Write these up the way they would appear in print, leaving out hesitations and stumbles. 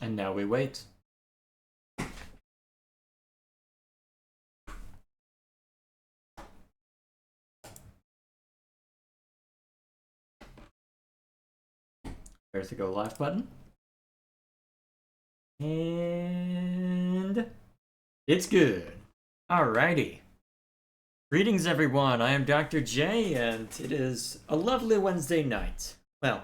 And now we wait. There's the go live button. And it's good. Alrighty. Greetings everyone, I am Dr. J, and it is a lovely Wednesday night. Well,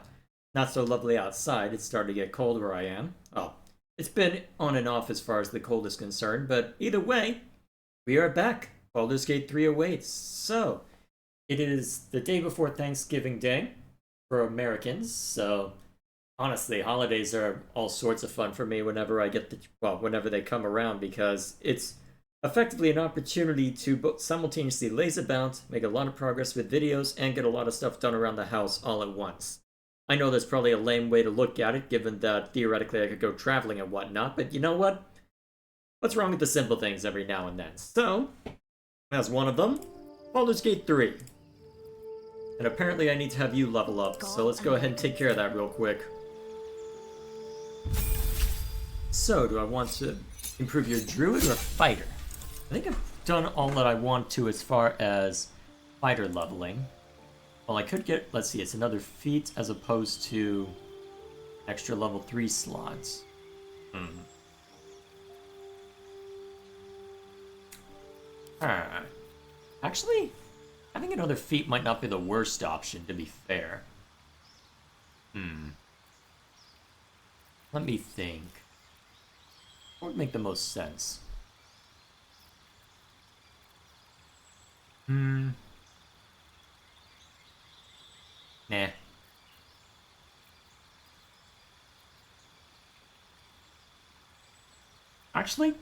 not so lovely outside, it's starting to get cold where I am. Oh, it's been on and off as far as the cold is concerned, but either way, we are back. Baldur's Gate 3 awaits. So, it is the day before Thanksgiving Day for Americans, so honestly, holidays are all sorts of fun for me whenever I get whenever they come around, because it's effectively an opportunity to both simultaneously laze about, make a lot of progress with videos, and get a lot of stuff done around the house all at once. I know that's probably a lame way to look at it, given that theoretically I could go traveling and whatnot, but you know what? What's wrong with the simple things every now and then? So, as one of them, Baldur's Gate 3. And apparently I need to have you level up, so let's go ahead and take care of that real quick. So, do I want to improve your druid or fighter? I think I've done all that I want to as far as fighter leveling. Well, I could get, let's see, it's another feat as opposed to extra level 3 slots. Actually, having another feat might not be the worst option, to be fair. Let me think. What would make the most sense? Nah. Actually,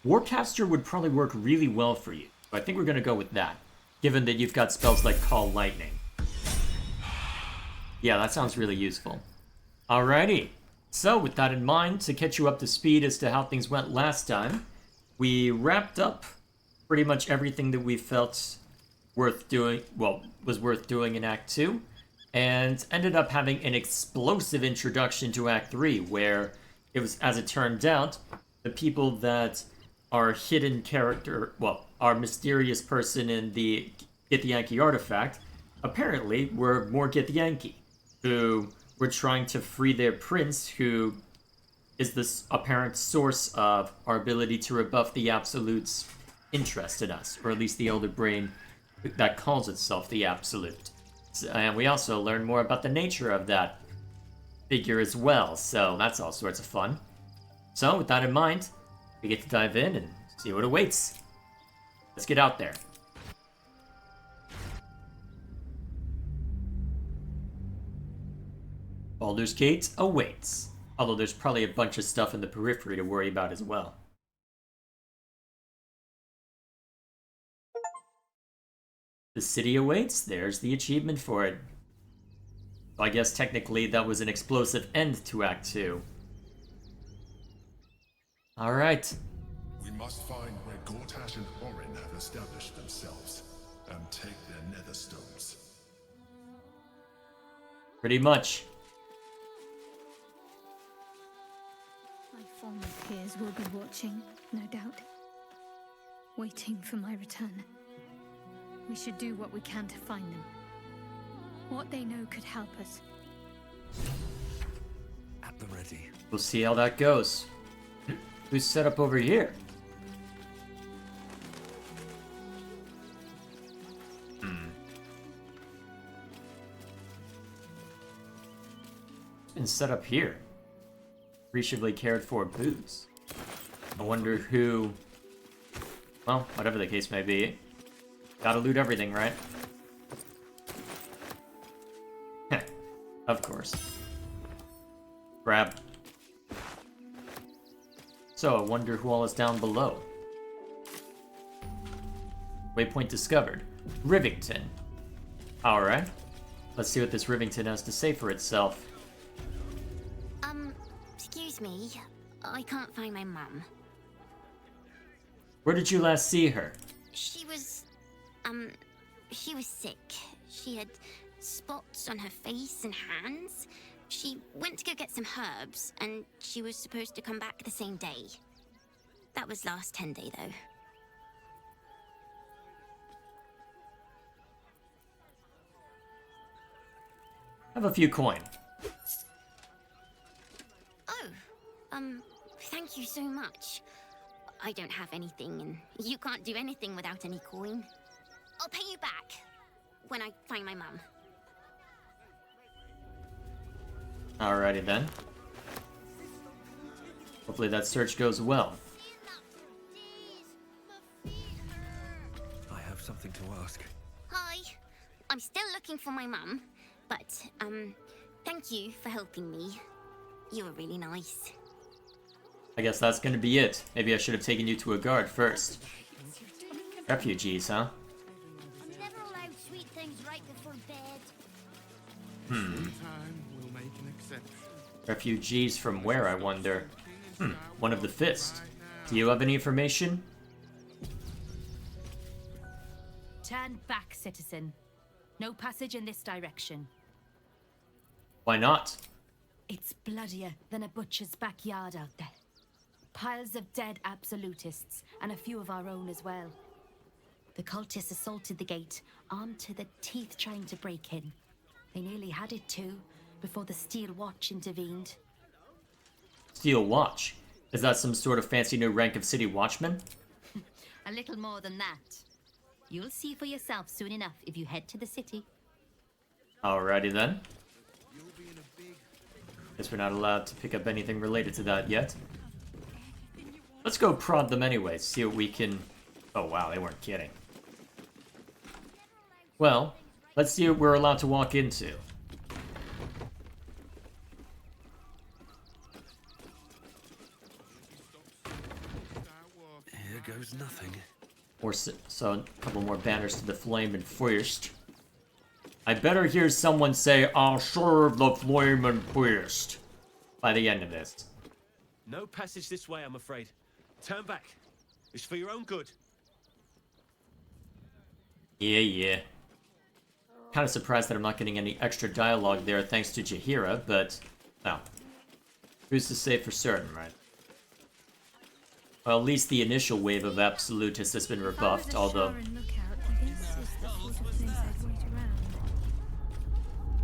Warcaster would probably work really well for you. So I think we're going to go with that, given that you've got spells like Call Lightning. Yeah, that sounds really useful. Alrighty. So, with that in mind, to catch you up to speed as to how things went last time, we wrapped up pretty much everything that we felt worth doing, was worth doing in Act 2, and ended up having an explosive introduction to Act 3, where it was, as it turned out, the people that are hidden character, our mysterious person in the Githyanki artifact, apparently were more Githyanki, who were trying to free their prince, who is this apparent source of our ability to rebuff the Absolute's interest in us, or at least the Elder Brain that calls itself the Absolute. And we also learn more about the nature of that figure as well, so that's all sorts of fun. So, with that in mind, we get to dive in and see what awaits. Let's get out there. Baldur's Gate awaits, although there's probably a bunch of stuff in the periphery to worry about as well. The city awaits, there's the achievement for it. So I guess technically that was an explosive end to Act 2. Alright. We must find where Gortash and Orin have established themselves, and take their nether stones. Pretty much. My former peers will be watching, no doubt. Waiting for my return. We should do what we can to find them. What they know could help us. At the ready. We'll see how that goes. Who's set up over here? Been set up here. Appreciably cared for boots. I wonder who... Well, whatever the case may be. Gotta loot everything, right? Of course. Grab. So, I wonder who all is down below. Waypoint discovered. Rivington. Alright. Let's see what this Rivington has to say for itself. Excuse me. I can't find my mum. Where did you last see her? She was sick. She had spots on her face and hands. She went to go get some herbs, and she was supposed to come back the same day. That was last 10 day, though. I have a few coin. Oh, thank you so much. I don't have anything, and you can't do anything without any coin. I'll pay you back when I find my mum. Alrighty then. Hopefully that search goes well. I have something to ask. Hi. I'm still looking for my mum, but, thank you for helping me. You were really nice. I guess that's gonna be it. Maybe I should have taken you to a guard first. Refugees, huh? I'm never allowed sweet things right before bed. Time we'll make an exception. Refugees from where, I wonder? One of the Fist. Do you have any information? Turn back, citizen. No passage in this direction. Why not? It's bloodier than a butcher's backyard out there. Piles of dead absolutists, and a few of our own as well. The cultists assaulted the gate, armed to the teeth trying to break in. They nearly had it too, before the Steel Watch intervened. Steel Watch? Is that some sort of fancy new rank of city watchman? A little more than that. You'll see for yourself soon enough if you head to the city. Alrighty then. Guess we're not allowed to pick up anything related to that yet. Let's go prod them anyway, see what we can... Oh wow, they weren't kidding. Well, let's see what we're allowed to walk into. Here goes nothing. Or so a couple more banners to the flame and feast. I better hear someone say, "I'll serve the flame and feast" by the end of this. No passage this way, I'm afraid. Turn back. It's for your own good. Yeah. Kind of surprised that I'm not getting any extra dialogue there thanks to Jaheira, but, well, who's to say for certain, right? Well, at least the initial wave of absolutists has been rebuffed, although...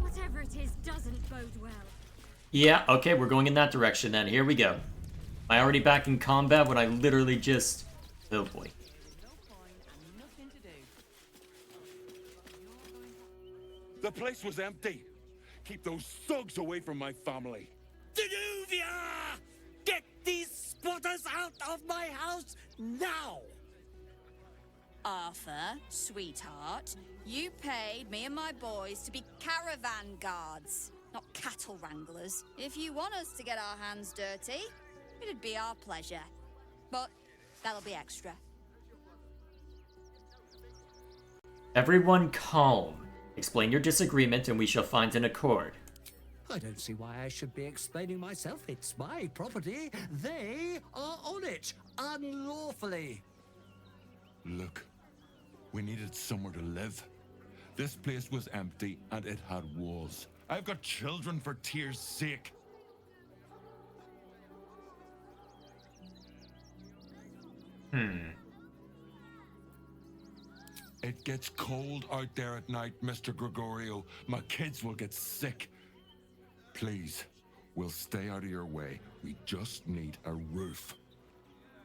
Whatever it is doesn't bode well. Yeah, okay, we're going in that direction then. Here we go. Am I already back in combat when I literally just... Oh boy. The place was empty. Keep those thugs away from my family. Danuvia! Get these spotters out of my house now! Arthur, sweetheart, you paid me and my boys to be caravan guards, not cattle wranglers. If you want us to get our hands dirty, it'd be our pleasure. But that'll be extra. Everyone calm. Explain your disagreement and we shall find an accord. I don't see why I should be explaining myself. It's my property. They are on it, unlawfully. Look, we needed somewhere to live. This place was empty and it had walls. I've got children for tears' sake. It gets cold out there at night, Mr. Gregorio. My kids will get sick. Please, we'll stay out of your way. We just need a roof.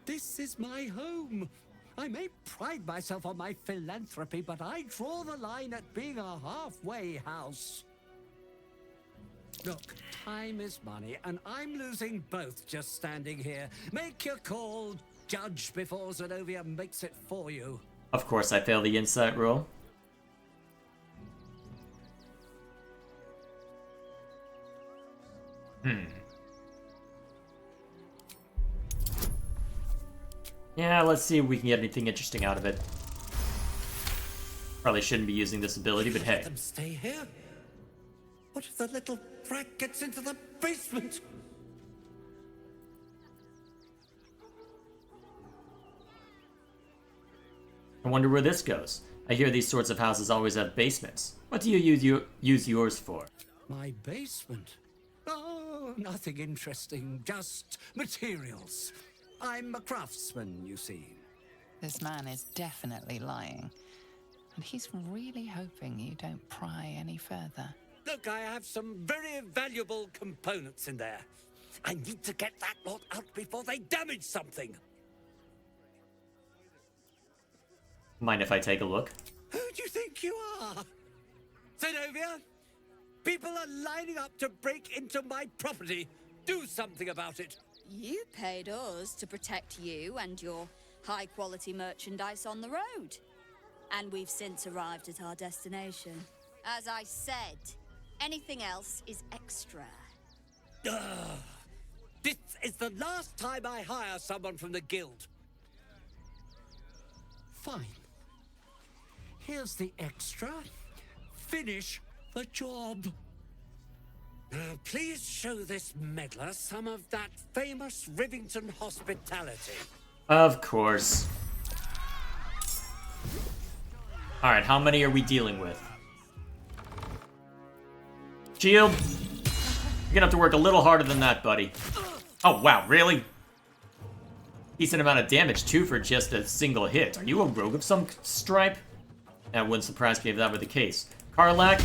This is my home. I may pride myself on my philanthropy, but I draw the line at being a halfway house. Look, time is money, and I'm losing both just standing here. Make your call, judge, before Zenobia makes it for you. Of course, I fail the insight roll. Yeah, let's see if we can get anything interesting out of it. Probably shouldn't be using this ability, but hey. Let them stay here. What if the little brat gets into the basement? I wonder where this goes. I hear these sorts of houses always have basements. What do you use yours for? My basement? Oh, nothing interesting, just materials. I'm a craftsman, you see. This man is definitely lying. And he's really hoping you don't pry any further. Look, I have some very valuable components in there. I need to get that lot out before they damage something. Mind if I take a look? Who do you think you are? Zenobia? People are lining up to break into my property. Do something about it. You paid us to protect you and your high-quality merchandise on the road. And we've since arrived at our destination. As I said, anything else is extra. This is the last time I hire someone from the guild. Fine. Here's the extra. Finish the job. Please show this meddler some of that famous Rivington hospitality. Of course. Alright, how many are we dealing with? Shield! You're gonna have to work a little harder than that, buddy. Oh, wow, really? Decent amount of damage, too, for just a single hit. Are you a rogue of some stripe? That wouldn't surprise me if that were the case. Karlak?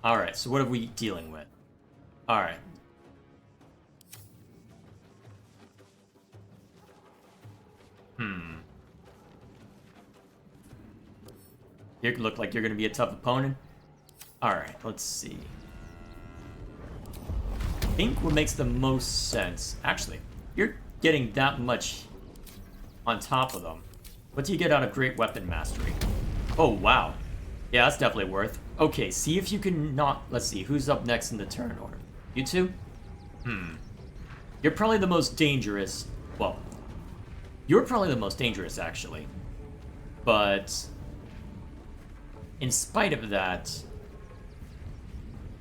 Alright, so what are we dealing with? Alright. You look like you're going to be a tough opponent. Alright, let's see. I think what makes the most sense... Actually, you're getting that much on top of them. What do you get out of Great Weapon Mastery? Oh, wow. Yeah, that's definitely worth. Okay, see if you can not... Let's see, who's up next in the turn order? You two? You're probably the most dangerous... Well, you're probably the most dangerous, actually. But... in spite of that...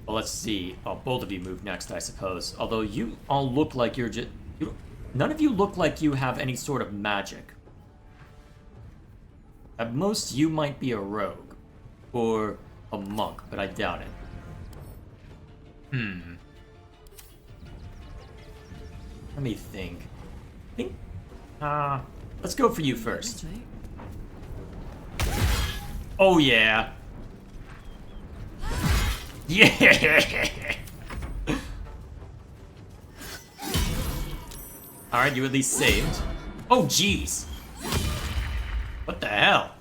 Well, let's see. Oh, both of you move next, I suppose. Although you all look like you're just... None of you look like you have any sort of magic. At most, you might be a rogue. Or a monk, but I doubt it. Let me think. Let's go for you first. Oh, yeah. Yeah! Alright, you at least saved. Oh, jeez. What the hell?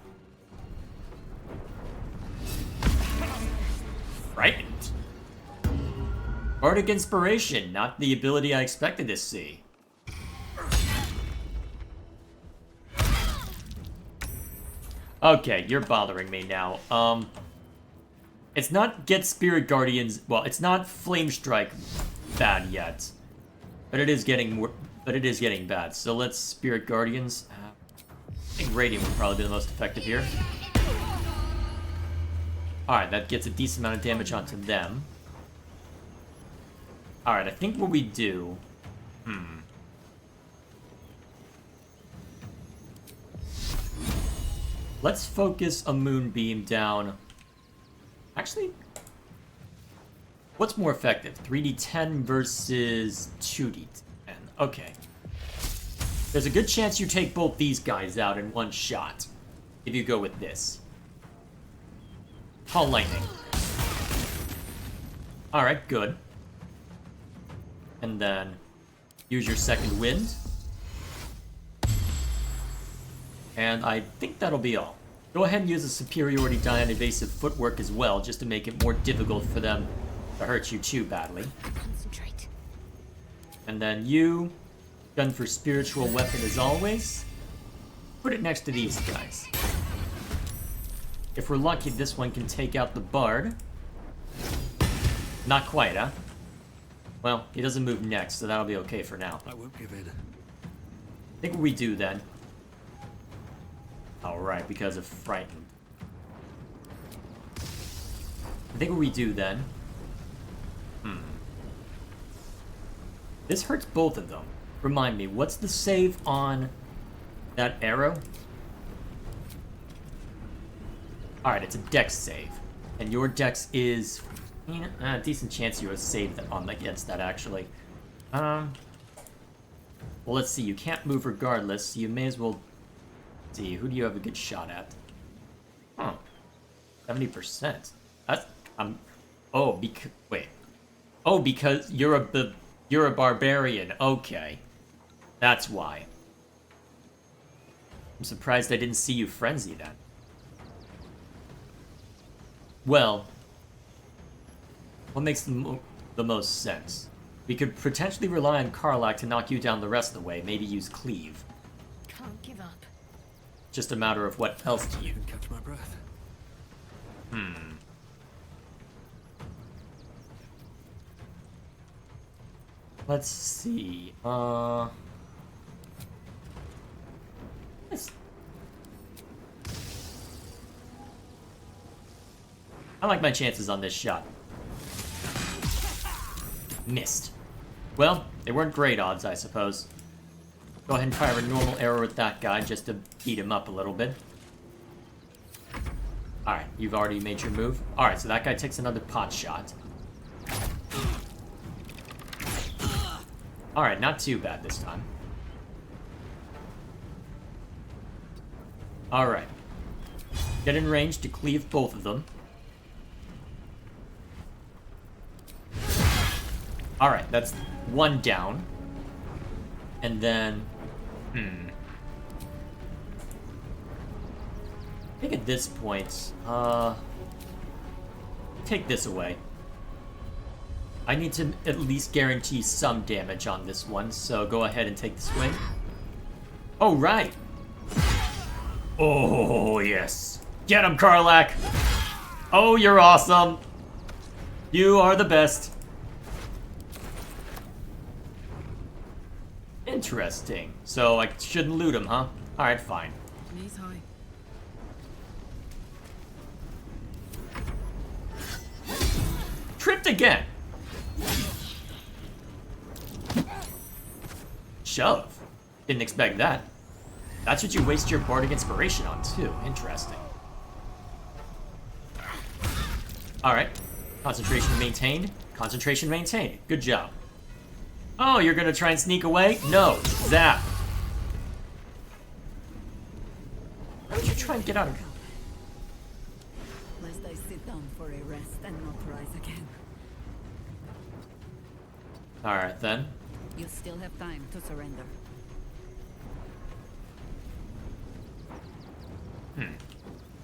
Frightened. Bardic Inspiration, not the ability I expected to see. Okay, you're bothering me now. It's not get Spirit Guardians... Well, it's not Flame Strike bad yet. But it is getting more... But it is getting bad. So let's Spirit Guardians. I think Radiant would probably be the most effective here. Alright, that gets a decent amount of damage onto them. Alright, I think what we do... Let's focus a Moonbeam down... Actually... What's more effective? 3d10 versus 2d10. Okay. There's a good chance you take both these guys out in one shot. If you go with this. Call Lightning. Alright, good. And then... use your second wind. And I think that'll be all. Go ahead and use a superiority die on evasive footwork as well, just to make it more difficult for them to hurt you too badly. Concentrate. And then you, gun for spiritual weapon as always. Put it next to these guys. If we're lucky, this one can take out the bard. Not quite, huh? Well, he doesn't move next, so that'll be okay for now. I won't give in. I think what we do then... Alright, because of frightened. I think what we do then... This hurts both of them. Remind me, what's the save on that arrow? Alright, it's a dex save. And your dex is... decent chance you have saved on against that, actually. Well, let's see. You can't move regardless, so you may as well... see, who do you have a good shot at? Huh. 70%. That's... oh, because... wait. Oh, because you're a barbarian. Okay. That's why. I'm surprised I didn't see you frenzy then. Well, what makes the most sense? We could potentially rely on Karlach to knock you down the rest of the way. Maybe use Cleave. Can't give up. Just a matter of what else do you... Catch my breath. Let's see. I like my chances on this shot. Missed. Well, they weren't great odds, I suppose. Go ahead and fire a normal arrow at that guy just to beat him up a little bit. Alright, you've already made your move. Alright, so that guy takes another pot shot. Alright, not too bad this time. Alright. Get in range to cleave both of them. Alright, that's one down. And then... I think at this point, take this away. I need to at least guarantee some damage on this one, so go ahead and take the swing. Oh, right! Oh, yes. Get him, Karlach! Oh, you're awesome! You are the best. Interesting. So I shouldn't loot him, huh? Alright, fine. Knees high. Tripped again! Shove. Didn't expect that. That's what you waste your bardic inspiration on, too. Interesting. Alright. Concentration maintained. Concentration maintained. Good job. Oh, you're gonna try and sneak away? No. Zap. Why would you try and get out of... Lest I sit down for a rest and not rise again. Alright, then. You still have time to surrender.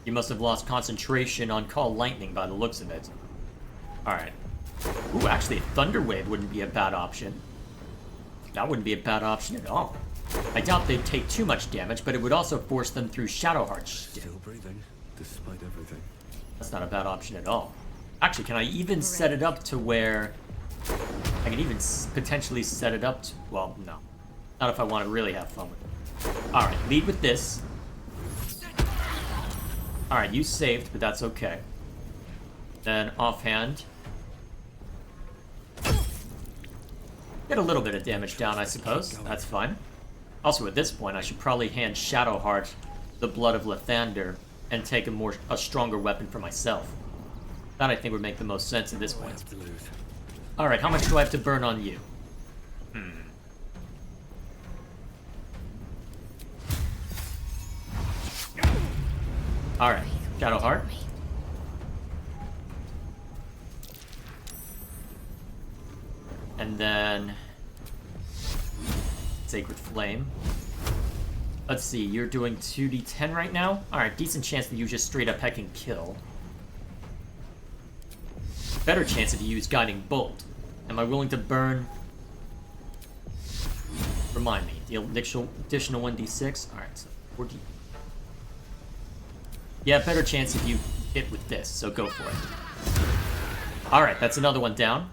You must have lost concentration on Call Lightning by the looks of it. Alright. Ooh, actually, Thunder Wave wouldn't be a bad option. That wouldn't be a bad option at all. I doubt they'd take too much damage, but it would also force them through Shadowheart. Still breathing, despite everything. That's not a bad option at all. Actually, can I even set it up to where... I can even potentially set it up to... well, no. Not if I want to really have fun with it. Alright, lead with this. Alright, you saved, but that's okay. Then, offhand... get a little bit of damage down, I suppose. That's fine. Also, at this point, I should probably hand Shadowheart the Blood of Lathander and take a stronger weapon for myself. That, I think, would make the most sense at this point. Alright, how much do I have to burn on you? Alright, Shadowheart. And then... Sacred Flame. Let's see, you're doing 2d10 right now? Alright, decent chance that you just straight up heck and kill. Better chance if you use Guiding Bolt. Am I willing to burn... Remind me, the additional 1d6? Alright, so 4d... yeah, better chance if you hit with this, so go for it. Alright, that's another one down.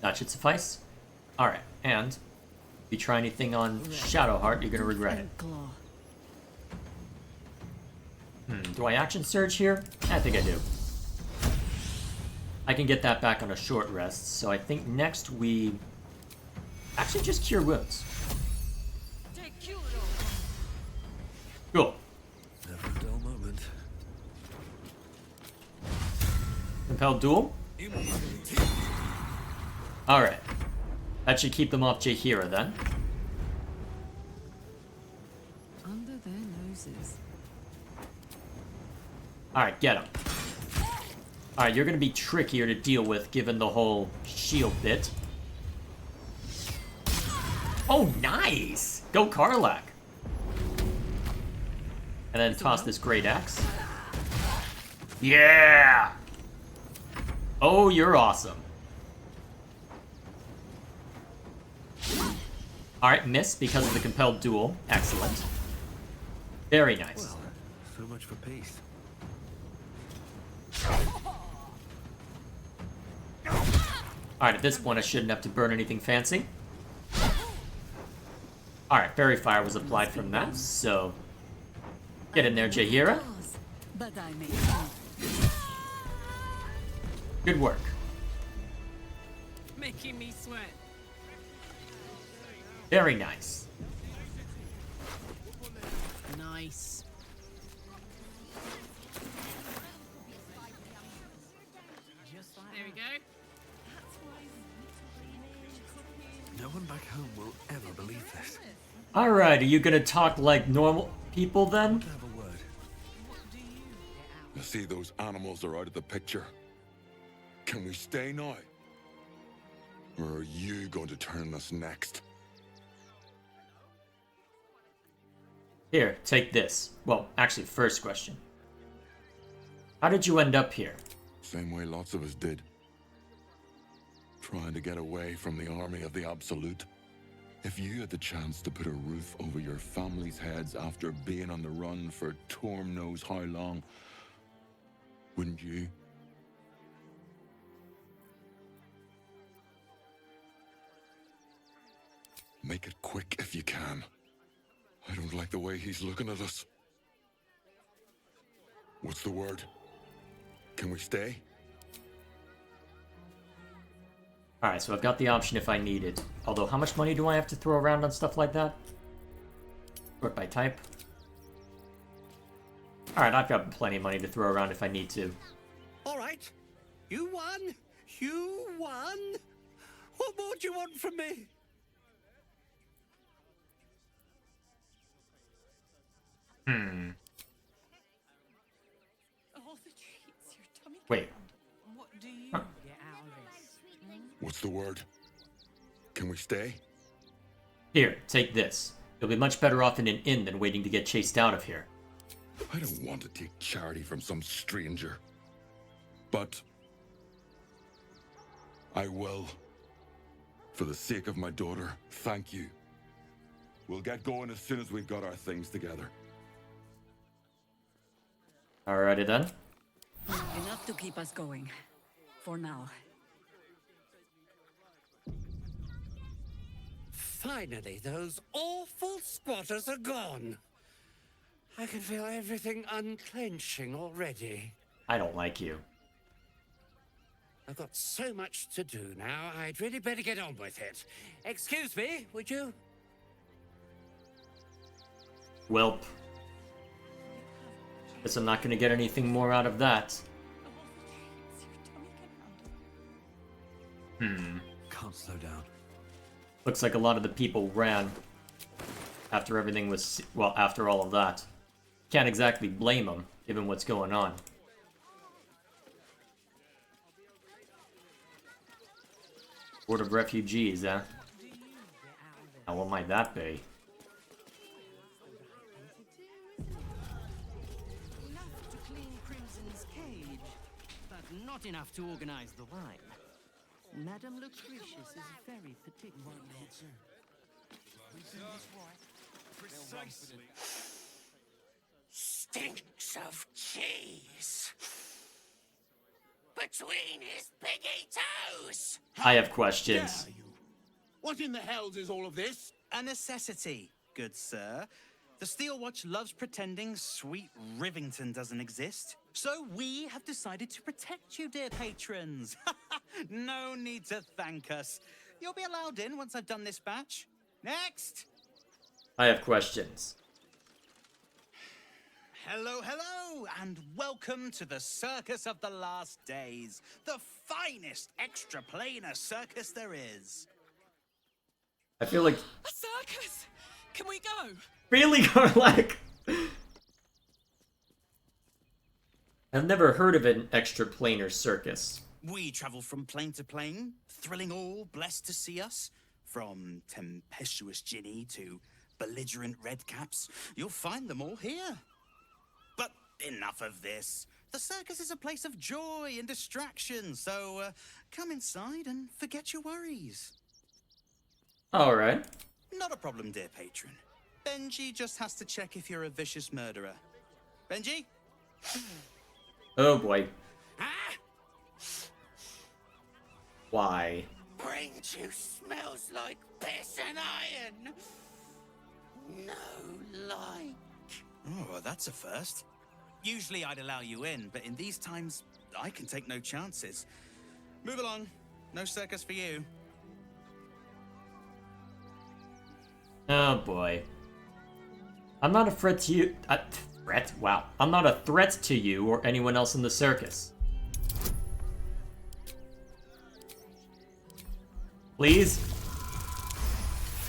That should suffice. Alright, and if you try anything on Shadowheart, you're gonna regret it. Do I action surge here? I think I do. I can get that back on a short rest, so I think next we... actually just cure wounds. Cool. Never a dull moment. Compelled duel? Alright. That should keep them off Jaheira then. Under their noses. Alright, get him. Alright, you're gonna be trickier to deal with given the whole shield bit. Oh, nice! Go Karlak! And then toss this great axe. Yeah! Oh, you're awesome. Alright, miss because of the compelled duel. Excellent. Very nice. Well, so much for peace. Alright, at this point I shouldn't have to burn anything fancy. Alright, Fairy Fire was applied from that, so... Get in there, Jaheira. But I may. Good work. Making me sweat. Very nice. Nice. There we go. No one back home will ever believe this. Alright, are you gonna talk like normal people then? Have a word. You see, those animals are out of the picture. Can we stay now? Or are you going to turn us next? Here, take this. Well, actually, first question. How did you end up here? Same way lots of us did. Trying to get away from the army of the Absolute. If you had the chance to put a roof over your family's heads after being on the run for Torm knows how long, wouldn't you? Make it quick if you can. I don't like the way he's looking at us. What's the word? Can we stay? Alright, so I've got the option if I need it. Although, how much money do I have to throw around on stuff like that? Sort by type. Alright, I've got plenty of money to throw around if I need to. All right. You won. You won. What more do you want from me? Wait. What do you Huh. get out of this? What's the word? Can we stay? Here, take this. You'll be much better off in an inn than waiting to get chased out of here. I don't want to take charity from some stranger. But I will. For the sake of my daughter, thank you. We'll get going as soon as we've got our things together. Alrighty then. Enough to keep us going. For now. Finally, those awful squatters are gone. I can feel everything unclenching already. I don't like you. I've got so much to do now, I'd really better get on with it. Excuse me, would you? Welp. Guess I'm not gonna get anything more out of that. Can't slow down. Looks like a lot of the people ran after everything was, well, after all of that. Can't exactly blame them, given what's going on. Board of refugees, eh? How what might that be? Enough to clean Crimson's cage, but not enough to organize the wine. Madame Lucretius is very particular. Precisely. Stinks of cheese. Between his piggy toes. I have questions. What in the hells is all of this? A necessity, good sir. The Steel Watch loves pretending sweet Rivington doesn't exist. So we have decided to protect you, dear patrons. No need to thank us. You'll be allowed in once I've done this batch. Next! I have questions. Hello, hello, and welcome to the Circus of the Last Days, the finest extra-planar circus there is. I feel like... A circus! Can we go? Really, Garlac? I've never heard of an extra-planar circus. We travel from plane to plane, thrilling all blessed to see us. From tempestuous Ginny to belligerent redcaps, you'll find them all here. But enough of this. The circus is a place of joy and distraction, so come inside and forget your worries. Alright. Not a problem, dear patron. Benji just has to check if you're a vicious murderer. Benji? Oh boy. Why? Brain juice smells like piss and iron. No light. Oh, that's a first. Usually I'd allow you in, but in these times, I can take no chances. Move along. No circus for you. Oh boy. I'm not a threat to you. Threat? Wow. I'm not a threat to you or anyone else in the circus. Please?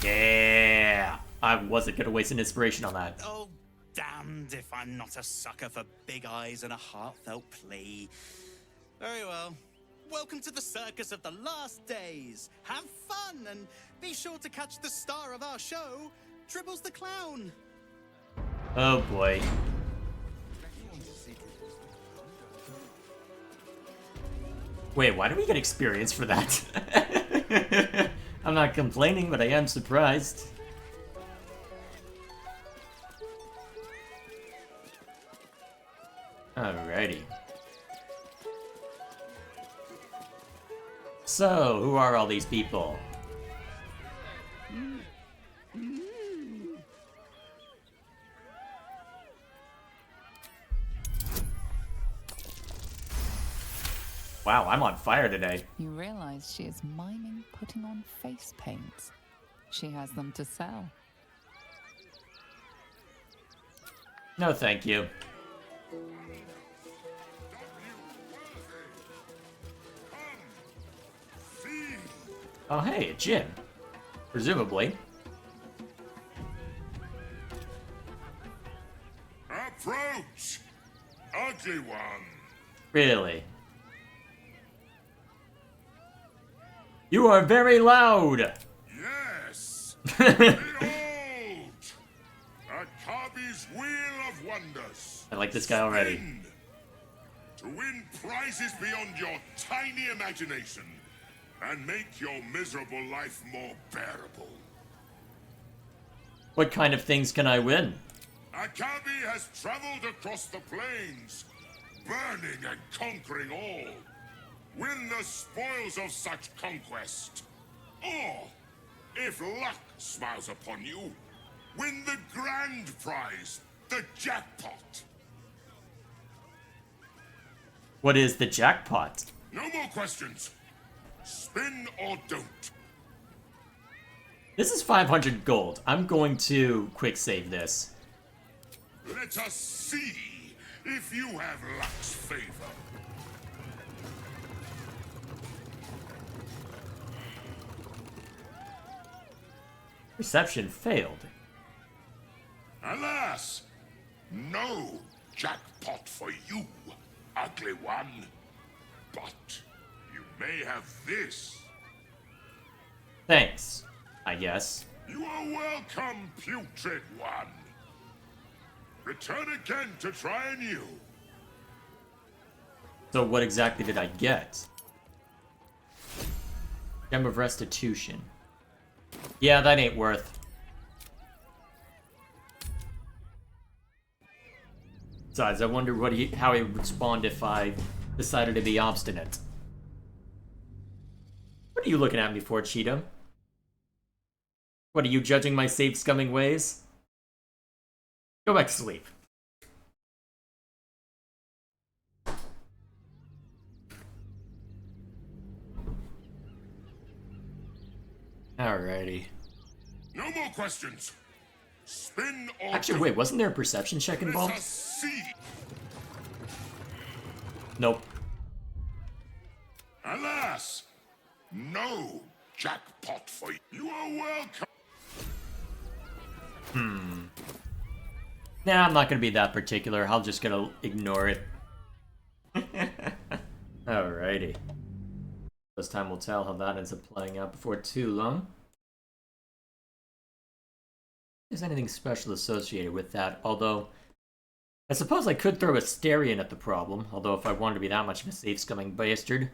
Yeah! I wasn't gonna waste an inspiration on that. Oh, damned if I'm not a sucker for big eyes and a heartfelt plea. Very well. Welcome to the Circus of the Last Days. Have fun and be sure to catch the star of our show, Tribbles the Clown. Oh boy. Wait, why do we get experience for that? I'm not complaining, but I am surprised. Alrighty. So, who are all these people? Wow, I'm on fire today. You realize she is miming putting on face paints. She has them to sell. No, thank you. Oh, hey, a gym. Presumably. Approach! Ugly one! Really? You are very loud! Yes! Behold! Akabi's Wheel of Wonders! I like this guy already. Spin to win prizes beyond your tiny imagination and make your miserable life more bearable. What kind of things can I win? Akabi has traveled across the plains, burning and conquering all. Win the spoils of such conquest. Or, if luck smiles upon you, win the grand prize, the jackpot. What is the jackpot? No more questions. Spin or don't. This is 500 gold. I'm going to quick save this. Let us see if you have luck's favor. Reception failed. Alas, no jackpot for you, ugly one. But you may have this. Thanks, I guess. You are welcome, putrid one. Return again to try anew. So what exactly did I get? Gem of Restitution. Yeah, that ain't worth. Besides, I wonder how he would respond if I decided to be obstinate. What are you looking at me for, Cheetah? What, are you judging my safe scumming ways? Go back to sleep. Alrighty. No more questions. Spin Actually, wait, wasn't there a perception check involved? Nope. Alas, no jackpot for you. You are welcome. Nah, I'm not gonna be that particular. I'm just gonna ignore it. Alrighty. This time will tell how that ends up playing out before too long. There's anything special associated with that, although I suppose I could throw a Asterion at the problem, although if I wanted to be that much of a safe-scumming bastard.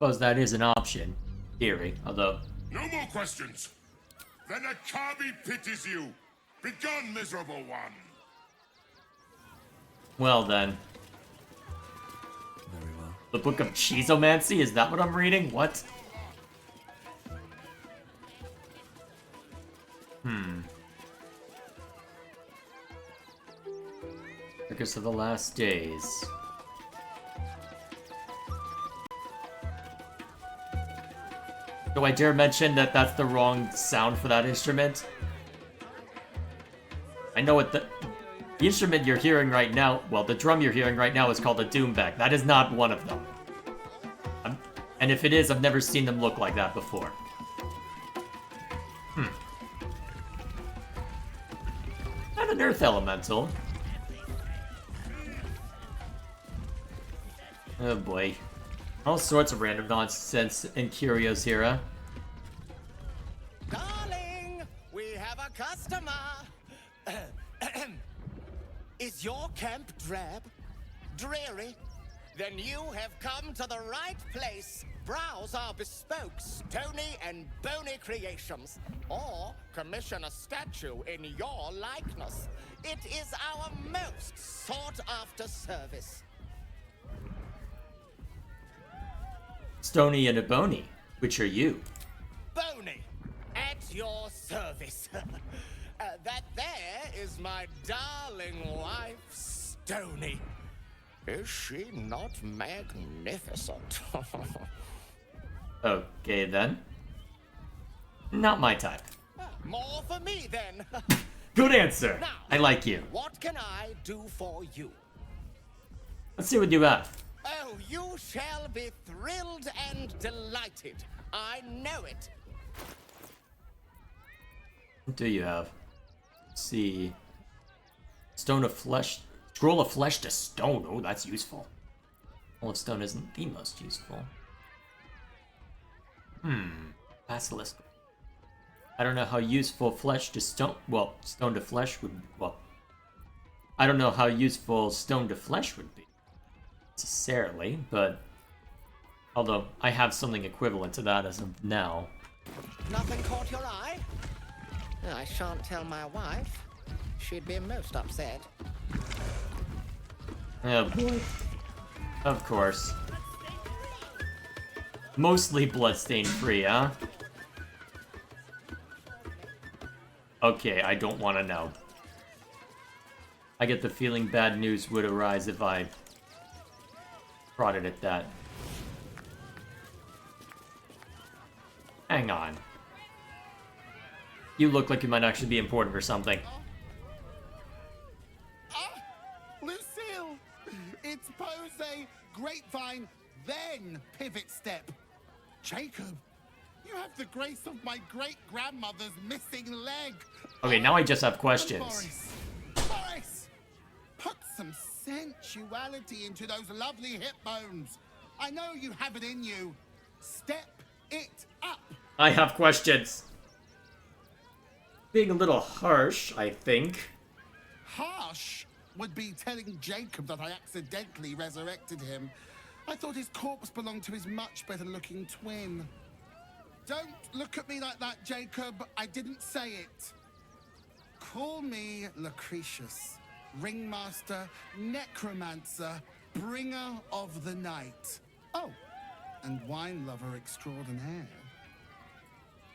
Suppose that is an option. Theory, although... No more questions. Then Akabi pities you. Begone, miserable one. Well then. Very well. The Book of Cheezomancy? Is that what I'm reading? What? Circus of the Last Days. Do I dare mention that that's the wrong sound for that instrument? I know what the instrument you're hearing right now, well, the drum you're hearing right now is called a doombeck. That is not one of them. And if it is, I've never seen them look like that before. And an earth elemental. Oh boy. All sorts of random nonsense and curios here, huh? Darling, we have a customer. Is your camp drab? Dreary? Then you have come to the right place. Browse our bespoke, stony and bony creations. Or commission a statue in your likeness. It is our most sought-after service. Stony and a bony. Which are you? Bony, at your service. That there is my darling wife, Stony. Is she not magnificent? Okay then. Not my type. More for me then. Good answer. Now, I like you. What can I do for you? Let's see what you have. Oh, you shall be thrilled and delighted. I know it. What do you have? Let's see. Stone of Flesh. Scroll of Flesh to Stone. Oh, that's useful. Scroll of Stone isn't the most useful. Basilisk. I don't know how useful Flesh to Stone... Well, Stone to Flesh would... Well... I don't know how useful Stone to Flesh would be. Necessarily, but... Although, I have something equivalent to that as of now. Nothing caught your eye? I shan't tell my wife. She'd be most upset. Oh boy. Of course. Mostly bloodstain free, huh? Okay, I don't want to know. I get the feeling bad news would arise if I prodded at that. Hang on. You look like you might actually be important for something. Lucille! It's Pose, Grapevine, then Pivot Step. Jacob, you have the grace of my great-grandmother's missing leg. Okay, now I just have questions. Boris! Put some sensuality into those lovely hip bones. I know you have it in you. Step it up. I have questions. Being a little harsh, I think. Harsh would be telling Jacob that I accidentally resurrected him. I thought his corpse belonged to his much better-looking twin. Don't look at me like that, Jacob. I didn't say it. Call me Lucretius, ringmaster, necromancer, bringer of the night. Oh, and wine lover extraordinaire.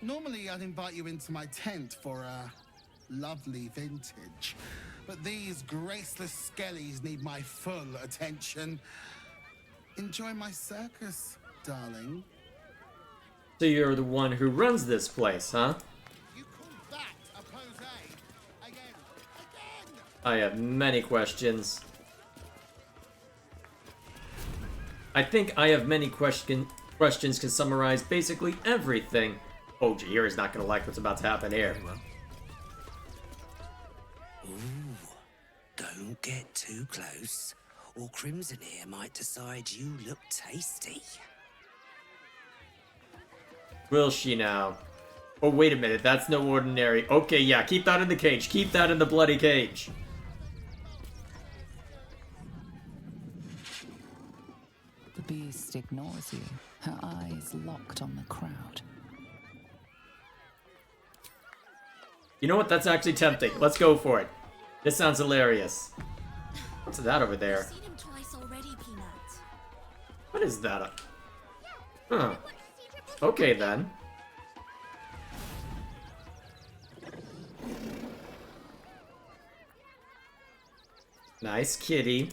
Normally, I'd invite you into my tent for a lovely vintage, but these graceless skellies need my full attention. Enjoy my circus, darling. So you're the one who runs this place, huh? You call that a I have many questions. I think I have many questions can summarize basically everything. Oh, Jaheira's not gonna like what's about to happen here. Ooh, don't get too close, or Crimson here might decide you look tasty. Will she now? Oh, wait a minute, that's no ordinary. Okay, yeah, keep that in the cage. Keep that in the bloody cage. The beast ignores you, her eyes locked on the crowd. You know what? That's actually tempting. Let's go for it. This sounds hilarious. What's that over there? Seen him twice already, Peanut. What is that? Huh. Okay, then. Nice kitty.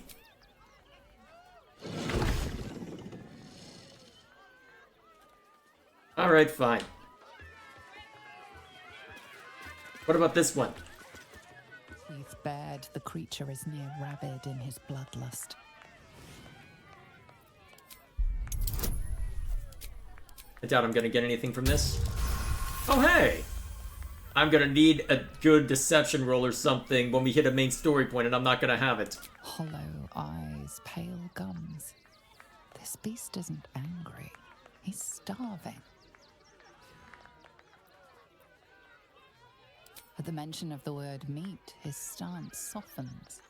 Alright, fine. What about this one? Teeth bared, the creature is near rabid in his bloodlust. I doubt I'm gonna get anything from this. Oh, hey! I'm gonna need a good deception roll or something when we hit a main story point, and I'm not gonna have it. Hollow eyes, pale gums. This beast isn't angry. He's starving. At the mention of the word meat, his stance softens.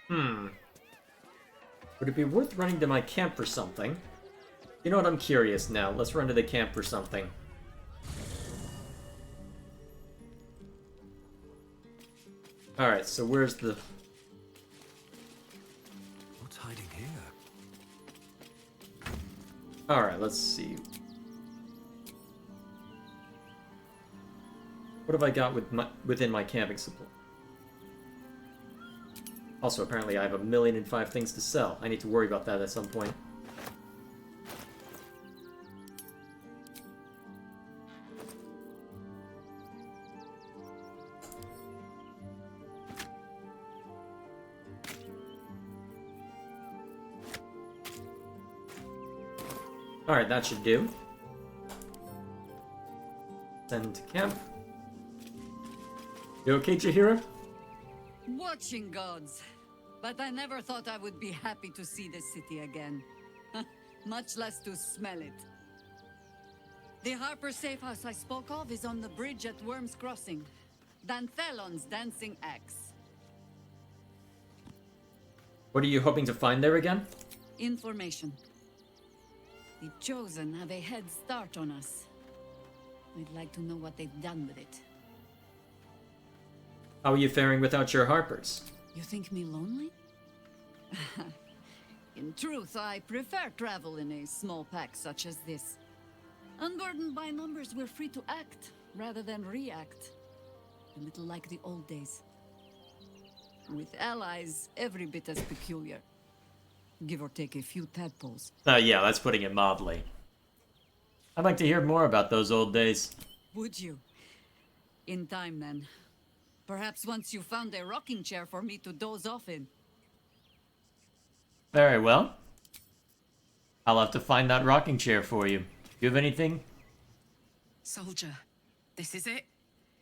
Would it be worth running to my camp for something? You know what, I'm curious now. Let's run to the camp for something. Alright, so where's the... What's hiding here? Alright, let's see. What have I got within my camping supply? Also, apparently I have 1,000,005 things to sell. I need to worry about that at some point. Alright, that should do. Send to camp. You okay, Jaheira? Watching gods. But I never thought I would be happy to see the city again. Much less to smell it. The Harper safe house I spoke of is on the bridge at Worm's Crossing. Danthelon's dancing axe. What are you hoping to find there again? Information. The Chosen have a head start on us. I'd like to know what they've done with it. How are you faring without your Harpers? You think me lonely? In truth, I prefer travel in a small pack such as this. Unburdened by numbers, we're free to act rather than react. A little like the old days. With allies, every bit as peculiar. Give or take a few tadpoles. Yeah, that's putting it mildly. I'd like to hear more about those old days. Would you? In time, then. Perhaps once you found a rocking chair for me to doze off in. Very well. I'll have to find that rocking chair for you. You have anything? Soldier, this is it.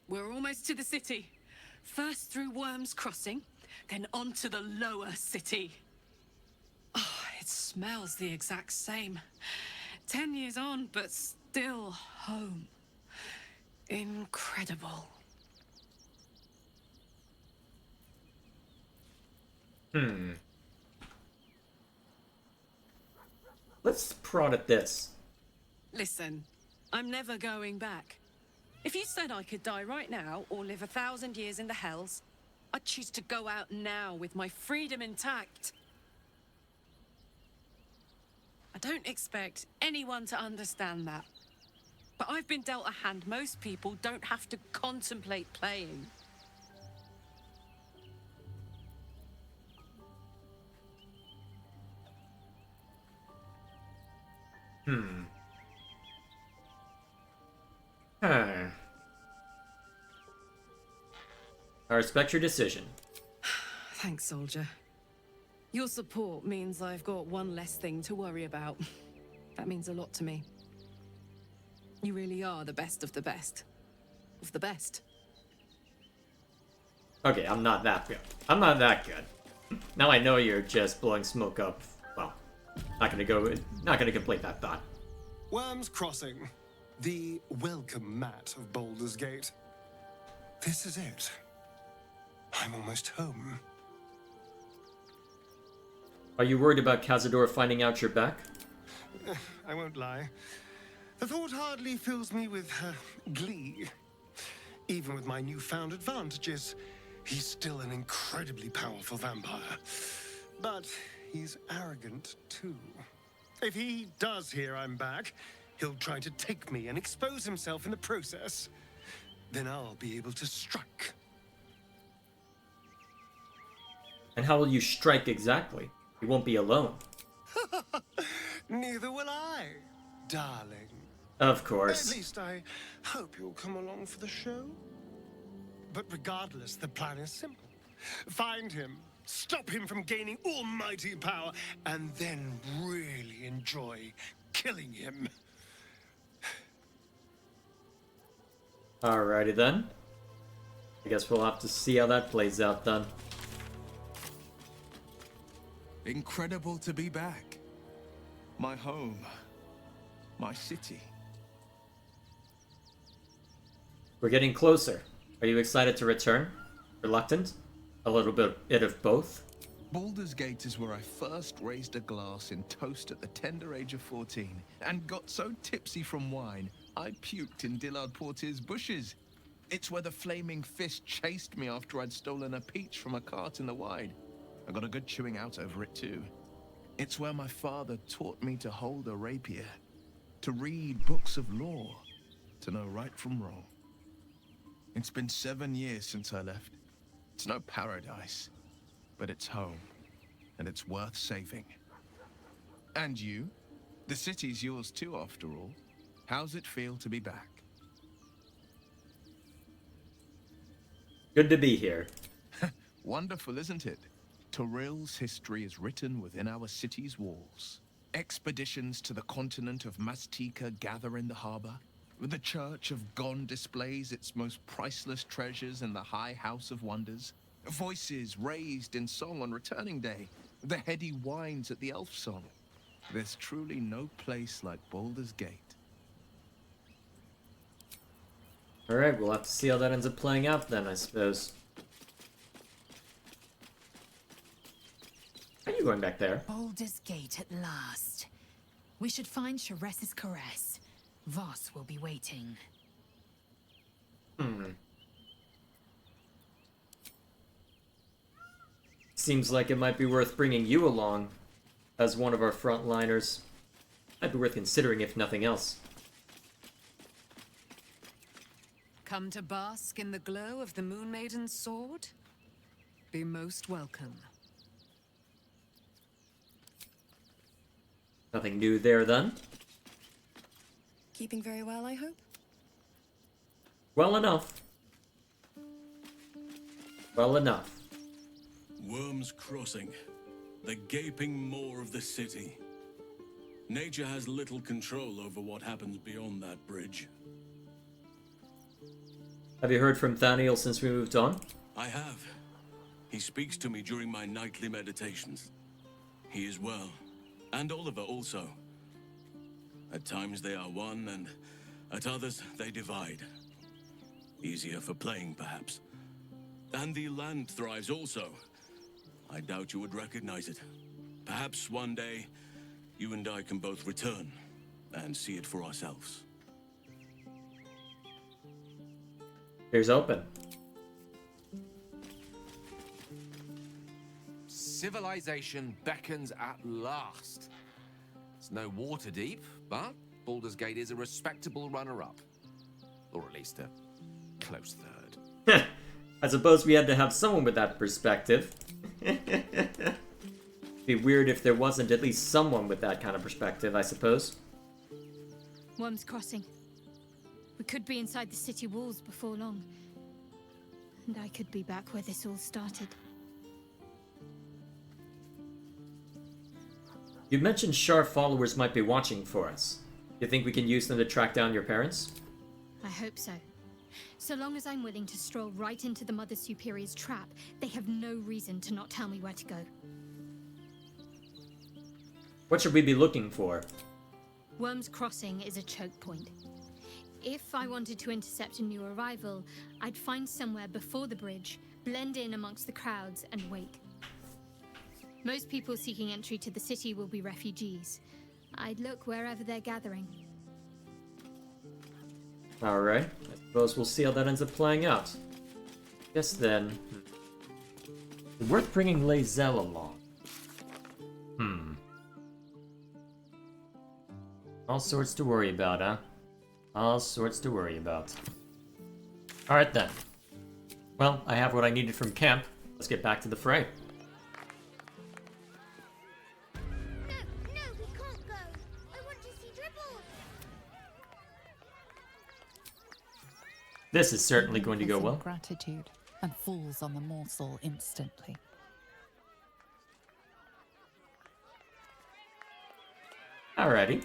We're almost to the city. First through Worm's Crossing, then on to the lower city. Oh, it smells the exact same. 10 years on, but still home. Incredible. Let's prod at this. Listen, I'm never going back. If you said I could die right now or live 1,000 years in the Hells, I'd choose to go out now with my freedom intact. I don't expect anyone to understand that. But I've been dealt a hand most people don't have to contemplate playing. I respect your decision. Thanks, soldier. Your support means I've got one less thing to worry about. That means a lot to me. You really are the best of the best. Of the best. Okay, I'm not that good. I'm not that good. Now I know you're just blowing smoke up. Well, not gonna complete that thought. Worms Crossing, the welcome mat of Baldur's Gate. This is it. I'm almost home. Are you worried about Cazador finding out you're back? I won't lie. The thought hardly fills me with glee. Even with my newfound advantages, he's still an incredibly powerful vampire. But he's arrogant too. If he does hear I'm back, he'll try to take me and expose himself in the process. Then I'll be able to strike. And how will you strike exactly? You won't be alone. Neither will I, darling. Of course. At least I hope you'll come along for the show. But regardless, the plan is simple. Find him, stop him from gaining almighty power, and then really enjoy killing him. Alrighty then. I guess we'll have to see how that plays out then. Incredible to be back. My home. My city. We're getting closer. Are you excited to return? Reluctant? A little bit of both? Baldur's Gate is where I first raised a glass in toast at the tender age of 14, and got so tipsy from wine, I puked in Dillard Portier's bushes. It's where the flaming fist chased me after I'd stolen a peach from a cart in the Wide. I got a good chewing out over it too. It's where my father taught me to hold a rapier, to read books of law, to know right from wrong. It's been 7 years since I left. It's no paradise, but it's home, and it's worth saving. And you? The city's yours too, after all. How's it feel to be back? Good to be here. Wonderful, isn't it? Torril's history is written within our city's walls. Expeditions to the continent of Mastika gather in the harbor. The Church of Gon displays its most priceless treasures in the High House of Wonders. Voices raised in song on returning day. The heady wines at the Elf Song. There's truly no place like Baldur's Gate. Alright, we'll have to see how that ends up playing out then, I suppose. Are you going back there? Baldur's Gate at last. We should find Sharess's caress. Voss will be waiting. Seems like it might be worth bringing you along as one of our frontliners. Might be worth considering if nothing else. Come to bask in the glow of the Moon Maiden's sword? Be most welcome. Nothing new there then? Keeping very well, I hope? Well enough. Well enough. Worms Crossing, the gaping maw of the city. Nature has little control over what happens beyond that bridge. Have you heard from Thaniel since we moved on? I have. He speaks to me during my nightly meditations. He is well, and Oliver also. At times they are one, and at others they divide. Easier for playing, perhaps. And the land thrives also. I doubt you would recognize it. Perhaps one day, you and I can both return and see it for ourselves. Here's open. Civilization beckons at last. It's no Waterdeep, but Baldur's Gate is a respectable runner-up. Or at least a close third. I suppose we had to have someone with that perspective. Be weird if there wasn't at least someone with that kind of perspective, I suppose. Worms Crossing. We could be inside the city walls before long. And I could be back where this all started. You mentioned Shar followers might be watching for us. You think we can use them to track down your parents? I hope so. So long as I'm willing to stroll right into the Mother Superior's trap, they have no reason to not tell me where to go. What should we be looking for? Worm's Crossing is a choke point. If I wanted to intercept a new arrival, I'd find somewhere before the bridge, blend in amongst the crowds, and wait. Most people seeking entry to the city will be refugees. I'd look wherever they're gathering. Alright, I suppose we'll see how that ends up playing out. Guess then... worth bringing Lae'zel along. All sorts to worry about, huh? All sorts to worry about. Alright then. Well, I have what I needed from camp. Let's get back to the fray. This is certainly going to go well. Gratitude and falls on the morsel instantly. Alrighty.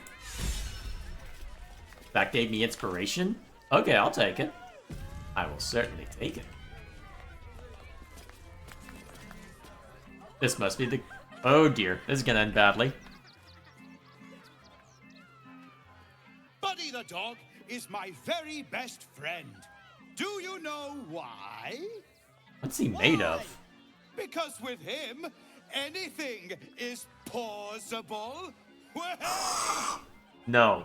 That gave me inspiration? Okay, I'll take it. I will certainly take it. This must be the... Oh dear, this is gonna end badly. Buddy the dog is my very best friend. Do you know why? What's he made of? Because with him, anything is possible. No.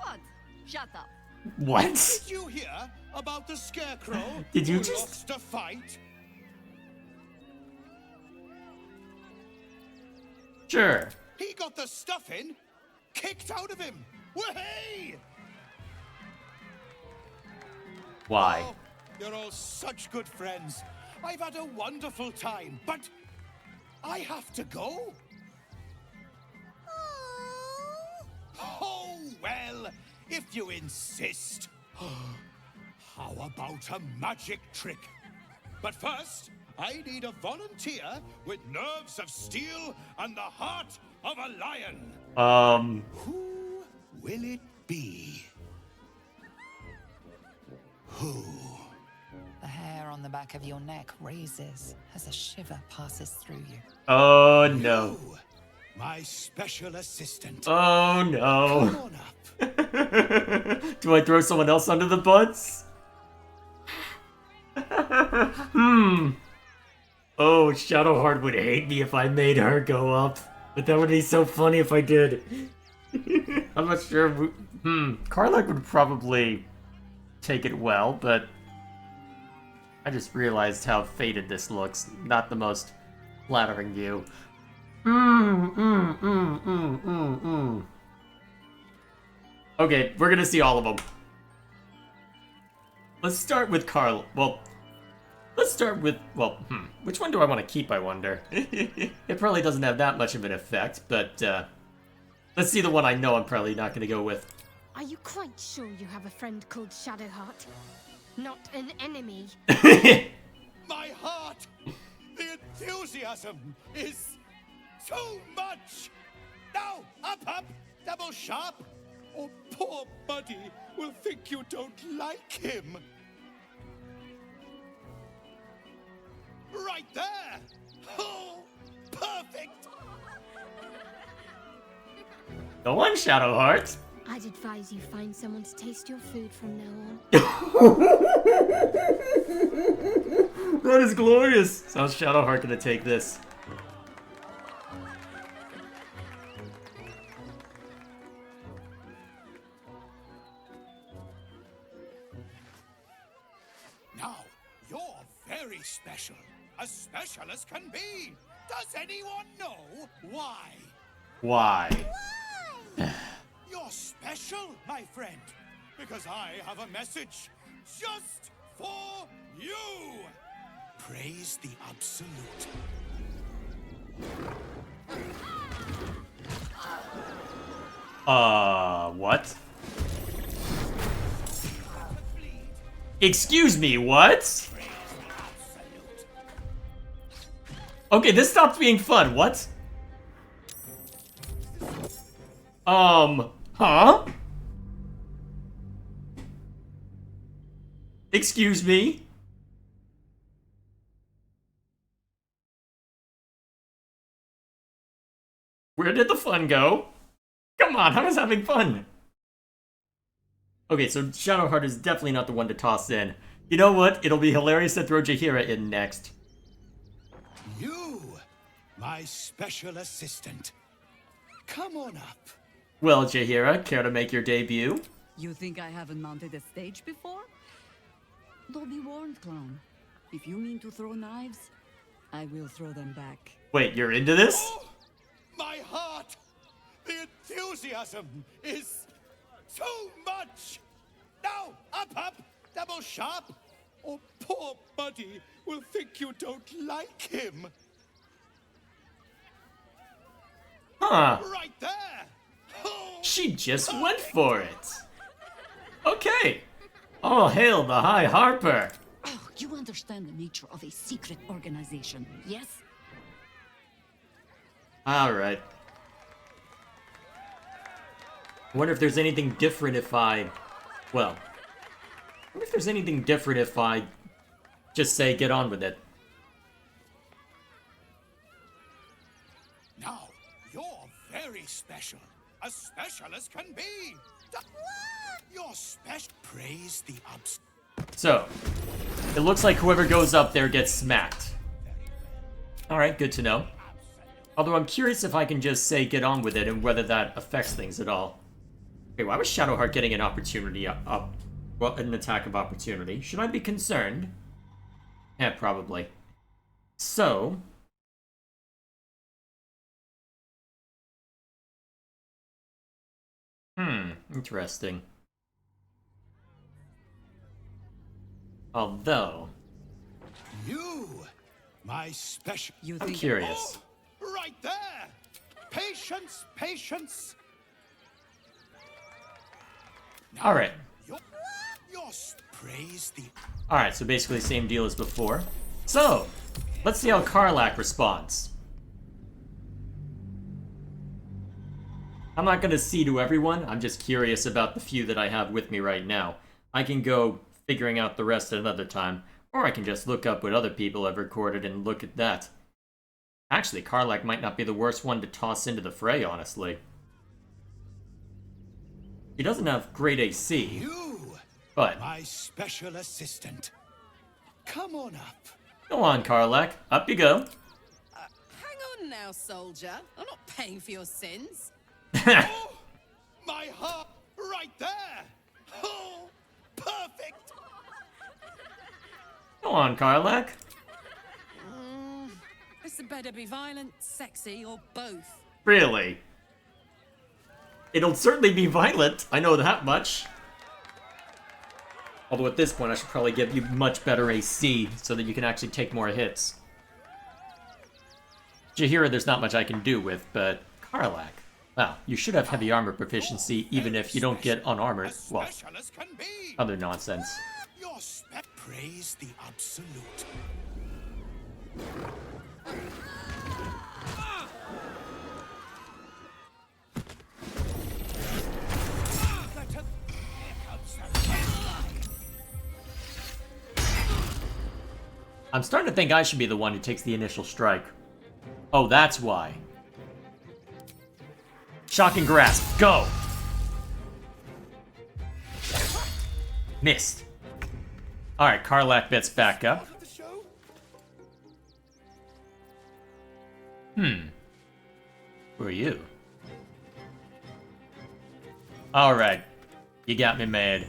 What? Shut up. What? Did you hear about the scarecrow Did you who just... lost a fight? Sure. He got the stuffing kicked out of him. Way! Why? Oh, you're all such good friends. I've had a wonderful time, but I have to go. Oh, well, if you insist. How about a magic trick? But first, I need a volunteer with nerves of steel and the heart of a lion. Who will it be? Who? The hair on the back of your neck raises as a shiver passes through you. Oh no. You, my special assistant. Oh no. Come on up. Do I throw someone else under the bus? Oh, Shadowheart would hate me if I made her go up. But that would be so funny if I did. I'm not sure. Karlach would probably take it well, but I just realized how faded this looks. Not the most flattering view. Okay, we're gonna see all of them. Let's start with Carl. Well, let's start with, which one do I want to keep, I wonder? It probably doesn't have that much of an effect, but let's see the one I know I'm probably not going to go with. Are you quite sure you have a friend called Shadowheart? Not an enemy? My heart! The enthusiasm is too much! Now, up, double sharp, or poor Buddy will think you don't like him. Right there! Oh, perfect! Go on, Shadowheart. I'd advise you find someone to taste your food from now on. That is glorious. So how's Shadowheart gonna take this? Now, you're very special. As special as can be. Does anyone know why? Why? You're special, my friend, because I have a message just for you. Praise the Absolute. What? Excuse me, what? Okay, this stopped being fun. What? Huh? Excuse me? Where did the fun go? Come on, I was having fun. Okay, so Shadowheart is definitely not the one to toss in. You know what? It'll be hilarious to throw Jaheira in next. You, my special assistant. Come on up. Well, Jaheira, care to make your debut? You think I haven't mounted a stage before? Though be warned, clown. If you mean to throw knives, I will throw them back. Wait, you're into this? Oh, my heart! The enthusiasm is too much! Now, up, double sharp, or poor Buddy will think you don't like him. Huh. Right there! She just went for it. Okay. All hail the High Harper. Oh, you understand the nature of a secret organization, yes? Alright. I wonder if there's anything different if I... Well... I wonder if there's anything different if I just say get on with it. Now, you're very special. As special as can be. You're special. Praise the ups. So, it looks like whoever goes up there gets smacked. Alright, good to know. Although I'm curious if I can just say get on with it and whether that affects things at all. Okay, why was Shadowheart getting an opportunity up? Well, an attack of opportunity. Should I be concerned? Yeah, probably. So... interesting. Although... You, my special... I'm curious. Oh, right there! Patience, patience! Alright. Praise the... Alright, so basically same deal as before. So, let's see how Karlach responds. I'm not going to see to everyone, I'm just curious about the few that I have with me right now. I can go figuring out the rest at another time, or I can just look up what other people have recorded and look at that. Actually, Karlach might not be the worst one to toss into the fray, honestly. He doesn't have great AC, but... my special assistant. Come on up. Go on, Karlach. Up you go. Hang on now, soldier. I'm not paying for your sins. Oh, my heart, right there. Oh, perfect. Go on, Karlach. This had better be violent, sexy, or both. Really? It'll certainly be violent, I know that much. Although at this point I should probably give you much better AC so that you can actually take more hits. Jaheira there's not much I can do with, but Karlach, wow, you should have heavy armor proficiency even if you don't get unarmored. Well, other nonsense. Praise the absolute. I'm starting to think I should be the one who takes the initial strike. Oh, that's why. Shocking Grasp, go! Missed. Alright, Karlach bets back up. Who are you? Alright. You got me mad.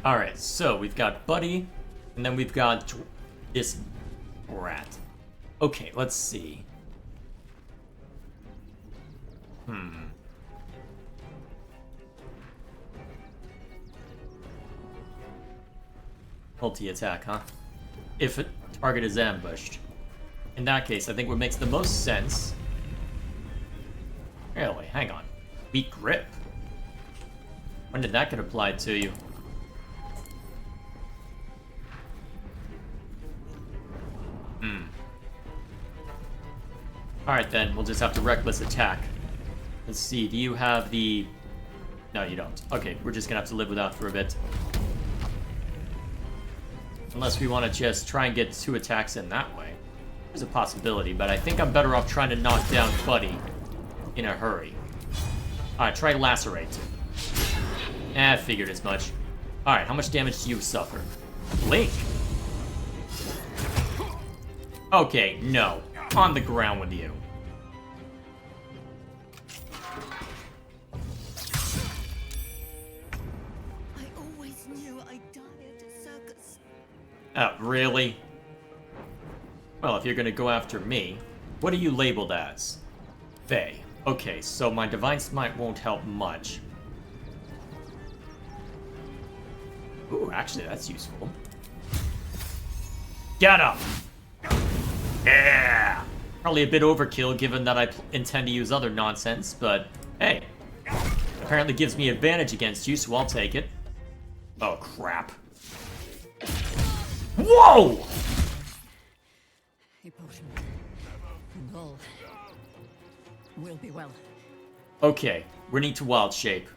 Alright, so we've got Buddy, and then we've got this rat. Okay, let's see. Multi-attack, huh? If a target is ambushed. In that case, I think what makes the most sense... Really? Hang on. Weak grip? When did that get applied to you? Alright then, we'll just have to reckless attack. Let's see, do you have the... No, you don't. Okay, we're just gonna have to live without for a bit. Unless we want to just try and get 2 attacks in that way. There's a possibility, but I think I'm better off trying to knock down Buddy in a hurry. Alright, try Lacerate. I figured as much. Alright, how much damage do you suffer? Blink! Okay, no. On the ground with you. I always knew I'd die at a circus. Oh, really? Well, if you're gonna go after me, what are you labeled as? Faye. Okay, so my Divine Smite won't help much. Ooh, actually, that's useful. Get him! Yeah! Probably a bit overkill given that I intend to use other nonsense, but hey. Apparently gives me advantage against you, so I'll take it. Oh, crap. Whoa! A potion. And all will be well. Okay, we need to wild shape.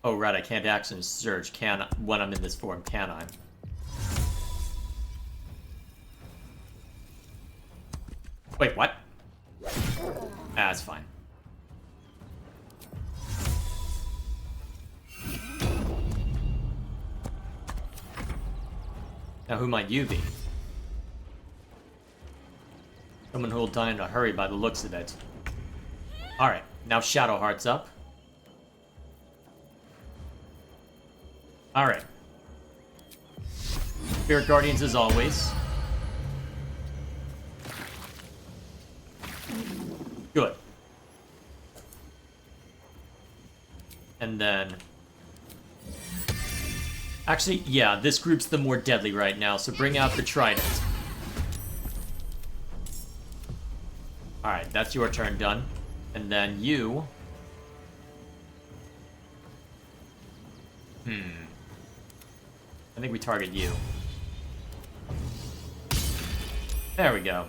Oh, right, I can't action surge, when I'm in this form, can I? Wait, what? That's fine. Now, who might you be? Someone who'll die in a hurry by the looks of it. Alright, now Shadowheart's up. Alright. Spirit Guardians as always. Good. And then... Actually, yeah, this group's the more deadly right now, so bring out the Trident. Alright, that's your turn done. And then you... I think we target you. There we go.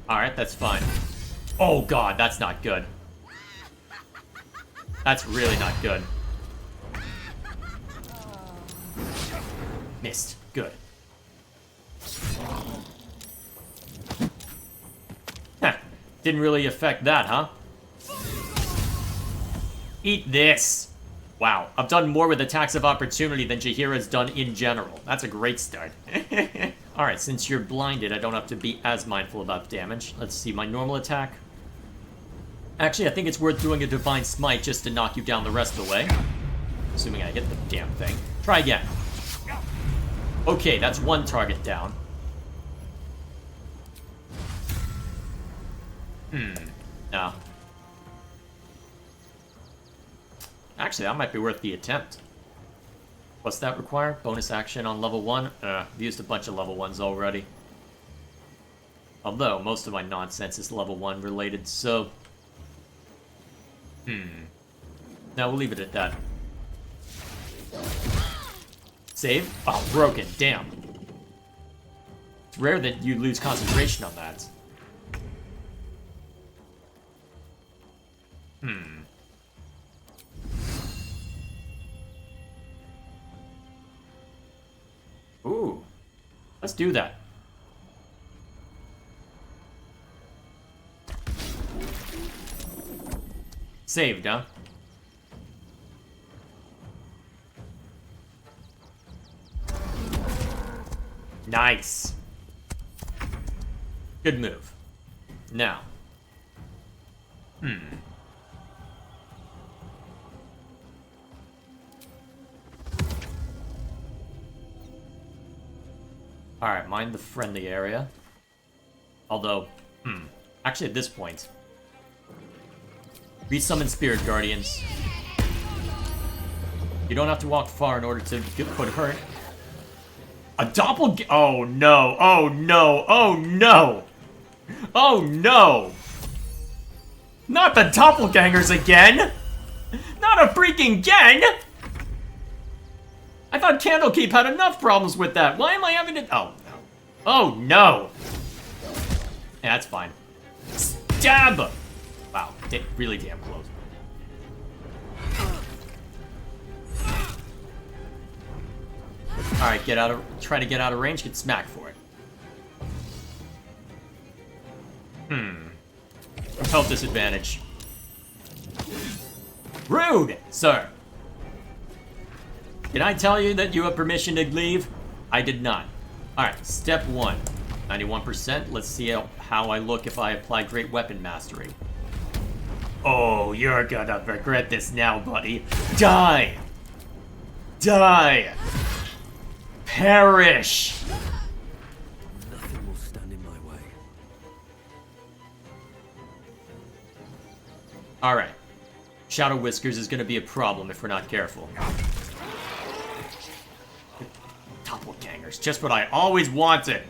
Alright, that's fine. Oh god, that's not good. That's really not good. Missed. Good. Heh. Didn't really affect that, huh? Eat this! Wow, I've done more with attacks of opportunity than Jaheira's done in general. That's a great start. Alright, since you're blinded, I don't have to be as mindful about damage. Let's see, my normal attack. Actually, I think it's worth doing a Divine Smite just to knock you down the rest of the way. Assuming I hit the damn thing. Try again. Okay, that's one target down. No. Actually, that might be worth the attempt. What's that require? Bonus action on level 1? I've used a bunch of level 1s already. Although, most of my nonsense is level 1 related, so... Now we'll leave it at that. Save? Oh, broken. Damn. It's rare that you lose concentration on that. Ooh. Let's do that. Saved, huh? Nice. Good move. Now. Alright, mind the friendly area. Although, actually at this point, resummon Spirit Guardians. You don't have to walk far in order to put hurt. A doppelganger. Oh no, oh no, oh no! Oh no! Not the doppelgangers again! Not a freaking gang! I thought Candlekeep had enough problems with that. Why am I having to... Oh no. Oh no! Yeah, that's fine. Stab! Wow, really damn close. Alright, try to get out of range, get smacked for it. Health disadvantage. Rude, sir! Did I tell you that you have permission to leave? I did not. Alright, step 1. 91%. Let's see how I look if I apply Great Weapon Mastery. Oh, you're gonna regret this now, buddy. Die! Die! Perish! Nothing will stand in my way. Alright. Shadow Whiskers is gonna be a problem if we're not careful. Doppelgangers. Just what I always wanted.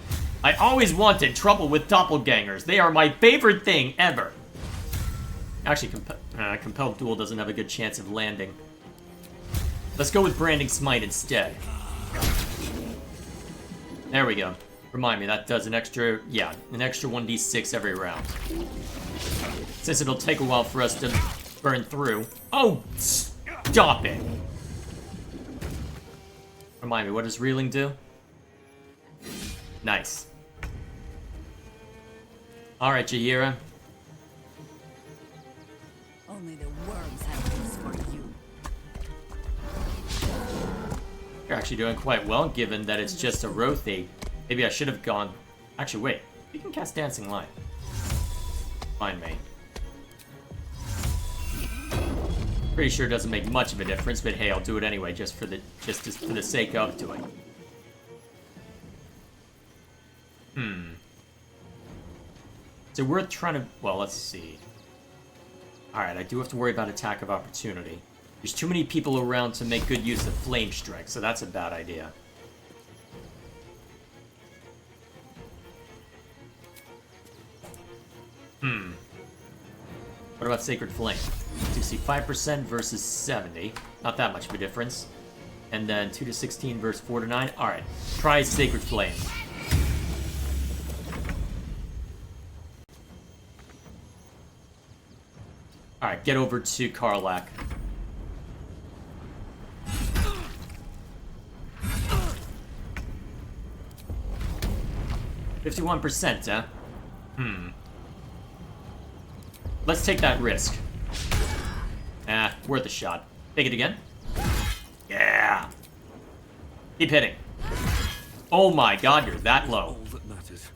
I always wanted trouble with doppelgangers. They are my favorite thing ever. Actually, Compelled Duel doesn't have a good chance of landing. Let's go with Branding Smite instead. There we go. Remind me, that does an extra 1d6 every round. Since it'll take a while for us to burn through. Oh, stop it! Remind me, what does Reeling do? Nice. Alright, Jaheira. Only the worms have use for you. You're actually doing quite well, given that it's just a Rothy. Maybe I should have gone... Actually, wait. You can cast Dancing Light. Find me. Pretty sure it doesn't make much of a difference, but hey, I'll do it anyway, just for the sake of doing it. Is it worth trying to... Well, let's see. Alright, I do have to worry about attack of opportunity. There's too many people around to make good use of Flame Strike, so that's a bad idea. What about Sacred Flame? 65% versus 70. Not that much of a difference. And then 2 to 16 versus 4 to 9. Alright, try Sacred Flame. Alright, get over to Karlak. %, huh? Let's take that risk. Worth a shot. Take it again. Yeah! Keep hitting. Oh my god, you're that low. All that matters.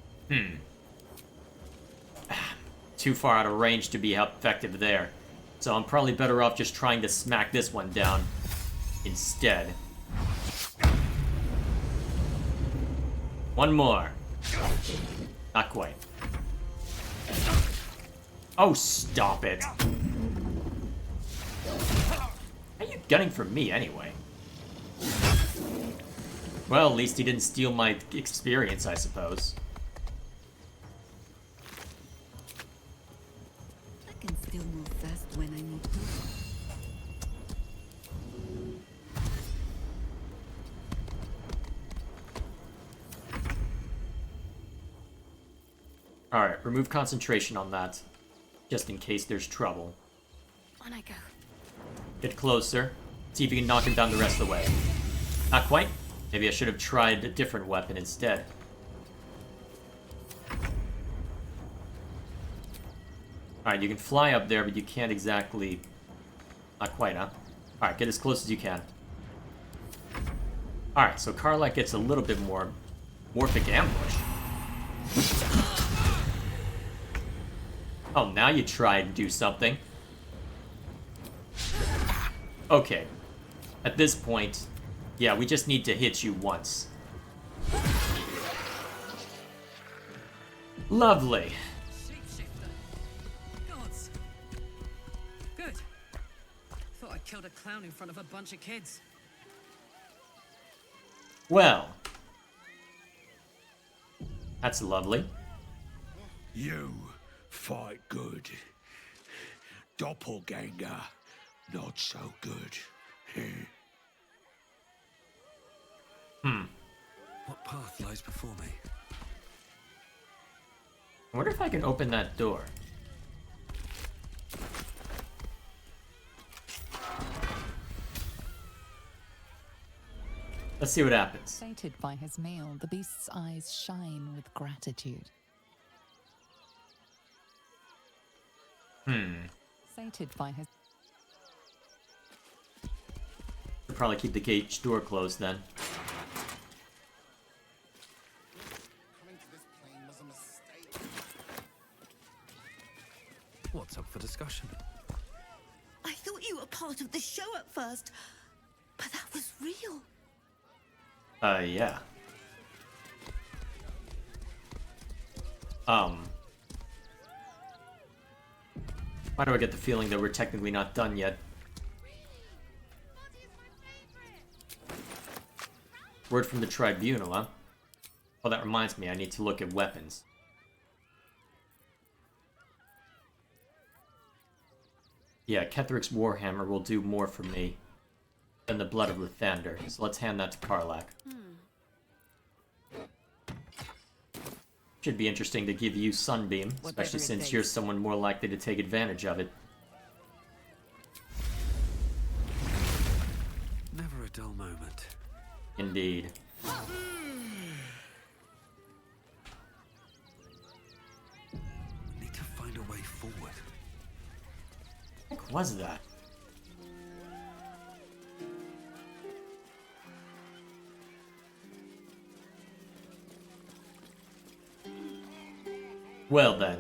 Too far out of range to be effective there. So I'm probably better off just trying to smack this one down instead. One more. Not quite. Oh, stop it. How are you gunning for me anyway? Well, at least he didn't steal my experience, I suppose. I can still move fast when I need to. Alright, remove concentration on that. Just in case there's trouble. On I go. Get closer. See if you can knock him down the rest of the way. Not quite. Maybe I should have tried a different weapon instead. Alright, you can fly up there, but you can't exactly... Not quite, huh? Alright, get as close as you can. Alright, so Karlak gets a little bit more morphic ambush. Oh, now you try and do something. Okay. At this point, yeah, we just need to hit you once. Lovely. Shapeshifter. Gods. Good. Thought I killed a clown in front of a bunch of kids. Well. That's lovely. You fight good. Doppelganger, not so good. What path lies before me? I wonder if I can open that door. Let's see what happens. Sated by his meal, the beast's eyes shine with gratitude. Sated by his... Should probably keep the cage door closed then. What's up for discussion? I thought you were part of the show at first, but that was real. Yeah. Why do I get the feeling that we're technically not done yet? Word from the tribunal, huh? Oh, that reminds me, I need to look at weapons. Yeah, Ketheric's Warhammer will do more for me than the Blood of Lathander, so let's hand that to Karlach. Should be interesting to give you Sunbeam, especially since you're someone more likely to take advantage of it. Never a dull moment. Indeed. Need to find a way forward. What was that? Well then.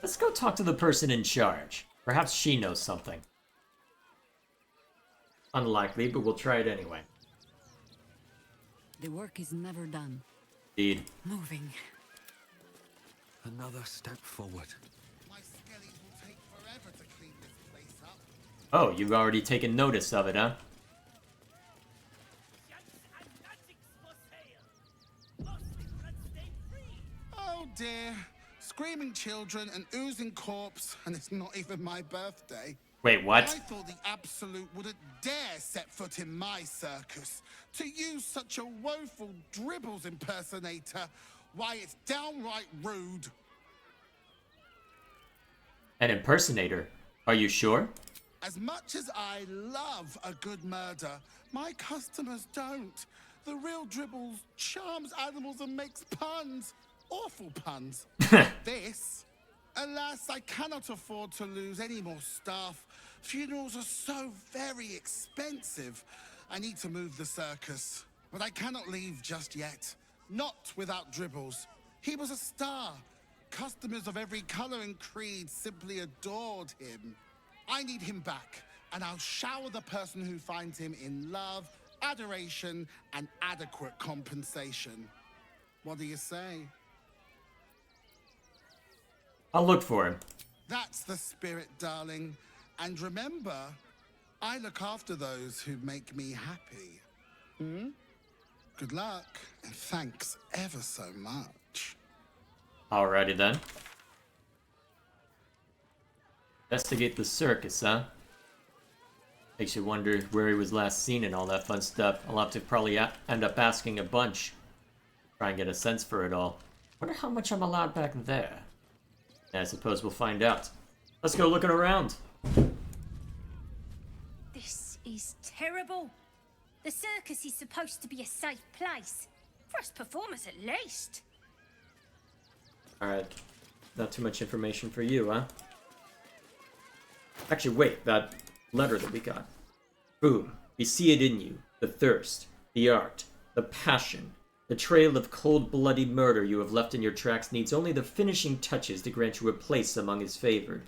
Let's go talk to the person in charge. Perhaps she knows something. Unlikely, but we'll try it anyway. The work is never done. Indeed. Moving. Another step forward. Oh, you've already taken notice of it, huh? Oh dear. Screaming children, an oozing corpse, and it's not even my birthday. Wait, what? I thought the Absolute wouldn't dare set foot in my circus. To use such a woeful dribbles impersonator, why, it's downright rude. An impersonator? Are you sure? As much as I love a good murder, my customers don't. The real Dribbles charms animals and makes puns. Awful puns. This, alas, I cannot afford to lose any more staff. Funerals are so very expensive. I need to move the circus, but I cannot leave just yet. Not without Dribbles. He was a star. Customers of every color and creed simply adored him. I need him back, and I'll shower the person who finds him in love, adoration, and adequate compensation. What do you say? I'll look for him. That's the spirit, darling. And remember, I look after those who make me happy. Good luck, and thanks ever so much. Alrighty then. Investigate the circus, huh? Makes you wonder where he was last seen and all that fun stuff. I'll have to probably end up asking a bunch. Try and get a sense for it all. Wonder how much I'm allowed back there. I suppose we'll find out. Let's go looking around. This is terrible. The circus is supposed to be a safe place. For us performers, at least. Alright. Not too much information for you, huh? Actually, wait. That letter that we got. Boom. We see it in you. The thirst. The art. The passion. The trail of cold-bloody murder you have left in your tracks needs only the finishing touches to grant you a place among his favored.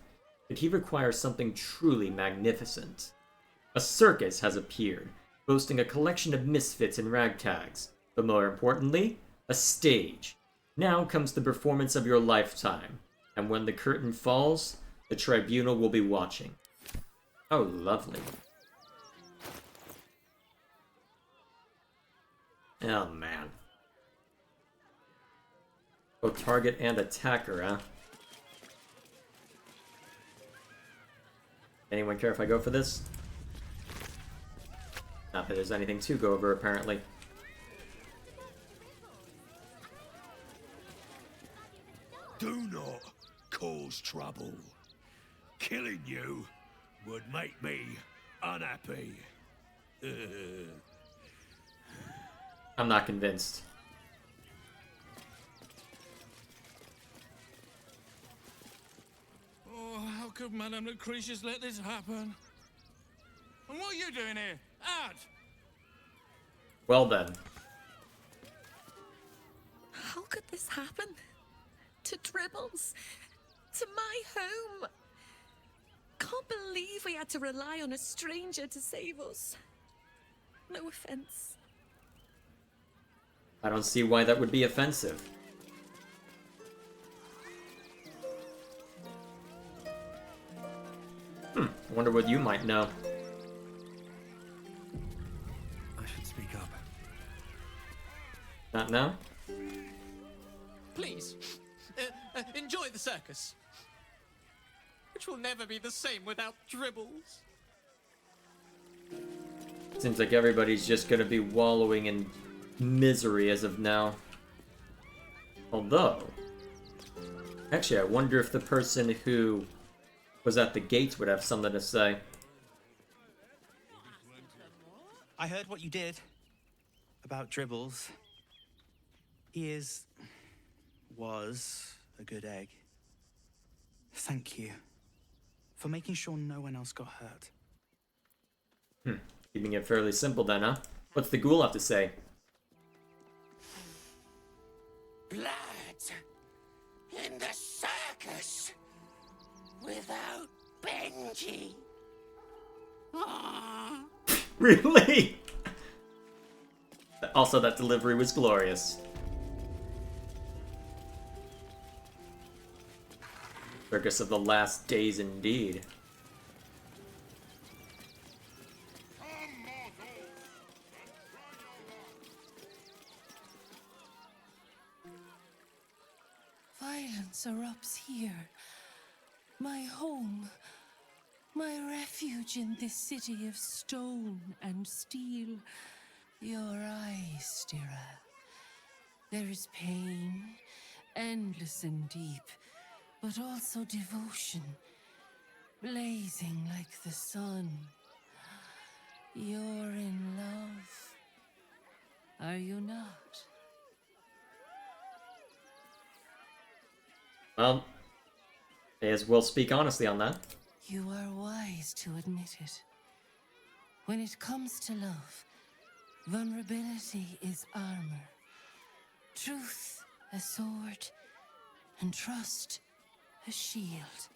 But he requires something truly magnificent. A circus has appeared, boasting a collection of misfits and ragtags, but more importantly, a stage. Now comes the performance of your lifetime, and when the curtain falls, the tribunal will be watching. Oh, lovely. Oh, man. Both target and attacker, huh? Anyone care if I go for this? Not that there's anything to go over, apparently. Do not cause trouble. Killing you would make me unhappy. I'm not convinced. Oh, how could Madame Lucretius let this happen? And what are you doing here? Out! Well then. How could this happen? To Dribbles? To my home? Can't believe we had to rely on a stranger to save us. No offense. I don't see why that would be offensive. I wonder what you might know. I should speak up. Not now? Please, enjoy the circus. Which will never be the same without Dribbles. Seems like everybody's just gonna be wallowing in misery as of now. Although, actually, I wonder if the person who was at the gates would have something to say. I heard what you did about Dribbles. He was a good egg. Thank you for making sure no one else got hurt. Keeping it fairly simple then, huh? What's the ghoul have to say? Blood in the circus without Benji. Aww. Really? Also, that delivery was glorious. Circus of the last days indeed. Violence erupts here. My home. My refuge in this city of stone and steel. Your eyes, Stira. There is pain, endless and deep, but also devotion, blazing like the sun. You're in love. Are you not? Well, may as well speak honestly on that. You are wise to admit it. When it comes to love, vulnerability is armor. Truth, a sword, and trust, a shield.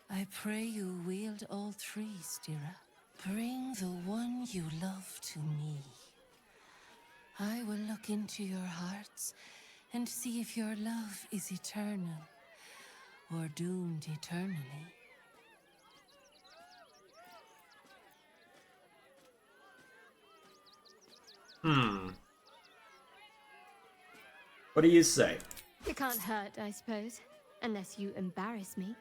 I pray you wield all three, Stira. Bring the one you love to me. I will look into your hearts and see if your love is eternal or doomed eternally. What do you say? It can't hurt, I suppose. Unless you embarrass me.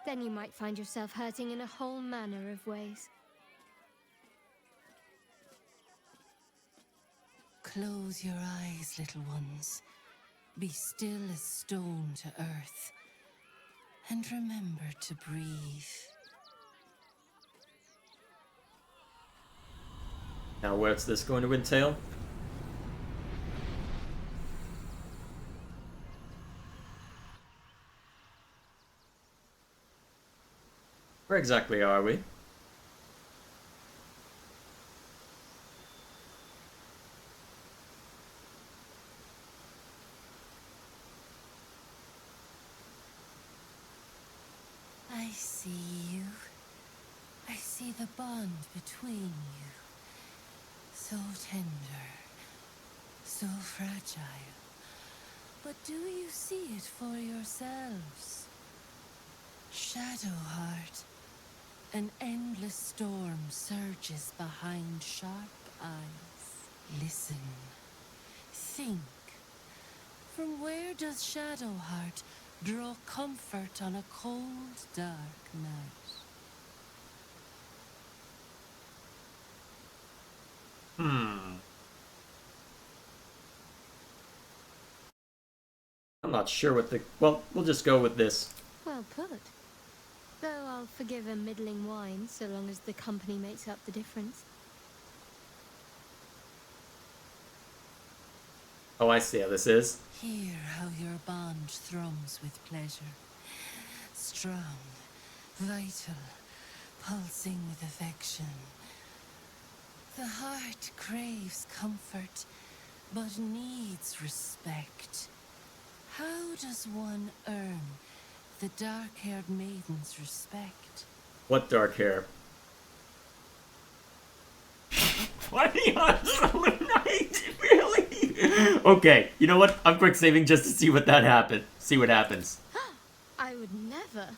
Then you might find yourself hurting in a whole manner of ways. Close your eyes, little ones. Be still as stone to earth. And remember to breathe. Now, what's this going to entail? Where exactly are we? I see you. I see the bond between you. So tender, so fragile. But do you see it for yourselves? Shadowheart, an endless storm surges behind sharp eyes. Listen, think. From where does Shadowheart draw comfort on a cold, dark night? I'm not sure what the... Well, we'll just go with this. Well put. Though I'll forgive a middling wine so long as the company makes up the difference. Oh, I see how this is. Hear how your bond thrums with pleasure. Strong, vital, pulsing with affection. The heart craves comfort, but needs respect. How does one earn the dark-haired maiden's respect? What dark hair? What the absolute night? Really? Okay, you know what? I'm quick saving just to see what that happened. See what happens. I would never.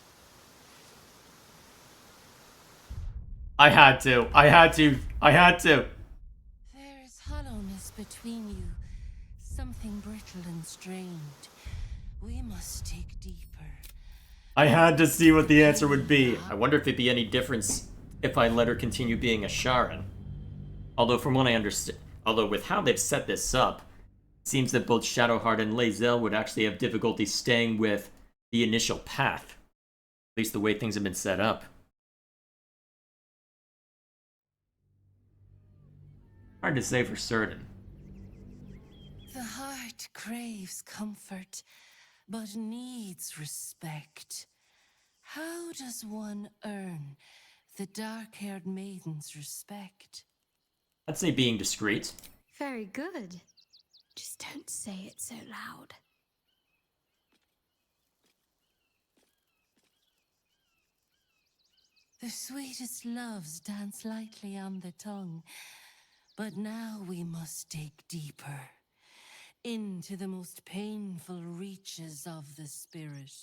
I had to. There is hollowness between you, something brittle and strained. We must dig deeper. I had to see what the answer would be. I wonder if it'd be any difference if I let her continue being a Sharon. Although from what I understand, with how they've set this up, it seems that both Shadowheart and Lae'zel would actually have difficulty staying with the initial path. At least the way things have been set up. Hard to say for certain. The heart craves comfort, but needs respect. How does one earn the dark-haired maiden's respect? I'd say being discreet. Very good. Just don't say it so loud. The sweetest loves dance lightly on the tongue, but now we must dig deeper, into the most painful reaches of the spirit.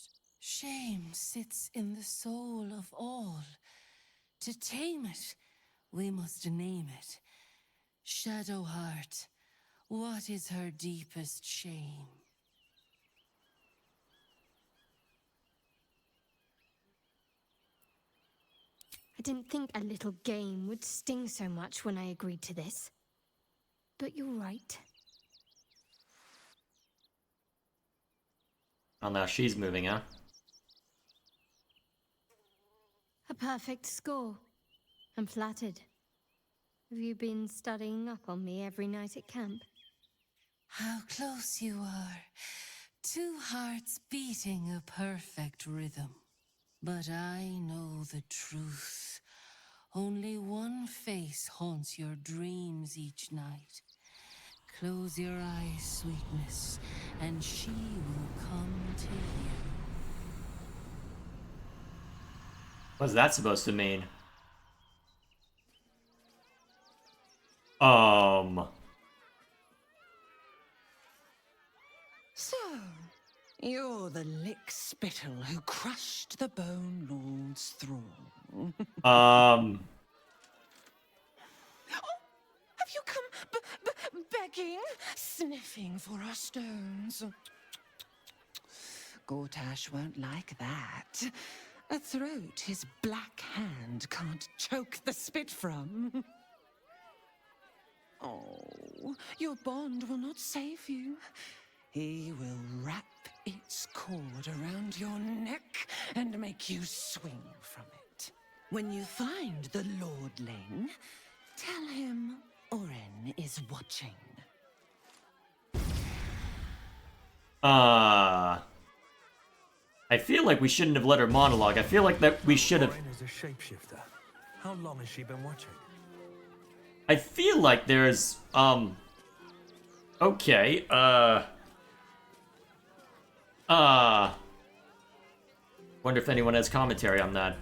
Shame sits in the soul of all. To tame it, we must name it. Shadowheart, what is her deepest shame? I didn't think a little game would sting so much when I agreed to this. But you're right. Well, now she's moving, huh? A perfect score. I'm flattered. Have you been studying up on me every night at camp? How close you are. Two hearts beating a perfect rhythm. But I know the truth. Only one face haunts your dreams each night. Close your eyes, sweetness, and she will come to you. What's that supposed to mean? So, you're the lick-spittle who crushed the Bone Lord's thrall. Um... Have you come begging, sniffing for our stones? Gortash won't like that. A throat his black hand can't choke the spit from. Oh, your bond will not save you. He will wrap its cord around your neck and make you swing from it. When you find the Lordling, tell him Oren is watching. I feel like we shouldn't have let her monologue. I feel like that we should have... Oren is a shapeshifter. How long has she been watching? I feel like there's, okay, wonder if anyone has commentary on that.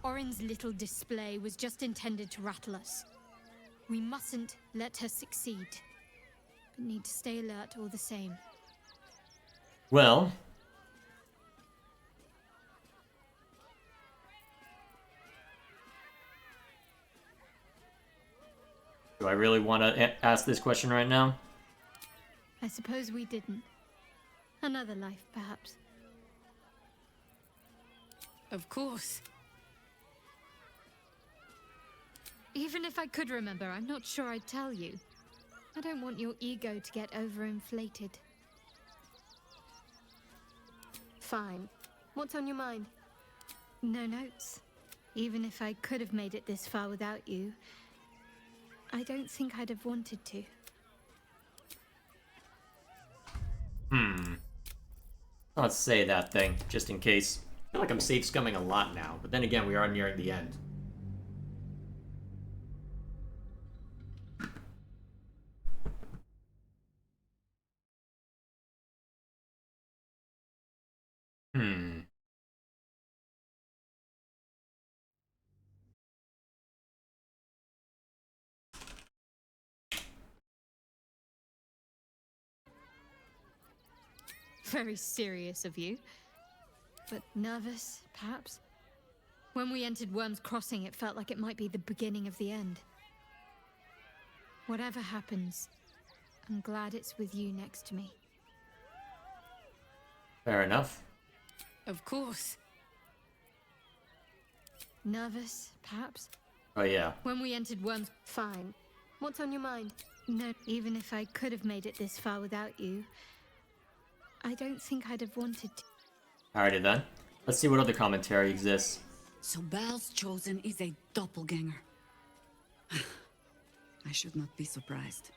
Oren's little display was just intended to rattle us. We mustn't let her succeed, but need to stay alert all the same. Well, do I really want to ask this question right now? I suppose we didn't. Another life, perhaps. Of course. Even if I could remember, I'm not sure I'd tell you. I don't want your ego to get overinflated. Fine. What's on your mind? No notes. Even if I could have made it this far without you, I don't think I'd have wanted to. Let's say that thing, just in case. I feel like I'm safe scumming a lot now, but then again, we are nearing the end. Very serious of you. But nervous, perhaps? When we entered Worm's Crossing, it felt like it might be the beginning of the end. Whatever happens, I'm glad it's with you next to me. Fair enough. Of course. Nervous, perhaps? Oh yeah. When we entered Worm's... Fine. What's on your mind? No, even if I could have made it this far without you, I don't think I'd have wanted to. Alrighty then. Let's see what other commentary exists. So Bal's chosen is a doppelganger. I should not be surprised.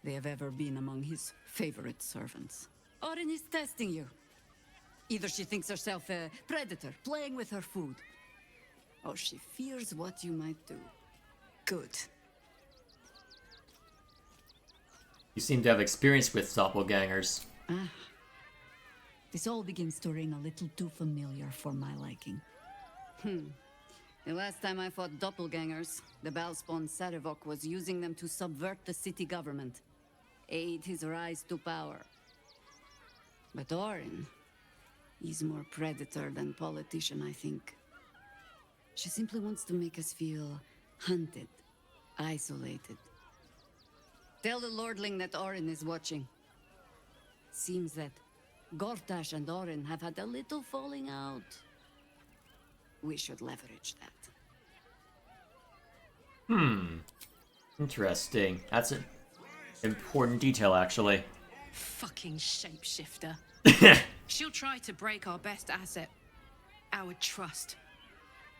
They have ever been among his favorite servants. Orin is testing you. Either she thinks herself a predator, playing with her food, or she fears what you might do. Good. You seem to have experience with doppelgangers. Ah. This all begins to ring a little too familiar for my liking. The last time I fought doppelgangers, the Balspawn Sarevok was using them to subvert the city government, aid his rise to power. But Orin, he's more predator than politician, I think. She simply wants to make us feel hunted, isolated. Tell the Lordling that Orin is watching. Seems that Gortash and Orin have had a little falling out. We should leverage that. Interesting. That's an important detail, actually. Fucking shapeshifter. She'll try to break our best asset, our trust.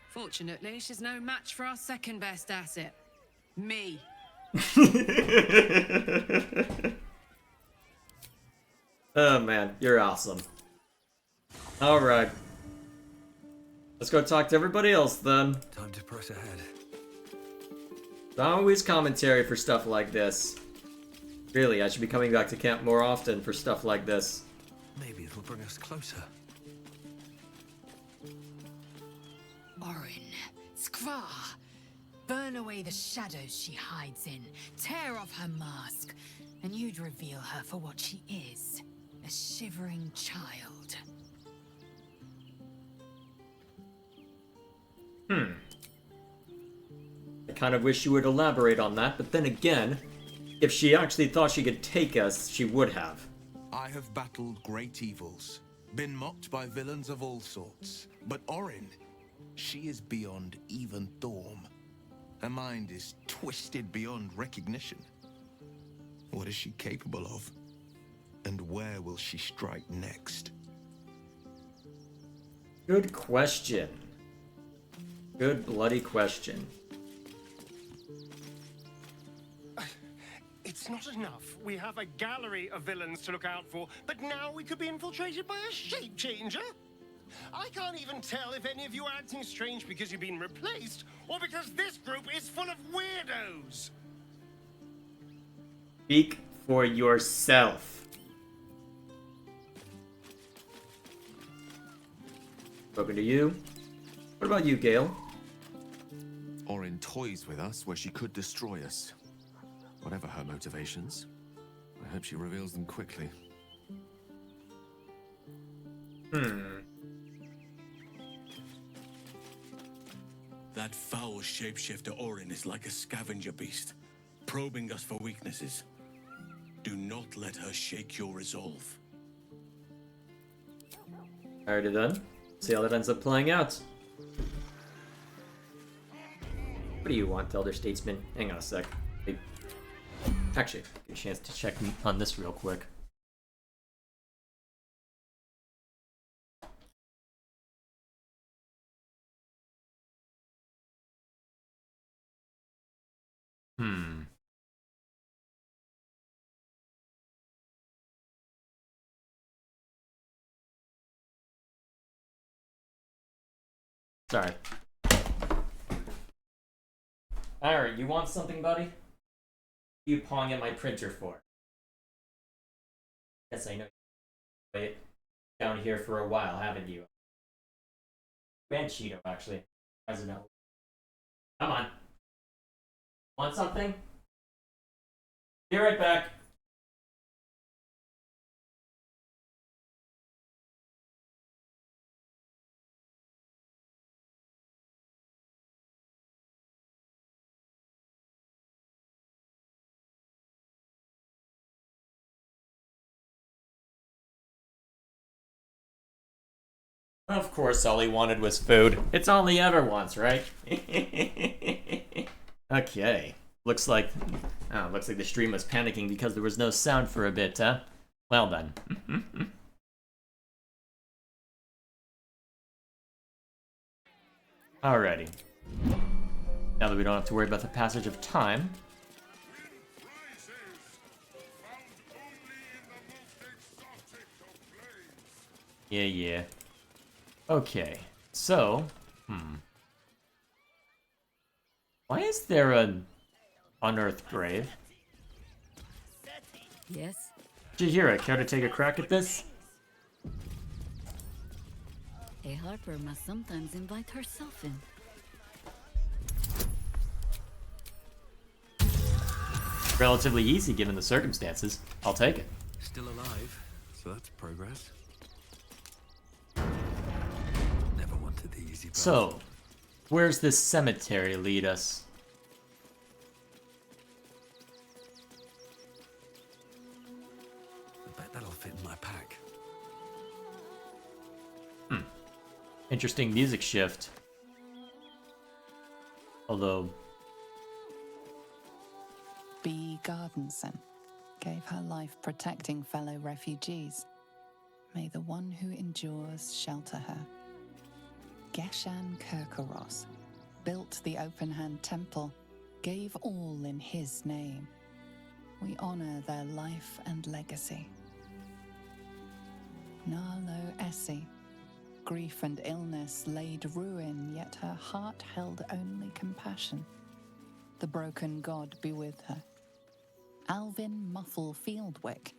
Fortunately, she's no match for our second best asset, me. Oh man, you're awesome. Alright. Let's go talk to everybody else then. Time to press ahead. There's always commentary for stuff like this. Really, I should be coming back to camp more often for stuff like this. Maybe it'll bring us closer. Orin, Skra, burn away the shadows she hides in, tear off her mask, and you'd reveal her for what she is, a shivering child. I kind of wish you would elaborate on that, but then again, if she actually thought she could take us, she would have. I have battled great evils, been mocked by villains of all sorts, but Orin, she is beyond even Thorm. Her mind is twisted beyond recognition. What is she capable of? And where will she strike next? Good question. Good bloody question. It's not enough. We have a gallery of villains to look out for, but now we could be infiltrated by a shape changer? I can't even tell if any of you are acting strange because you've been replaced, or because this group is full of weirdos. Speak for yourself. Spoken to you. What about you, Gale? Orin toys with us where she could destroy us. Whatever her motivations, I hope she reveals them quickly. That foul shapeshifter Orin is like a scavenger beast, probing us for weaknesses. Do not let her shake your resolve. Alrighty then. See how that ends up playing out. What do you want, Elder Statesman? Hang on a sec. Actually, get a chance to check on this real quick. Sorry. Alright, you want something, buddy? You pawing at my printer for? Yes, I know. Wait, down here for a while, haven't you? And Cheeto, actually. President. Come on. Want something? Be right back. Of course, all he wanted was food. It's all he ever wants, right? Okay. Looks like the stream was panicking because there was no sound for a bit, huh? Well done. Alrighty. Now that we don't have to worry about the passage of time. Yeah. Okay, so, why is there an unearthed grave? Yes? Jahira, care to take a crack at this? A harper must sometimes invite herself in. Relatively easy given the circumstances. I'll take it. Still alive, so that's progress. So, where's this cemetery lead us? I bet that'll fit in my pack. Interesting music shift. Although... B. Gardenson gave her life protecting fellow refugees. May the one who endures shelter her. Geshan Kirkaros built the Open Hand Temple, gave all in his name. We honor their life and legacy. Narlo Essie, grief and illness laid ruin, yet her heart held only compassion. The broken god be with her. Alvin Muffle Fieldwick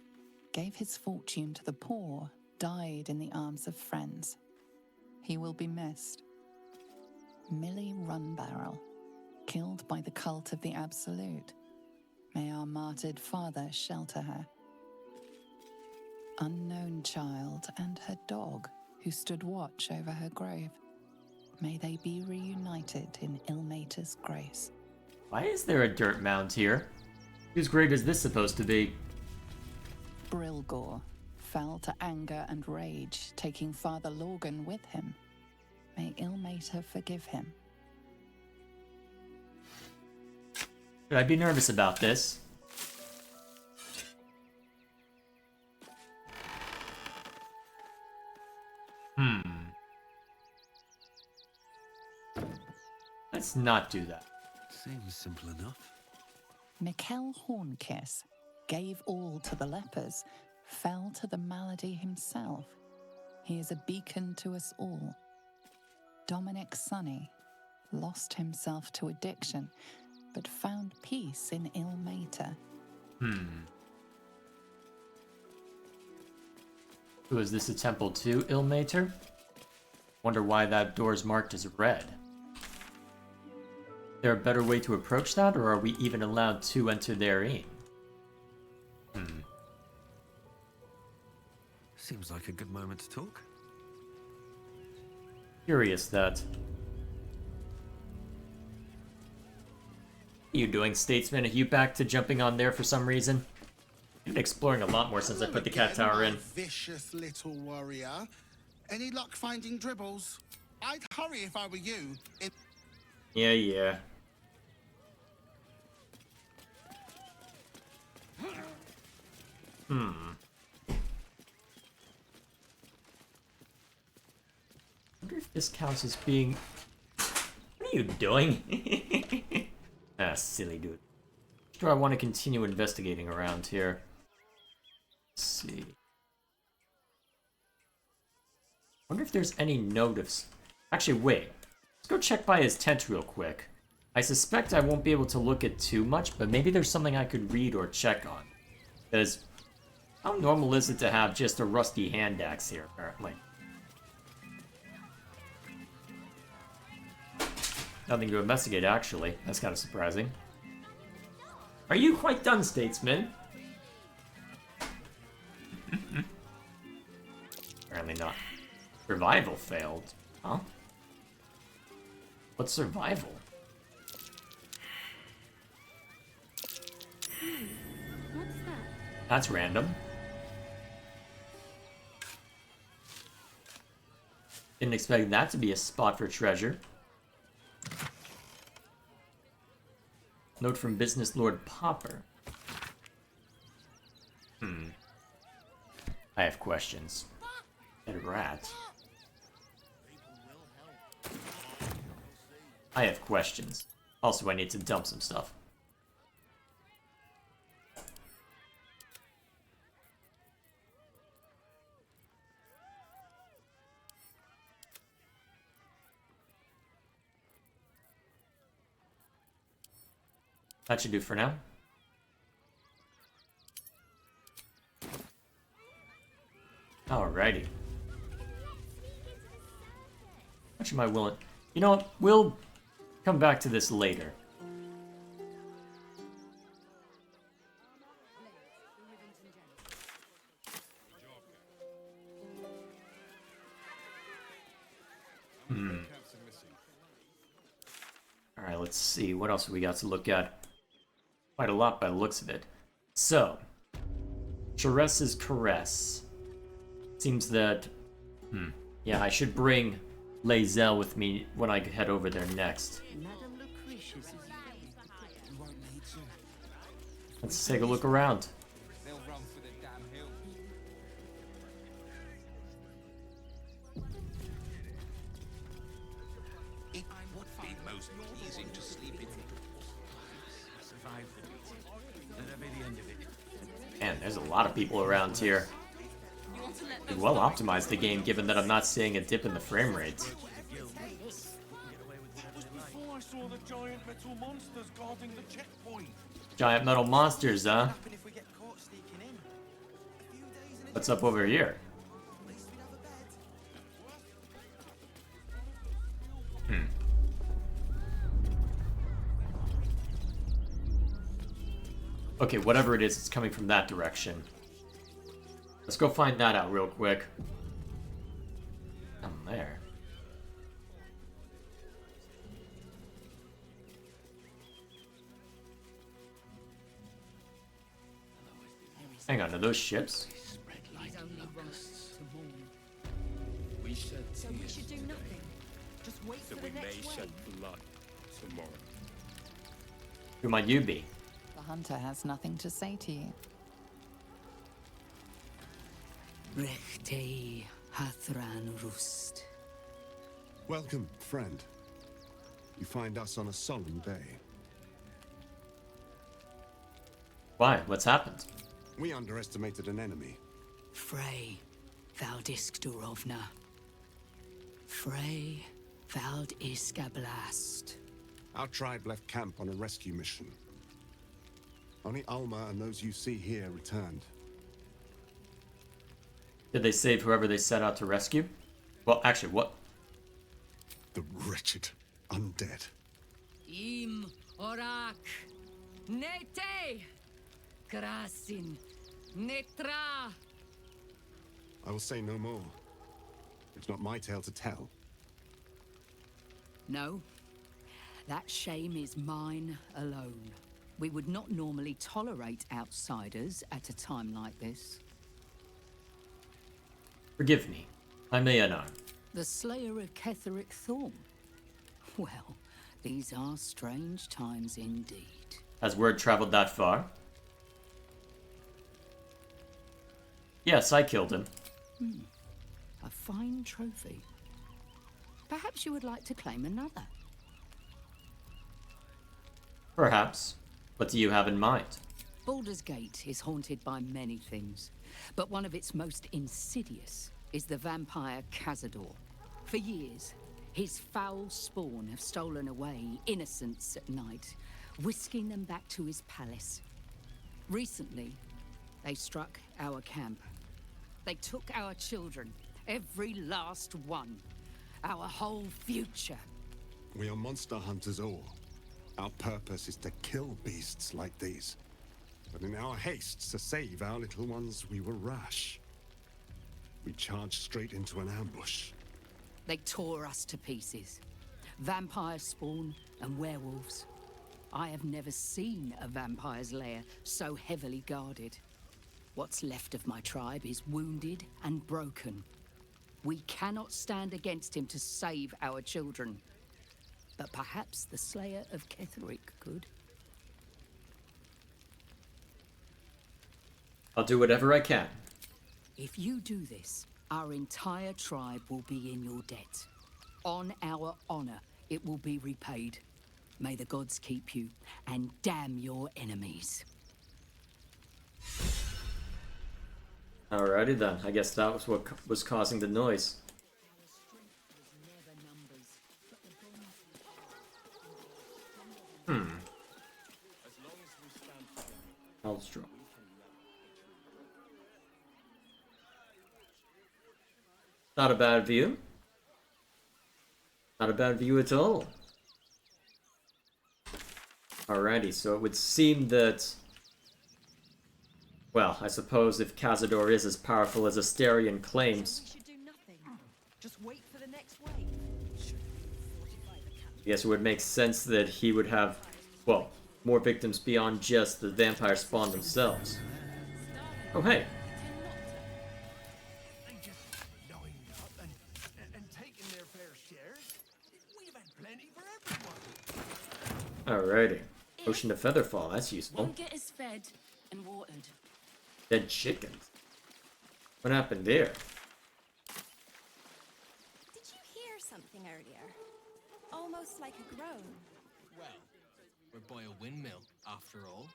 gave his fortune to the poor, died in the arms of friends. He will be missed. Millie Runbarrel, killed by the cult of the Absolute. May our martyred father shelter her. Unknown child and her dog, who stood watch over her grave. May they be reunited in Ilmater's grace. Why is there a dirt mound here? Whose grave is this supposed to be? Brilgor fell to anger and rage, taking Father Lorgan with him. May Ilmater forgive him. Should I be nervous about this? Let's not do that. Seems simple enough. Mikkel Hornkiss gave all to the lepers, fell to the malady himself. He is a beacon to us all. Dominic Sonny lost himself to addiction, but found peace in Ilmater. Who is this a temple to, Ilmater? Wonder why that door's marked as red. there a better way to approach that, or are we even allowed to enter therein? Seems like a good moment to talk. Curious that. What are you doing, Statesman? Are you back to jumping on there for some reason? I've been exploring a lot more since I put the cat tower in. Vicious little warrior. Any luck finding dribbles? I'd hurry if I were you. Yeah. I wonder if this counts as being... What are you doing? Ah, silly dude. Sure, I want to continue investigating around here. Let's see. Wonder if there's any notice. Actually, wait. Let's go check by his tent real quick. I suspect I won't be able to look at too much, but maybe there's something I could read or check on. Because how normal is it to have just a rusty hand axe here, apparently? Nothing to investigate, actually. That's kind of surprising. Are you quite done, Statesman? Apparently not. Survival failed. Huh? What's survival? What's that? That's random. Didn't expect that to be a spot for treasure. Note from Business Lord Popper. I have questions. Dead rat. I have questions. Also, I need to dump some stuff. That should do for now. Alrighty. How much am I willing? You know what? We'll come back to this later. Alright, let's see. What else have we got to look at? Quite a lot by the looks of it. So, Chares's Caress. Seems that... yeah, I should bring Lae'zel with me when I head over there next. Let's take a look around. It would be most pleasing to sleep in. Survive the beat. That'll be the end of it. Man, there's a lot of people around here. Well optimized the game, given that I'm not seeing a dip in the frame rates. Before I saw the giant metal monsters guarding the checkpoint. Giant metal monsters, huh? What's up over here? Okay, whatever it is, it's coming from that direction. Let's go find that out real quick. I'm there. Hang on, are those ships? We shed So we should do nothing. Just wait for the next wave. blood tomorrow. Who might you be? The hunter has nothing to say to you. Rechtei Hathran Rust. Welcome, friend. You find us on a solemn day. Why? What's happened? We underestimated an enemy. Frey Valdisk Durovna. Frey Vald Iskablast. Our tribe left camp on a rescue mission. Only Alma and those you see here returned. Did they save whoever they set out to rescue? Well, actually, what? The wretched undead. Im orak. Nete. Krasin. Netra. I will say no more. It's not my tale to tell. No. That shame is mine alone. We would not normally tolerate outsiders at a time like this. Forgive me. I'm Eonar. The slayer of Ketheric Thorn. Well, these are strange times indeed. Has word traveled that far? Yes, I killed him. A fine trophy. Perhaps you would like to claim another. Perhaps. What do you have in mind? Baldur's Gate is haunted by many things, but one of its most insidious is the vampire Cazador. For years, his foul spawn have stolen away innocents at night, whisking them back to his palace. Recently, they struck our camp. They took our children, every last one, our whole future. We are monster hunters all. Our purpose is to kill beasts like these. But in our haste to save our little ones, we were rash. We charged straight into an ambush. They tore us to pieces. Vampire spawn and werewolves. I have never seen a vampire's lair so heavily guarded. What's left of my tribe is wounded and broken. We cannot stand against him to save our children. But perhaps the Slayer of Ketheric could. I'll do whatever I can. If you do this, our entire tribe will be in your debt. On our honor, it will be repaid. May the gods keep you, and damn your enemies. Alrighty then. I guess that was what was causing the noise. Hellstrom. Not a bad view. Not a bad view at all. Alrighty, so it would seem that... Well, I suppose if Cazador is as powerful as Asterion claims... Just wait for the next wave. I guess it would make sense that he would have, well, more victims beyond just the vampire spawn themselves. Oh, hey. Alrighty. Ocean to Featherfall, that's useful. Wonget is fed and watered. Dead chickens. What happened there? Did you hear something earlier? Almost like a groan. Well, we're by a windmill, after all.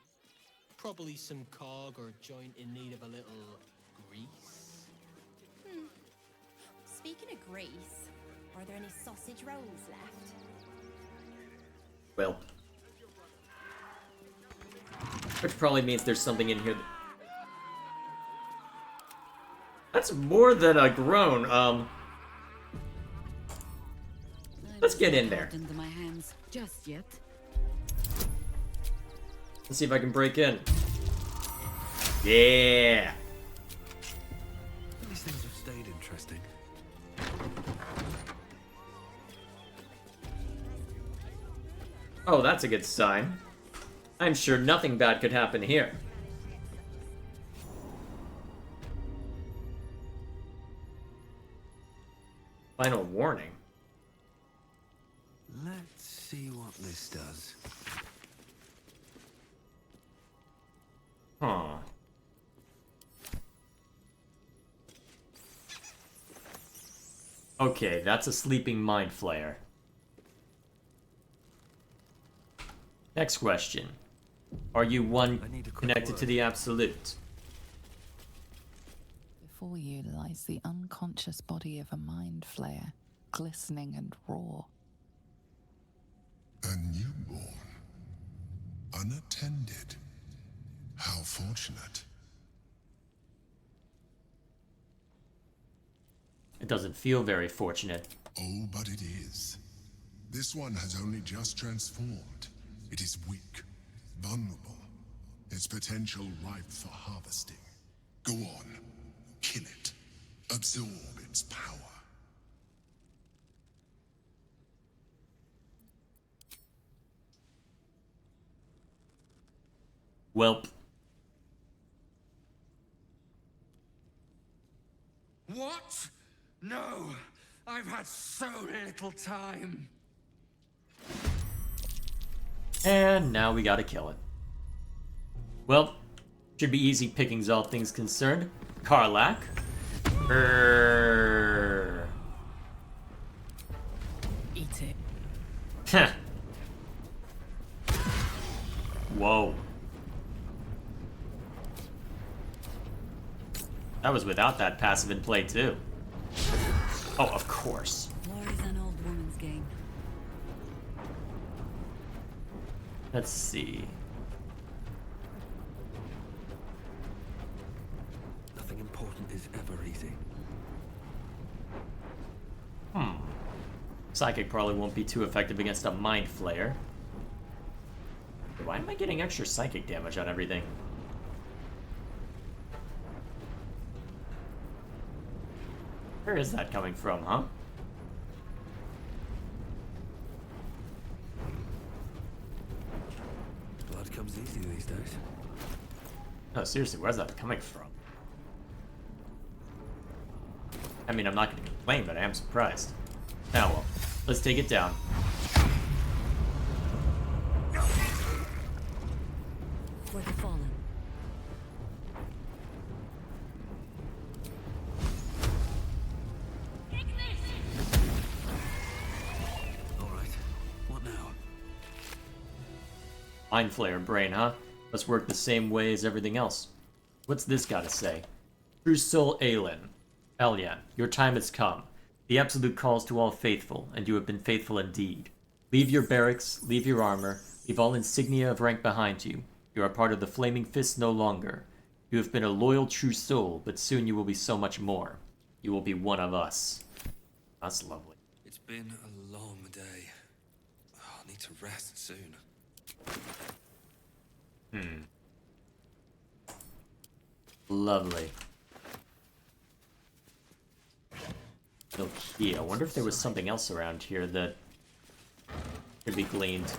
Probably some cog or joint in need of a little grease. Speaking of grease, are there any sausage rolls left? Well. Which probably means there's something in here. That's more than a groan. Let's get in there. Into my hands just yet. Let's see if I can break in. Yeah. These things have stayed interesting. Oh, that's a good sign. I'm sure nothing bad could happen here. Final warning. Let's see what this does. Huh. Okay, that's a sleeping mind flayer. Next question. Are you one connected to the Absolute? Before you lies the unconscious body of a mind flayer, glistening and raw. A newborn. Unattended. How fortunate. It doesn't feel very fortunate. Oh, but it is. This one has only just transformed. It is weak, vulnerable, its potential ripe for harvesting. Go on, kill it, absorb its power. Welp. What? No! I've had so little time. And now we gotta kill it. Well, should be easy pickings all things concerned. Karlach. Eat it. Heh. Whoa. That was without that passive in play too. Oh, of course. War is an old woman's game. Let's see. Nothing important is ever easy. Psychic probably won't be too effective against a Mind Flayer. Why am I getting extra psychic damage on everything? Where is that coming from, huh? Blood comes easy these days. No, seriously, where's that coming from? I mean, I'm not going to complain, but I am surprised. Now, well, let's take it down. For the fallen. Alright, what now? Mind Flayer brain, huh? Must work the same way as everything else. What's this gotta say? True Soul Elyan, your time has come. The Absolute calls to all faithful, and you have been faithful indeed. Leave your barracks, leave your armor, leave all insignia of rank behind you. You are part of the Flaming Fist no longer. You have been a loyal true soul, but soon you will be so much more. You will be one of us. That's lovely. It's been a long day. Oh, I need to rest soon. Lovely. No key. I wonder if there was something else around here that could be gleaned.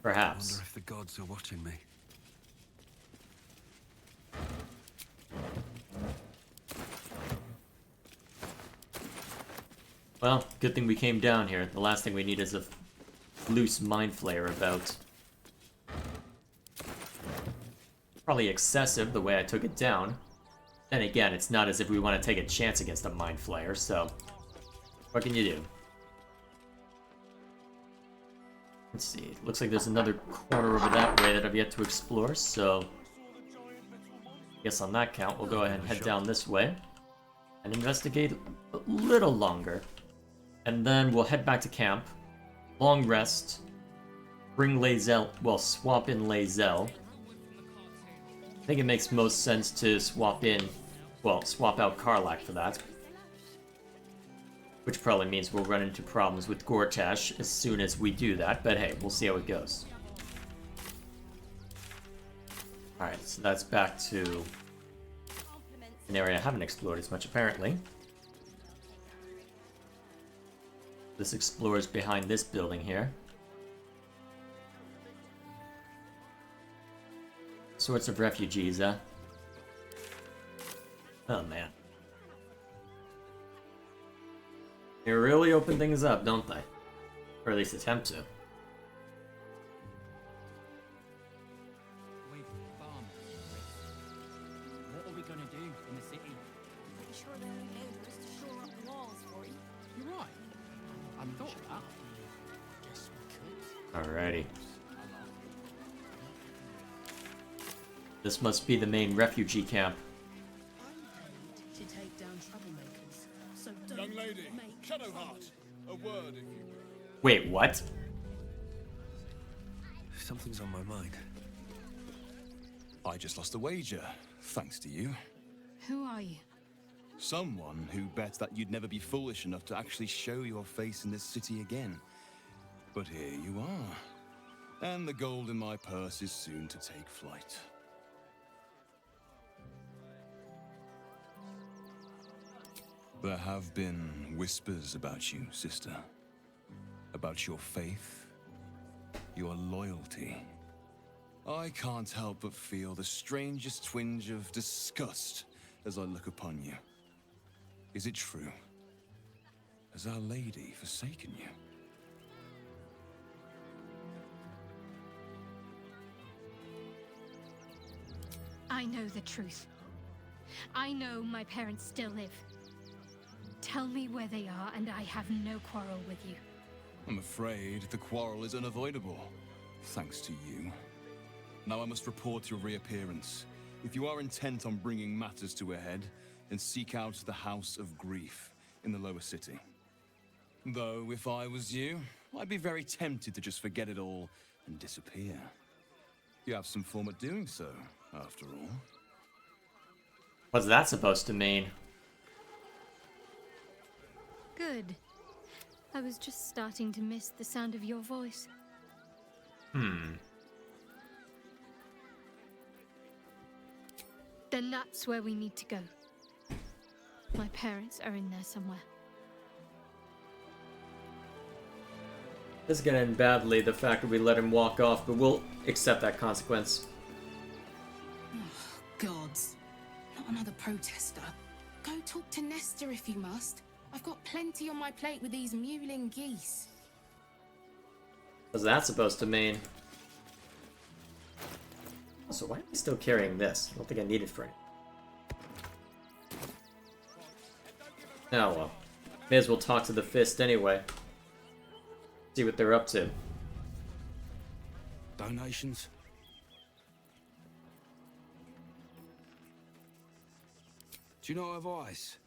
Perhaps. I wonder if the gods are watching me. Well, good thing we came down here. The last thing we need is a loose Mind Flayer about. Probably excessive the way I took it down. Then again, it's not as if we want to take a chance against a Mind Flayer, so what can you do? Let's see. It looks like there's another corner over that way that I've yet to explore, so I guess on that count, we'll go ahead and head down this way and investigate a little longer. And then we'll head back to camp, long rest, bring Lae'zel, well, swap in Lae'zel. I think it makes most sense to swap out Karlach for that. Which probably means we'll run into problems with Gortash as soon as we do that, but hey, we'll see how it goes. Alright, so that's back to an area I haven't explored as much, apparently. This explores behind this building here. Sorts of refugees, huh? Oh man. They really open things up, don't they? Or at least attempt to. What are we gonna do in the city? Pretty sure they need neighbors to shore up the walls for you. You're right. I hadn't thought of that. Guess we could. Alrighty. This must be the main refugee camp. To take down troublemakers. So don't Young lady, make Shadowheart, a word if you Wait, what? Something's on my mind. I just lost a wager, thanks to you. Who are you? Someone who bet that you'd never be foolish enough to actually show your face in this city again. But here you are. And the gold in my purse is soon to take flight. There have been whispers about you, sister. About your faith, your loyalty. I can't help but feel the strangest twinge of disgust as I look upon you. Is it true? Has Our Lady forsaken you? I know the truth. I know my parents still live. Tell me where they are, and I have no quarrel with you. I'm afraid the quarrel is unavoidable, thanks to you. Now I must report your reappearance. If you are intent on bringing matters to a head, then seek out the House of Grief in the lower city. Though, if I was you, I'd be very tempted to just forget it all and disappear. You have some form of doing so, after all. What's that supposed to mean? Good. I was just starting to miss the sound of your voice. Then that's where we need to go. My parents are in there somewhere. This is gonna end badly, the fact that we let him walk off, but we'll accept that consequence. Oh, gods. Not another protester. Go talk to Nestor if you must. I've got plenty on my plate with these mewling geese. What's that supposed to mean? Also, why am I still carrying this? I don't think I need it for anything. Oh well. May as well talk to the Fist anyway. See what they're up to. Donations? Do you know advice?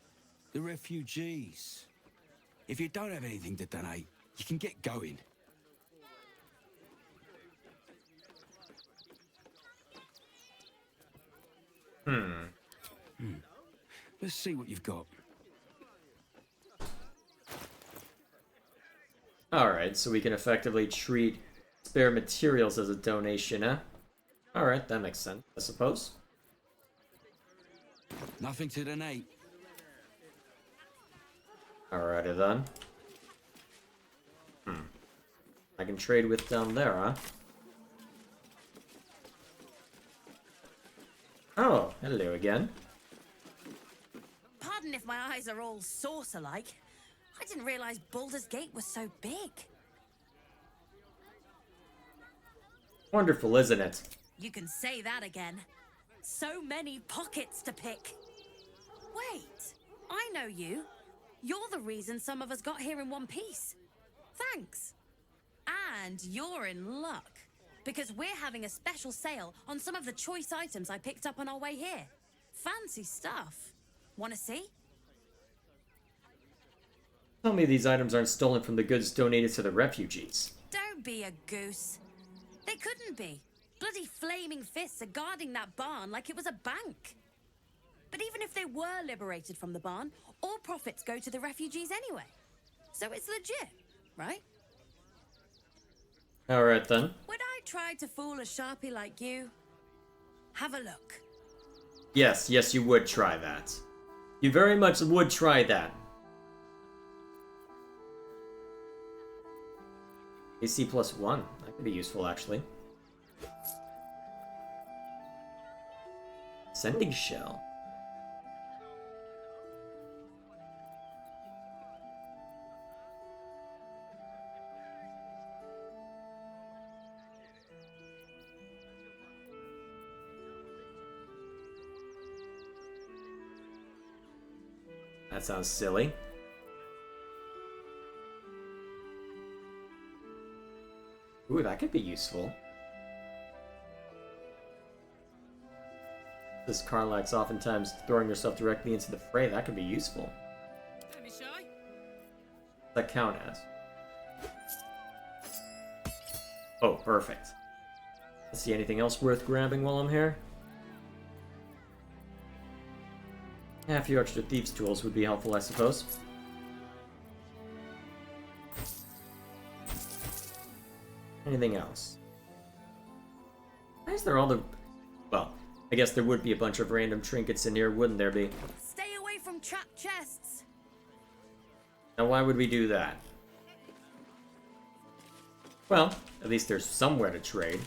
The refugees. If you don't have anything to donate, you can get going. Let's see what you've got. Alright, so we can effectively treat spare materials as a donation, huh? Alright, that makes sense, I suppose. Nothing to donate. Alrighty then. I can trade with down there, huh? Oh, hello again. Pardon if my eyes are all saucer-like. I didn't realize Baldur's Gate was so big. Wonderful, isn't it? You can say that again. So many pockets to pick. Wait, I know you. You're the reason some of us got here in one piece. Thanks. And you're in luck, because we're having a special sale on some of the choice items I picked up on our way here. Fancy stuff. Want to see? Tell me these items aren't stolen from the goods donated to the refugees. Don't be a goose. They couldn't be. Bloody flaming fists are guarding that barn like it was a bank. But even if they were liberated from the barn, all profits go to the refugees anyway. So it's legit, right? Alright then. Would I try to fool a Sharpie like you? Have a look. Yes, you would try that. You very much would try that. AC +1. That could be useful, actually. Sending shell. That sounds silly. Ooh, that could be useful. This Karlach's oftentimes throwing herself directly into the fray. That could be useful. Don't be shy. What's that count as? Oh, perfect. Let's see anything else worth grabbing while I'm here? Yeah, a few extra thieves' tools would be helpful, I suppose. Anything else? Why is there all the... Well, I guess there would be a bunch of random trinkets in here, wouldn't there be? Stay away from trapped chests. Now why would we do that? Well, at least there's somewhere to trade.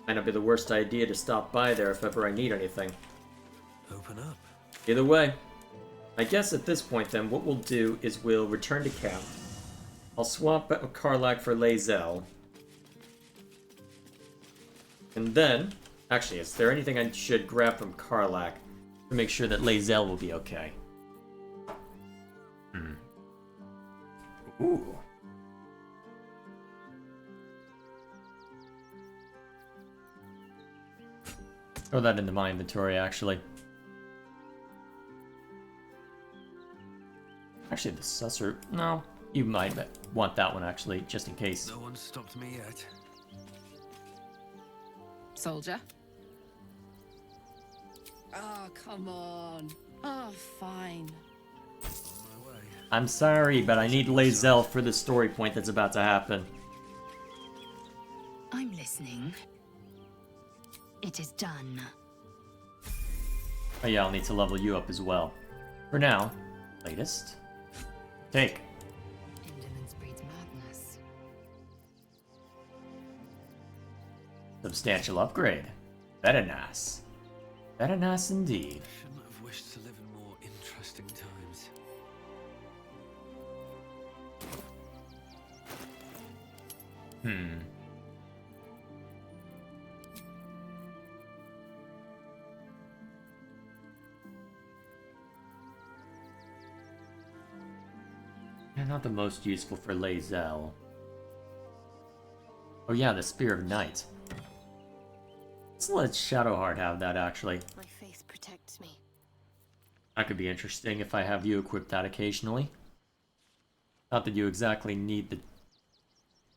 Might not be the worst idea to stop by there if ever I need anything. Open up. Either way, I guess at this point then, what we'll do is we'll return to camp. I'll swap Karlak for Lae'zel. And then, actually, is there anything I should grab from Karlak to make sure that Lae'zel will be okay? Ooh. Throw that into my inventory, actually. Actually, the susser... No, you might want that one, actually, just in case. No one stopped me yet. Soldier? Oh, come on. Oh, fine. I'm sorry, but I need Lae'zel for the story point that's about to happen. I'm listening. It is done. Oh yeah, I'll need to level you up as well. For now, latest. Take. Indolence breeds madness. Substantial upgrade. Very nice. Very nice indeed. Shouldn't have wished to live in more interesting times. They're not the most useful for Lae'zel. Oh yeah, the Spear of Night. Let's let Shadowheart have that, actually. My faith protects me. That could be interesting if I have you equip that occasionally. Not that you exactly need the...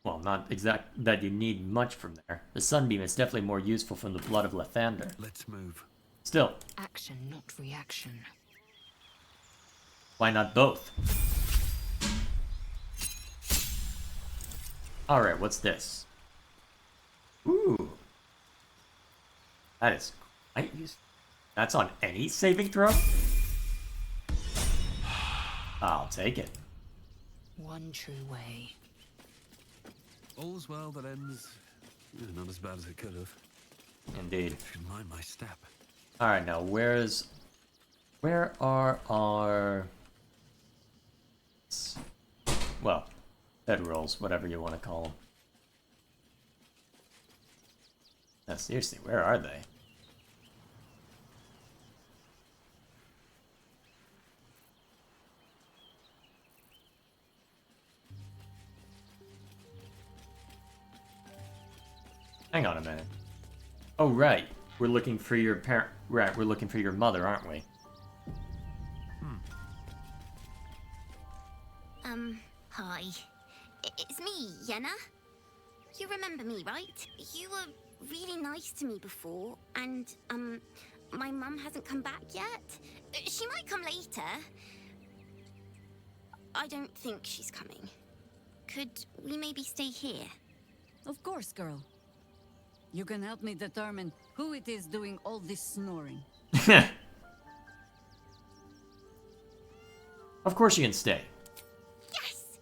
Well, not that you need much from there. The Sunbeam is definitely more useful from the Blood of Lathander. Let's move. Still. Action, not reaction. Why not both? Alright, what's this? Ooh. That is quite useful. That's on any saving throw? I'll take it. One true way. All's well that ends not as bad as it could have. Indeed. Should mind my step. Alright, now where are our... Well, bedrolls, whatever you want to call them. Now seriously, where are they? Hang on a minute. Oh, right. We're looking for your parent. Right, we're looking for your mother, aren't we? Hi. It's me, Yenna. You remember me, right? You were really nice to me before, and, my mum hasn't come back yet. She might come later. I don't think she's coming. Could we maybe stay here? Of course, girl. You can help me determine who it is doing all this snoring. Of course you can stay. Yes!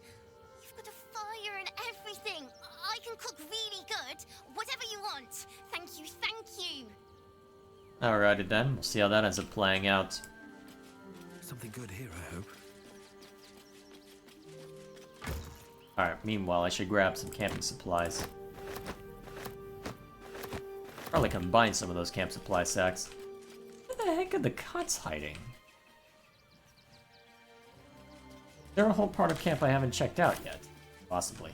You've got a fire and everything. I can cook really good. Whatever you want. Thank you, thank you. Alrighty then, we'll see how that ends up playing out. Something good here, I hope. Alright, meanwhile, I should grab some camping supplies. Probably combine some of those camp supply sacks. Where the heck are the cuts hiding? They're a whole part of camp I haven't checked out yet. Possibly.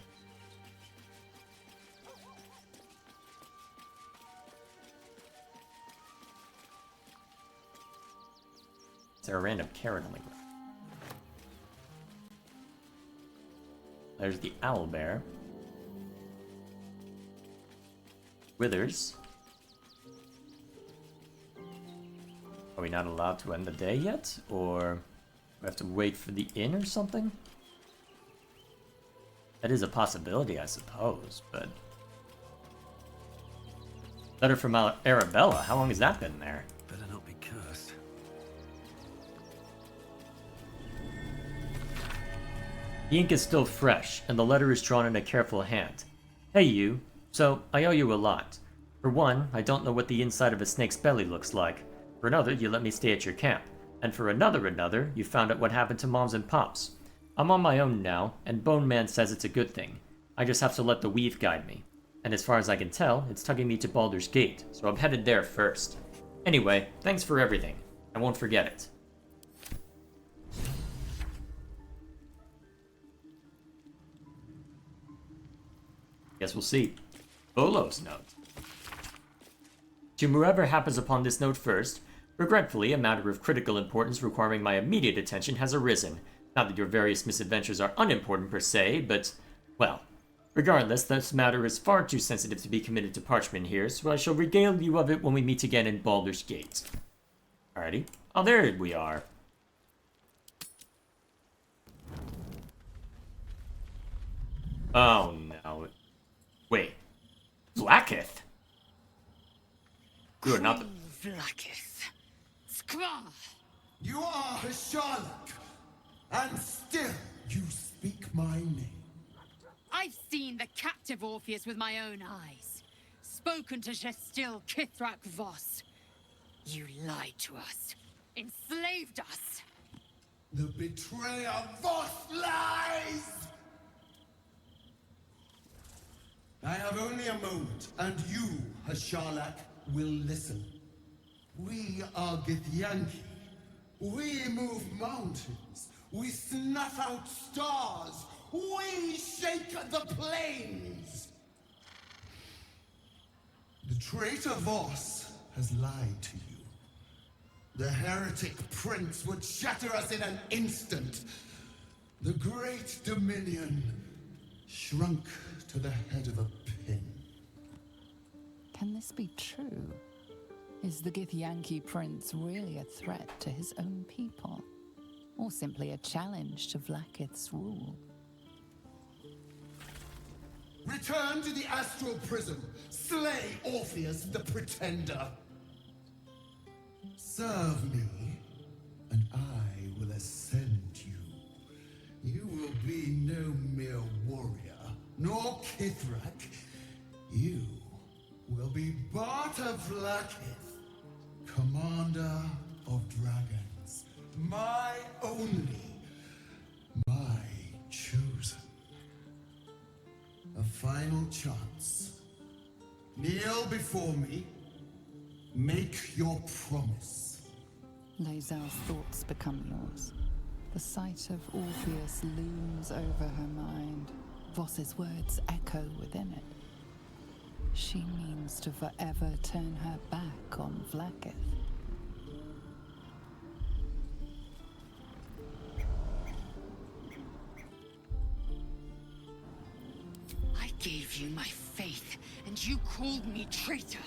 Is there a random carrot on the ground? There's the owlbear. Withers. Are we not allowed to end the day yet? Or we have to wait for the inn or something? That is a possibility, I suppose, but... Letter from Arabella. How long has that been there? Better not be cursed. The ink is still fresh, and the letter is drawn in a careful hand. Hey you, so I owe you a lot. For one, I don't know what the inside of a snake's belly looks like. For another, you let me stay at your camp. And for another, you found out what happened to Moms and Pops. I'm on my own now, and Bone Man says it's a good thing. I just have to let the weave guide me. And as far as I can tell, it's tugging me to Baldur's Gate, so I'm headed there first. Anyway, thanks for everything. I won't forget it. Guess we'll see. Bolo's note. To whoever happens upon this note first, regretfully, a matter of critical importance requiring my immediate attention has arisen. Not that your various misadventures are unimportant per se, but, well, regardless, this matter is far too sensitive to be committed to parchment here, so I shall regale you of it when we meet again in Baldur's Gate. Alrighty. Oh, there we are. Oh, no. Wait. Blacketh? You are not the... Blacketh. Skra! You are a Sherlock, and still you speak my name. I've seen the captive Orpheus with my own eyes. Spoken to Gestil Kithrak Voss. You lied to us. Enslaved us. The betrayer Voss lies! I have only a moment, and you, Hasharlak, will listen. We are Githyanki. We move mountains. We snuff out stars. We shake the plains. The traitor Voss has lied to you. The heretic prince would shatter us in an instant. The great dominion shrunk to the head of a pin. Can this be true? Is the Githyanki prince really a threat to his own people? Or simply a challenge to Vlaakith's rule? Return to the astral prism. Slay Orpheus the Pretender. Serve me, and I will ascend you. You will be no mere warrior, nor Kithrak. You will be Barta Vlaakith, commander of dragons. My only, my chosen. A final chance. Kneel before me. Make your promise. Lazar's thoughts become yours. The sight of Orpheus looms over her mind. Voss's words echo within it. She means to forever turn her back on Vlaakith. I gave you my faith, and you called me traitor.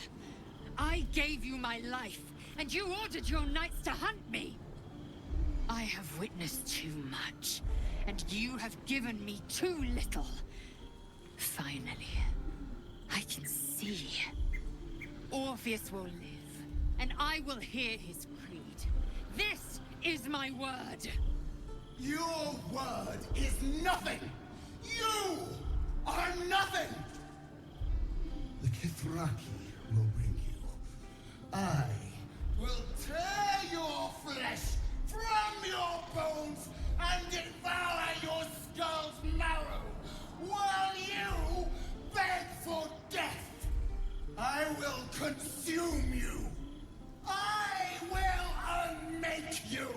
I gave you my life, and you ordered your knights to hunt me. I have witnessed too much, and you have given me too little. Finally, I can see. Orpheus will live, and I will hear his creed. This is my word. Your word is nothing! You are nothing! The Kithraki will bring you. I will tear your flesh from your bones and devour your skull's marrow, while you beg for death. I will consume you. I will unmake you.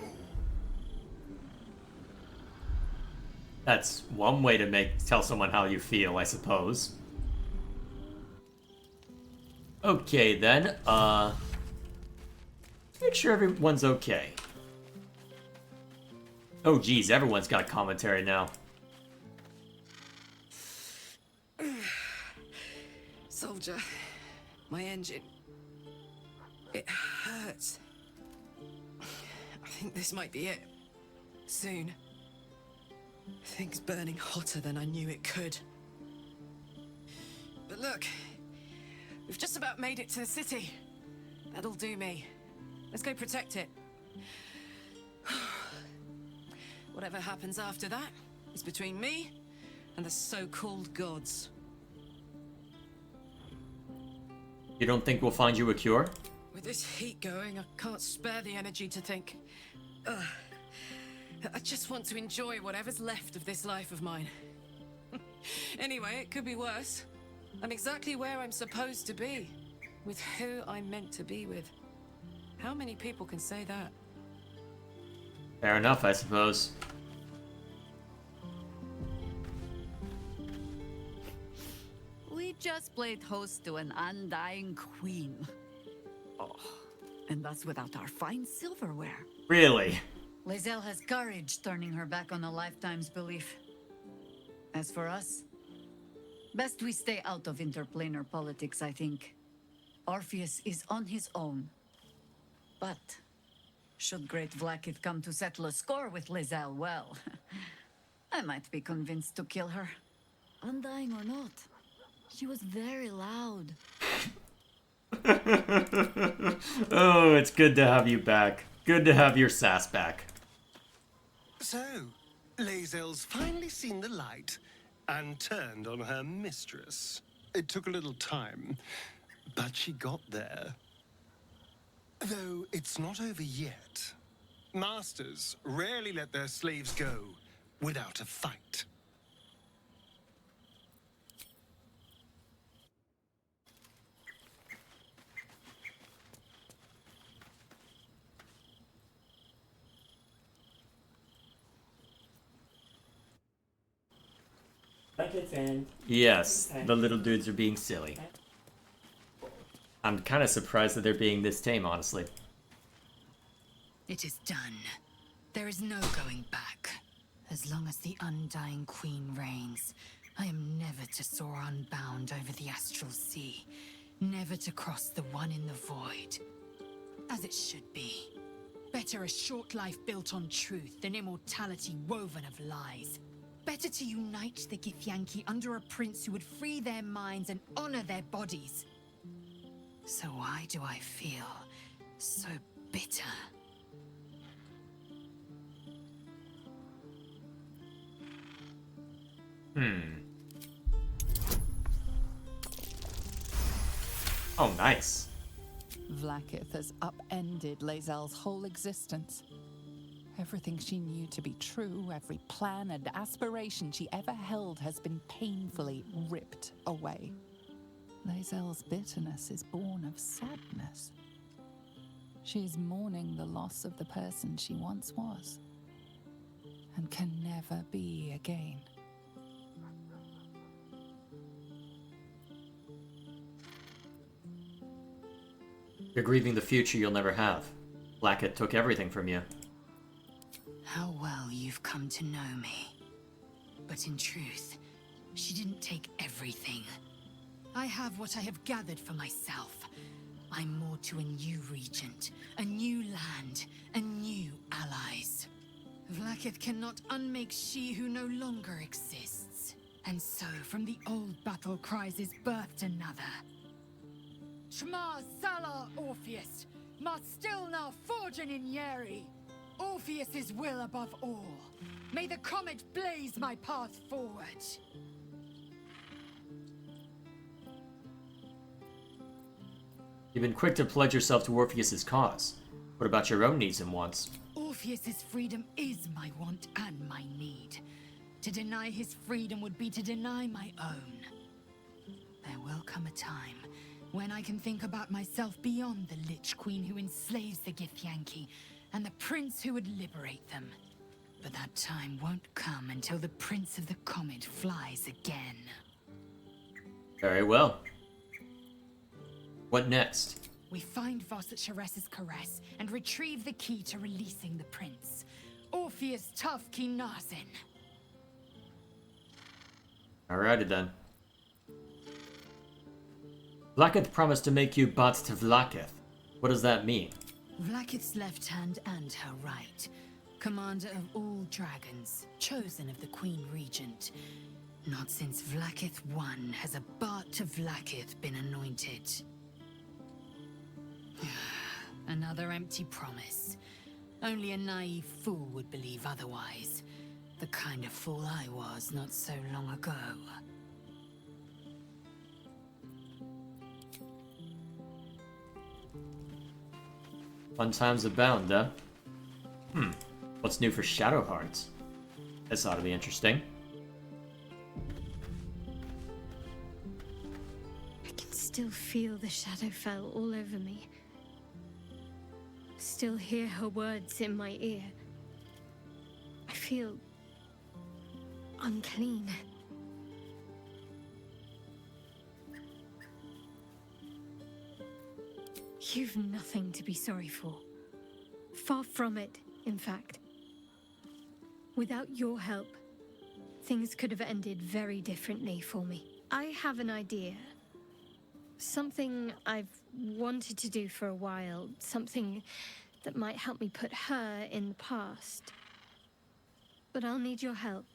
That's one way to tell someone how you feel, I suppose. Okay then, make sure everyone's okay. Oh geez, everyone's got commentary now. Soldier, my engine. It hurts. I think this might be it. Soon. Things burning hotter than I knew it could. But look, we've just about made it to the city. That'll do me. Let's go protect it. Whatever happens after that is between me and the so-called gods. You don't think we'll find you a cure? With this heat going, I can't spare the energy to think. I just want to enjoy whatever's left of this life of mine. Anyway, it could be worse. I'm exactly where I'm supposed to be, with who I'm meant to be with. How many people can say that? Fair enough, I suppose. We just played host to an undying queen. Oh, and that's without our fine silverware. Really? Lae'zel has courage turning her back on a lifetime's belief. As for us, best we stay out of interplanar politics, I think. Orpheus is on his own. But should Great Vlaakith come to settle a score with Lae'zel, well, I might be convinced to kill her. Undying or not, she was very loud. Oh, it's good to have you back. Good to have your sass back. So, Lae'zel's finally seen the light and turned on her mistress. It took a little time, but she got there. Though it's not over yet. Masters rarely let their slaves go without a fight. Yes, the little dudes are being silly. I'm kind of surprised that they're being this tame, honestly. It is done. There is no going back. As long as the Undying Queen reigns, I am never to soar unbound over the astral sea. Never to cross the one in the void. As it should be. Better a short life built on truth than immortality woven of lies. Better to unite the Githyanki under a prince who would free their minds and honor their bodies. So why do I feel so bitter? Oh, nice. Vlaakith has upended Lae'zel's whole existence. Everything she knew to be true, every plan and aspiration she ever held has been painfully ripped away. Lae'zel's bitterness is born of sadness. She is mourning the loss of the person she once was, and can never be again. You're grieving the future you'll never have. Blackett took everything from you. How well you've come to know me. But in truth, she didn't take everything. I have what I have gathered for myself. I'm more to a new regent, a new land, and new allies. Vlaakith cannot unmake she who no longer exists. And so, from the old battle cries is birthed another. Shma Salar Orpheus, Ma Stilna Forgin in Yeri. Orpheus's will above all. May the comet blaze my path forward. You've been quick to pledge yourself to Orpheus's cause. What about your own needs and wants? Orpheus's freedom is my want and my need. To deny his freedom would be to deny my own. There will come a time when I can think about myself beyond the Lich Queen who enslaves the Githyanki and the prince who would liberate them. But that time won't come until the Prince of the Comet flies again. Very well. What next? We find Voss at Sheres's caress and retrieve the key to releasing the prince. Orpheus Tough Kinazin. Alrighty then. Vlaakith promised to make you Bats to Vlaakith. What does that mean? Vlakith's left hand and her right. Commander of all dragons, chosen of the Queen Regent. Not since Vlakith I has a Bart of Vlakith been anointed. Another empty promise. Only a naive fool would believe otherwise. The kind of fool I was not so long ago. Fun times abound, huh? What's new for Shadowheart? This ought to be interesting. I can still feel the Shadowfell all over me. Still hear her words in my ear. I feel unclean. You've nothing to be sorry for. Far from it, in fact. Without your help, things could have ended very differently for me. I have an idea. Something I've wanted to do for a while. Something that might help me put her in the past. But I'll need your help.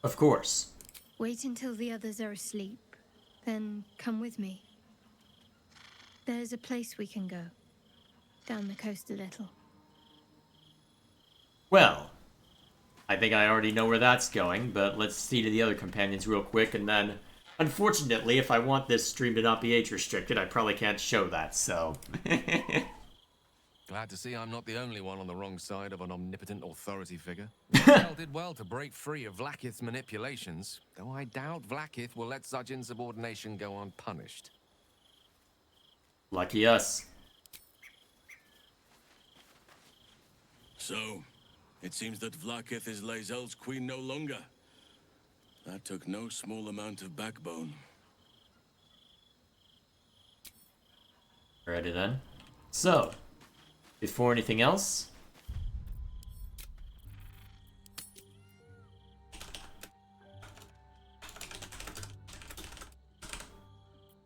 Of course. Wait until the others are asleep, then come with me. There's a place we can go. Down the coast a little. Well, I think I already know where that's going, but let's see to the other companions real quick, and then, unfortunately, if I want this stream to not be age-restricted, I probably can't show that, so... Glad to see I'm not the only one on the wrong side of an omnipotent authority figure. Well did well to break free of Vlakith's manipulations, though I doubt Vlakith will let such insubordination go unpunished. Lucky us. So, it seems that Vlakith is Lae'zel's queen no longer. That took no small amount of backbone. Alrighty then. So, before anything else...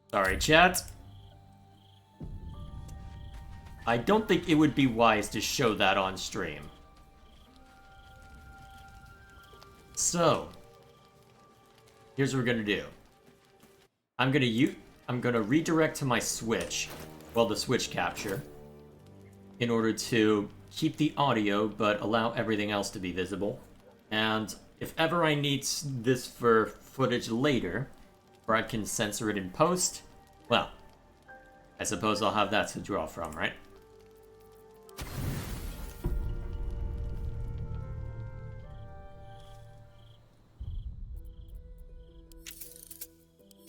Sorry, chat. I don't think it would be wise to show that on stream. So, here's what we're gonna do. I'm gonna redirect to my Switch, well, the Switch capture, in order to keep the audio but allow everything else to be visible. And if ever I need this for footage later, where I can censor it in post, well, I suppose I'll have that to draw from, right?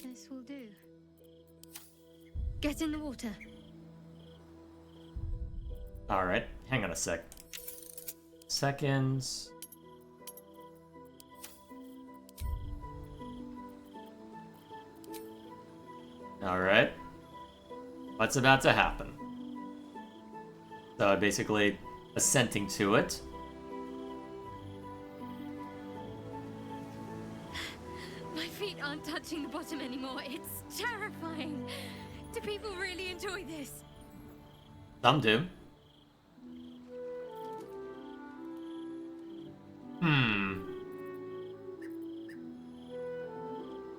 This will do. Get in the water. Alright, hang on a sec. Seconds. Alright. What's about to happen? So basically, assenting to it. My feet aren't touching the bottom anymore. It's terrifying. Do people really enjoy this? Some do.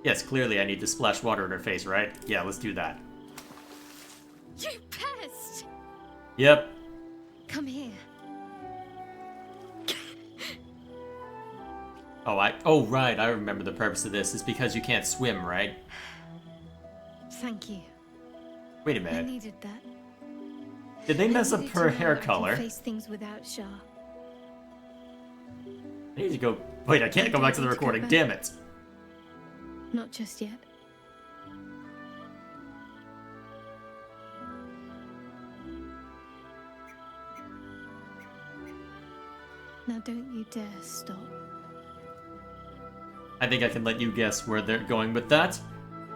Yes, clearly I need to splash water in her face, right? Yeah, let's do that. You pest! Yep. Come here. Oh, right, I remember the purpose of this. It's because you can't swim, right? Thank you. Wait a I minute. needed that. Did they mess up needed her to know hair I can color? face things without Shah. I need to go... Wait, I can't go back to the need to go recording, back. damn it. Not just yet. Now don't you dare stop. I think I can let you guess where they're going with that.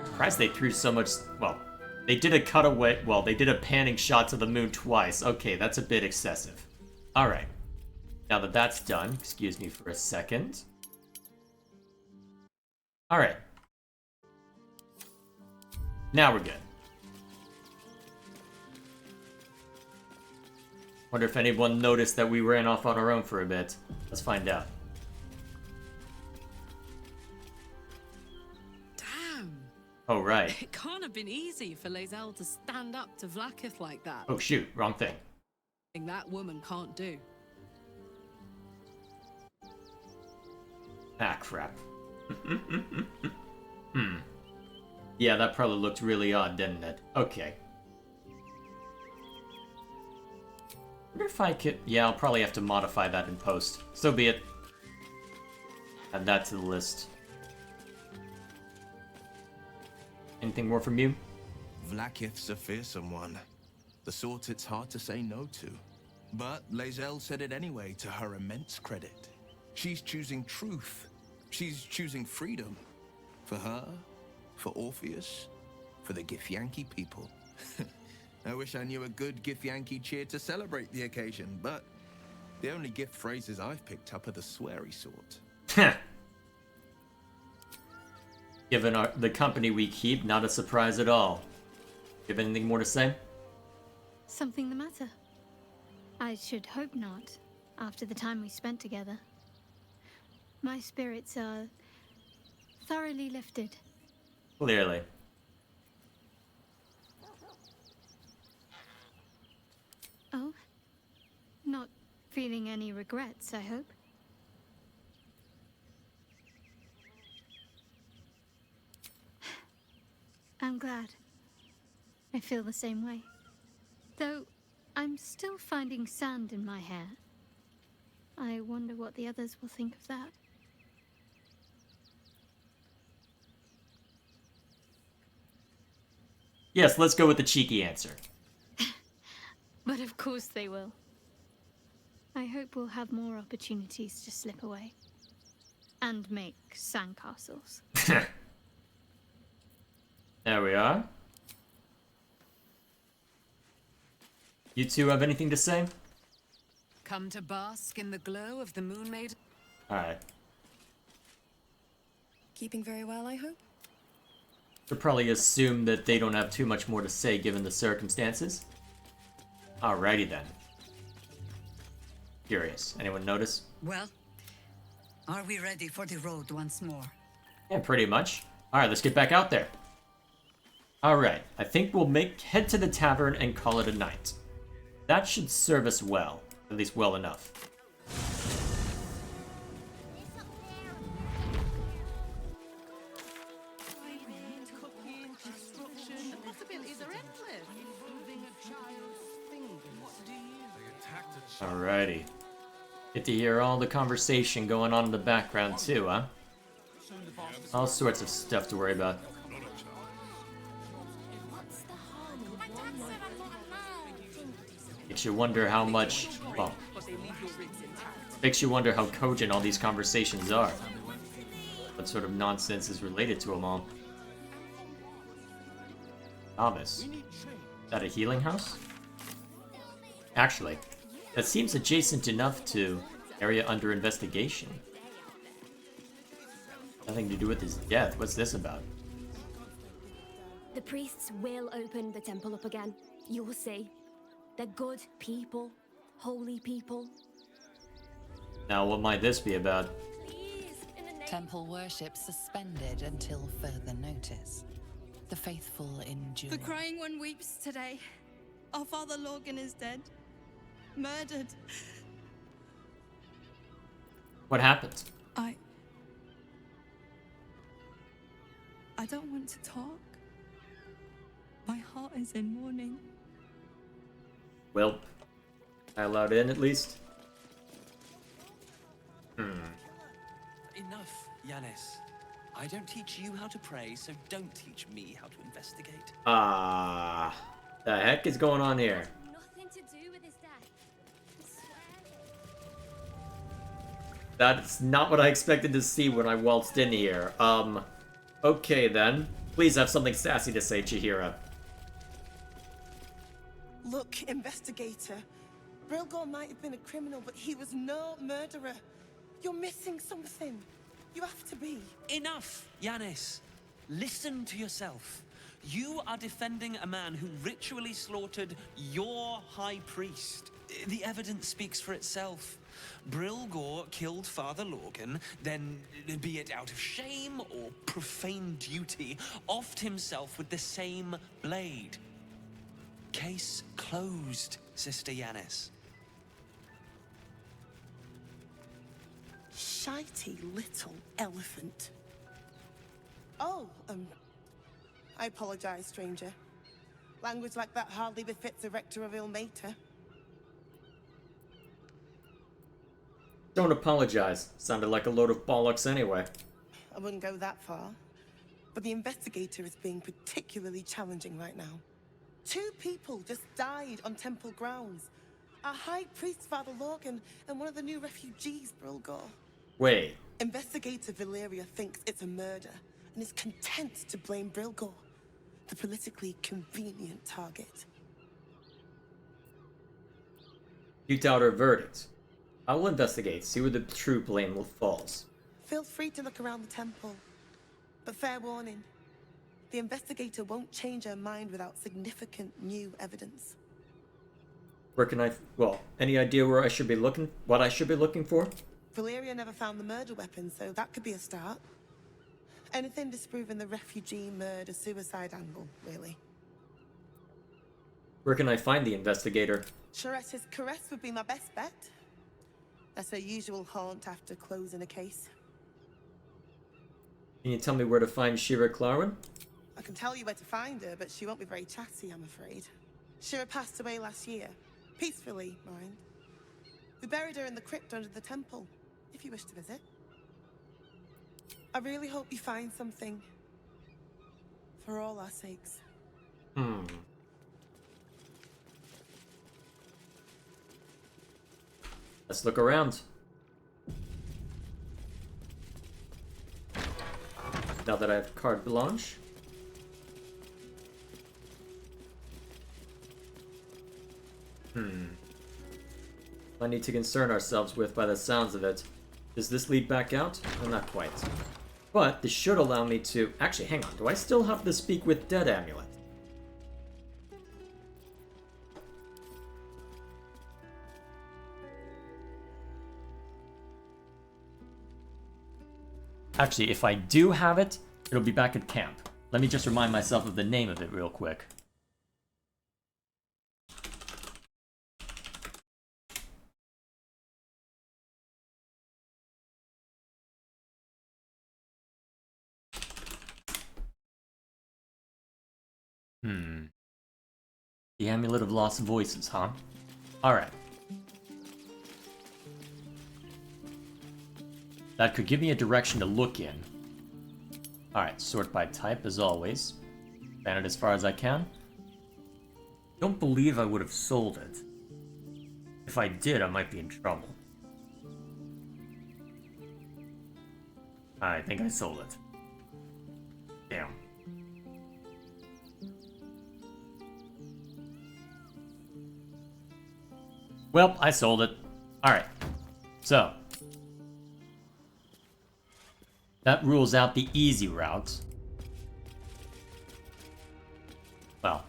Surprised they threw so much... Well, they did a cutaway... Well, they did a panning shot to the moon twice. Okay, that's a bit excessive. Alright. Now that that's done, excuse me for a second. Alright. Now we're good. Wonder if anyone noticed that we ran off on our own for a bit. Let's find out. Damn. Oh, right. It can't have been easy for Lae'zel to stand up to Vlaakith like that. Oh, shoot. Wrong thing. That woman can't do. Ah, crap. Yeah, that probably looked really odd, didn't it? Okay. Wonder if I could... Yeah, I'll probably have to modify that in post. So be it. Add that to the list. Anything more from you? Vlaakith's a fearsome one. The sort it's hard to say no to. But Lae'zel said it anyway, to her immense credit. She's choosing truth. She's choosing freedom. For her, for Orpheus, for the Githyanki people. I wish I knew a good Githyanki cheer to celebrate the occasion, but the only gift phrases I've picked up are the sweary sort. Given the company we keep, not a surprise at all. You have anything more to say? Something the matter? I should hope not, after the time we spent together. My spirits are thoroughly lifted. Clearly. Oh? Not feeling any regrets, I hope? I'm glad. I feel the same way. Though, I'm still finding sand in my hair. I wonder what the others will think of that. Yes, let's go with the cheeky answer. But of course they will. I hope we'll have more opportunities to slip away. And make sandcastles. There we are. You two have anything to say? Come to bask in the glow of the Moon Maiden. Alright. Keeping very well, I hope? Should probably assume that they don't have too much more to say given the circumstances. Alrighty then. Curious. Anyone notice? Well, are we ready for the road once more? Yeah, pretty much. Alright, let's get back out there. Alright, I think we'll head to the tavern and call it a night. That should serve us well. At least well enough. Alrighty. Get to hear all the conversation going on in the background too, huh? All sorts of stuff to worry about. Makes you wonder how much... Well, makes you wonder how cogent all these conversations are. What sort of nonsense is related to them all. Novice. Is that a healing house? Actually, that seems adjacent enough to area under investigation. Nothing to do with his death. What's this about? The priests will open the temple up again. You'll see. They're good people. Holy people. Now, what might this be about? Temple worship suspended until further notice. The faithful endure. The crying one weeps today. Our father Lorgan is dead. Murdered. What happened? I don't want to talk. My heart is in mourning. Well, I allowed in at least? Enough, Yanis. I don't teach you how to pray, so don't teach me how to investigate. The heck is going on here? Nothing to do with his death. I swear. That's not what I expected to see when I waltzed in here. Okay then. Please have something sassy to say, Chihira. Look, investigator. Brilgor might have been a criminal, but he was no murderer. You're missing something. You have to be. Enough, Yanis. Listen to yourself. You are defending a man who ritually slaughtered your high priest. The evidence speaks for itself. Brilgor killed Father Lorgan, then, be it out of shame or profane duty, offed himself with the same blade. Case closed, Sister Yanis. Shitey little elephant. Oh, I apologize, stranger. Language like that hardly befits a rector of Ilmater. Don't apologize. Sounded like a load of bollocks anyway. I wouldn't go that far. But the investigator is being particularly challenging right now. 2 people just died on temple grounds. Our high priest, Father Lorgan, and one of the new refugees, Brilgor. Wait. Investigator Valeria thinks it's a murder and is content to blame Brilgor, the politically convenient target. You doubt her verdict. I will investigate, see where the true blame falls. Feel free to look around the temple. But fair warning, the investigator won't change her mind without significant new evidence. Where can well, any idea where I should be looking, what I should be looking for? Valeria never found the murder weapon, so that could be a start. Anything disproving the refugee murder-suicide angle, really. Where can I find the investigator? Charette's Caress would be my best bet. That's her usual haunt after closing a case. Can you tell me where to find Shira Clarwin? I can tell you where to find her, but she won't be very chatty, I'm afraid. Shira passed away last year. Peacefully, mind. We buried her in the crypt under the temple, if you wish to visit. I really hope you find something. For all our sakes. Let's look around. Now that I have carte blanche. Plenty to concern ourselves with by the sounds of it. Does this lead back out? Well, not quite. But this should allow me to... Actually, hang on. Do I still have the Speak with Dead amulet? Actually, if I do have it, it'll be back at camp. Let me just remind myself of the name of it real quick. The Amulet of Lost Voices, huh? Alright. That could give me a direction to look in. Alright, sort by type as always. Ban it as far as I can. Don't believe I would have sold it. If I did, I might be in trouble. I think I sold it. Damn. Well, I sold it. Alright. So. That rules out the easy route. Well,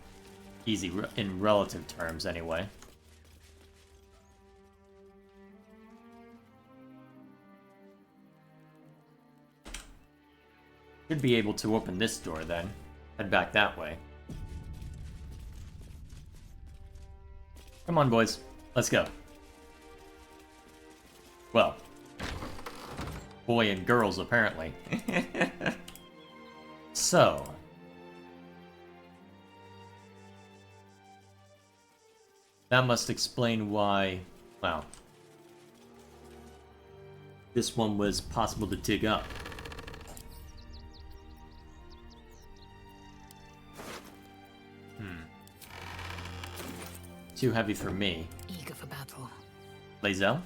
easy in relative terms, anyway. Should be able to open this door, then. Head back that way. Come on, boys. Let's go. Well. Boy and girls, apparently. So. That must explain why, well, this one was possible to dig up. Too heavy for me. Eager for battle. Lae'zel?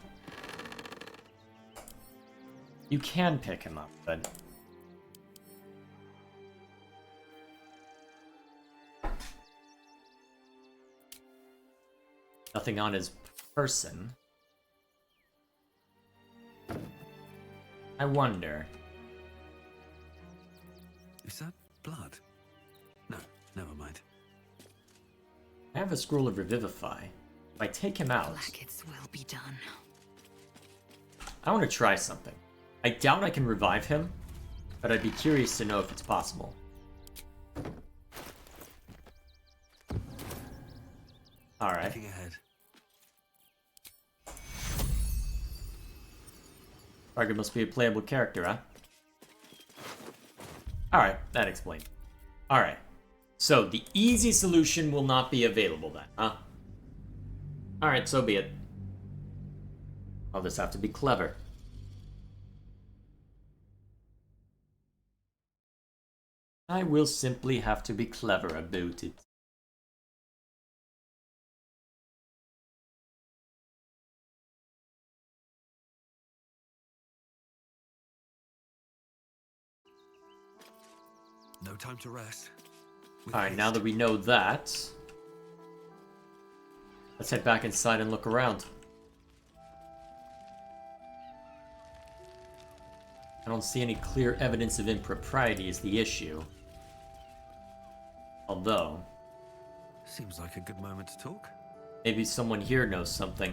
You can pick him up, but... nothing on his person. I wonder... Is that blood? No, I have a scroll of Revivify. If I take him out... Blackets will be done. I want to try something. I doubt I can revive him, but I'd be curious to know if it's possible. Alright. Looking ahead. Target must be a playable character, huh? Alright, that explains. Alright. So, the easy solution will not be available then, huh? Alright, so be it. I'll just have to be clever. I will simply have to be clever about it. No time to rest. Alright, now that we know that, let's head back inside and look around. I don't see any clear evidence of impropriety is the issue. Although... Seems like a good moment to talk. Maybe someone here knows something.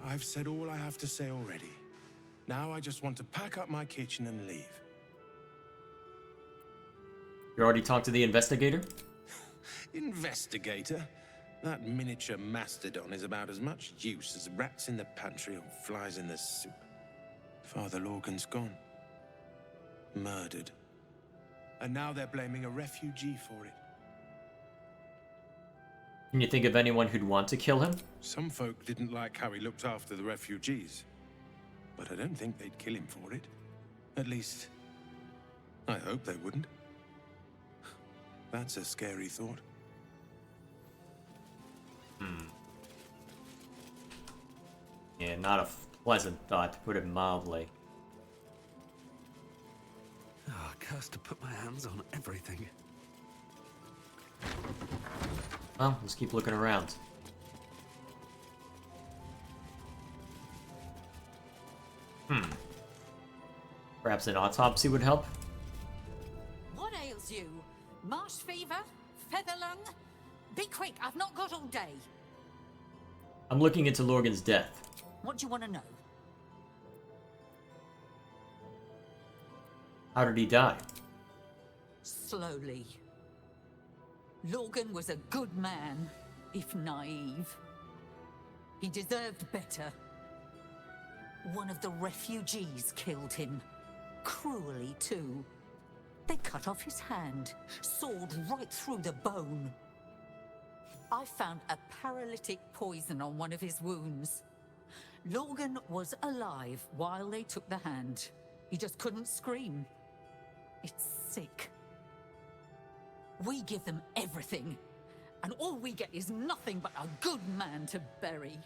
I've said all I have to say already. Now I just want to pack up my kitchen and leave. You already talked to the investigator? Investigator? That miniature mastodon is about as much use as rats in the pantry or flies in the soup. Father Lorgan's gone. Murdered. And now they're blaming a refugee for it. Can you think of anyone who'd want to kill him? Some folk didn't like how he looked after the refugees. But I don't think they'd kill him for it. At least, I hope they wouldn't. That's a scary thought. Yeah, not a pleasant thought, to put it mildly. Oh, cursed to put my hands on everything. Well, let's keep looking around. Perhaps an autopsy would help? What ails you? Marsh fever? Feather lung? Be quick, I've not got all day. I'm looking into Lorgan's death. What do you want to know? How did he die? Slowly. Lorgan was a good man, if naive. He deserved better. One of the refugees killed him. Cruelly, too. They cut off his hand, sawed right through the bone. I found a paralytic poison on one of his wounds. Lorgan was alive while they took the hand. He just couldn't scream. It's sick. We give them everything, and all we get is nothing but a good man to bury.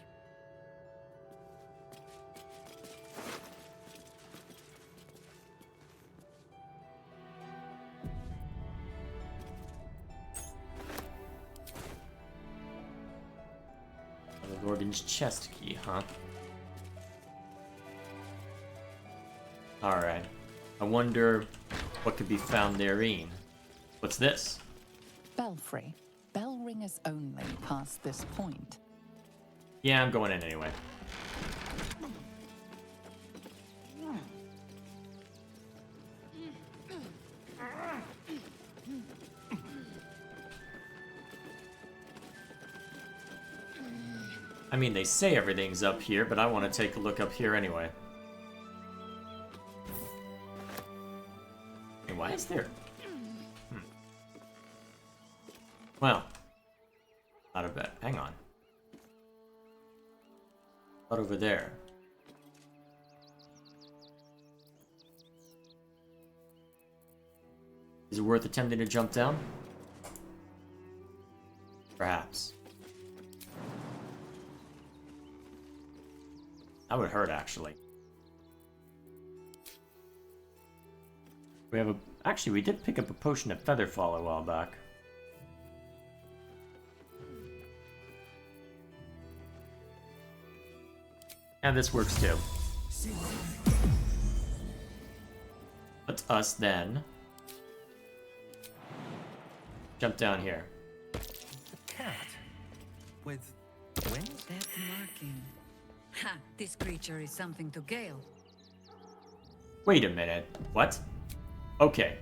Lorgan's chest key, huh? Alright. I wonder what could be found therein. What's this? Belfry. Bell ringers only past this point. Yeah, I'm going in anyway. I mean, they say everything's up here, but I want to take a look up here anyway. Hey, why is there... Well, not a bad. Hang on. What over there? Is it worth attempting to jump down? Perhaps. That would hurt, actually. We have a... Actually, we did pick up a potion of Featherfall a while back. And this works too. Let us then jump down here. Cat? With wings? That marking. Ha! This creature is something to Gale. Wait a minute. What? Okay.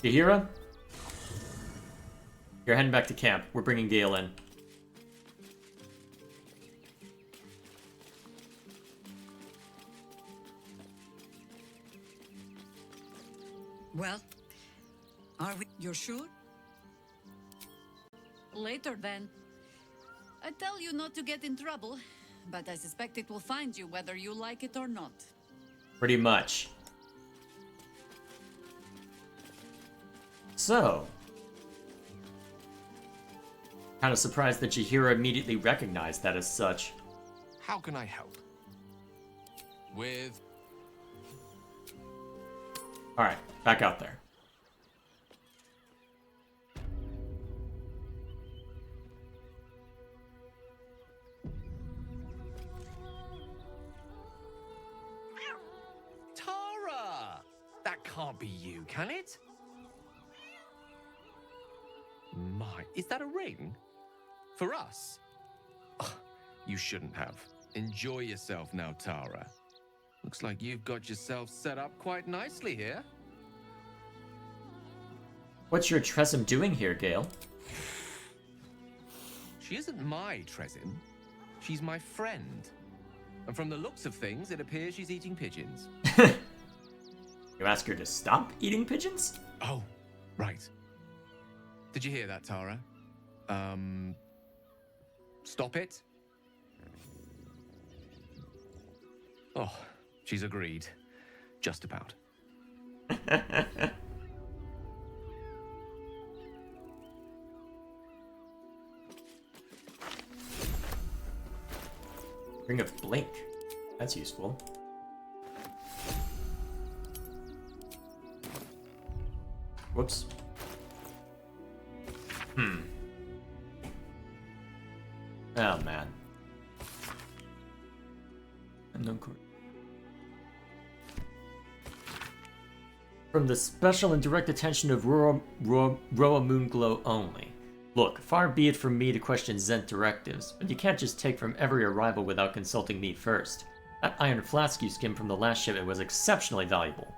Yahira? You're heading back to camp. We're bringing Gale in. Well, are we? You're sure? Later then. I tell you not to get in trouble, but I suspect it will find you whether you like it or not. Pretty much. So. Kind of surprised that Yahira immediately recognized that as such. How can I help? With... Alright, back out there. Tara! That can't be you, can it? My, is that a ring? For us? Ugh, you shouldn't have. Enjoy yourself now, Tara. Looks like you've got yourself set up quite nicely here. What's your Tresem doing here, Gale? She isn't my Tresem. She's my friend. And from the looks of things, it appears she's eating pigeons. You ask her to stop eating pigeons? Oh, right. Did you hear that, Tara? Stop it? Oh, she's agreed. Just about. Ring of Blink. That's useful. Whoops. Oh, man. From the special and direct attention of Roa Moonglow only. Look, far be it from me to question Zent directives, but you can't just take from every arrival without consulting me first. That iron flask you skimmed from the last shipment was exceptionally valuable.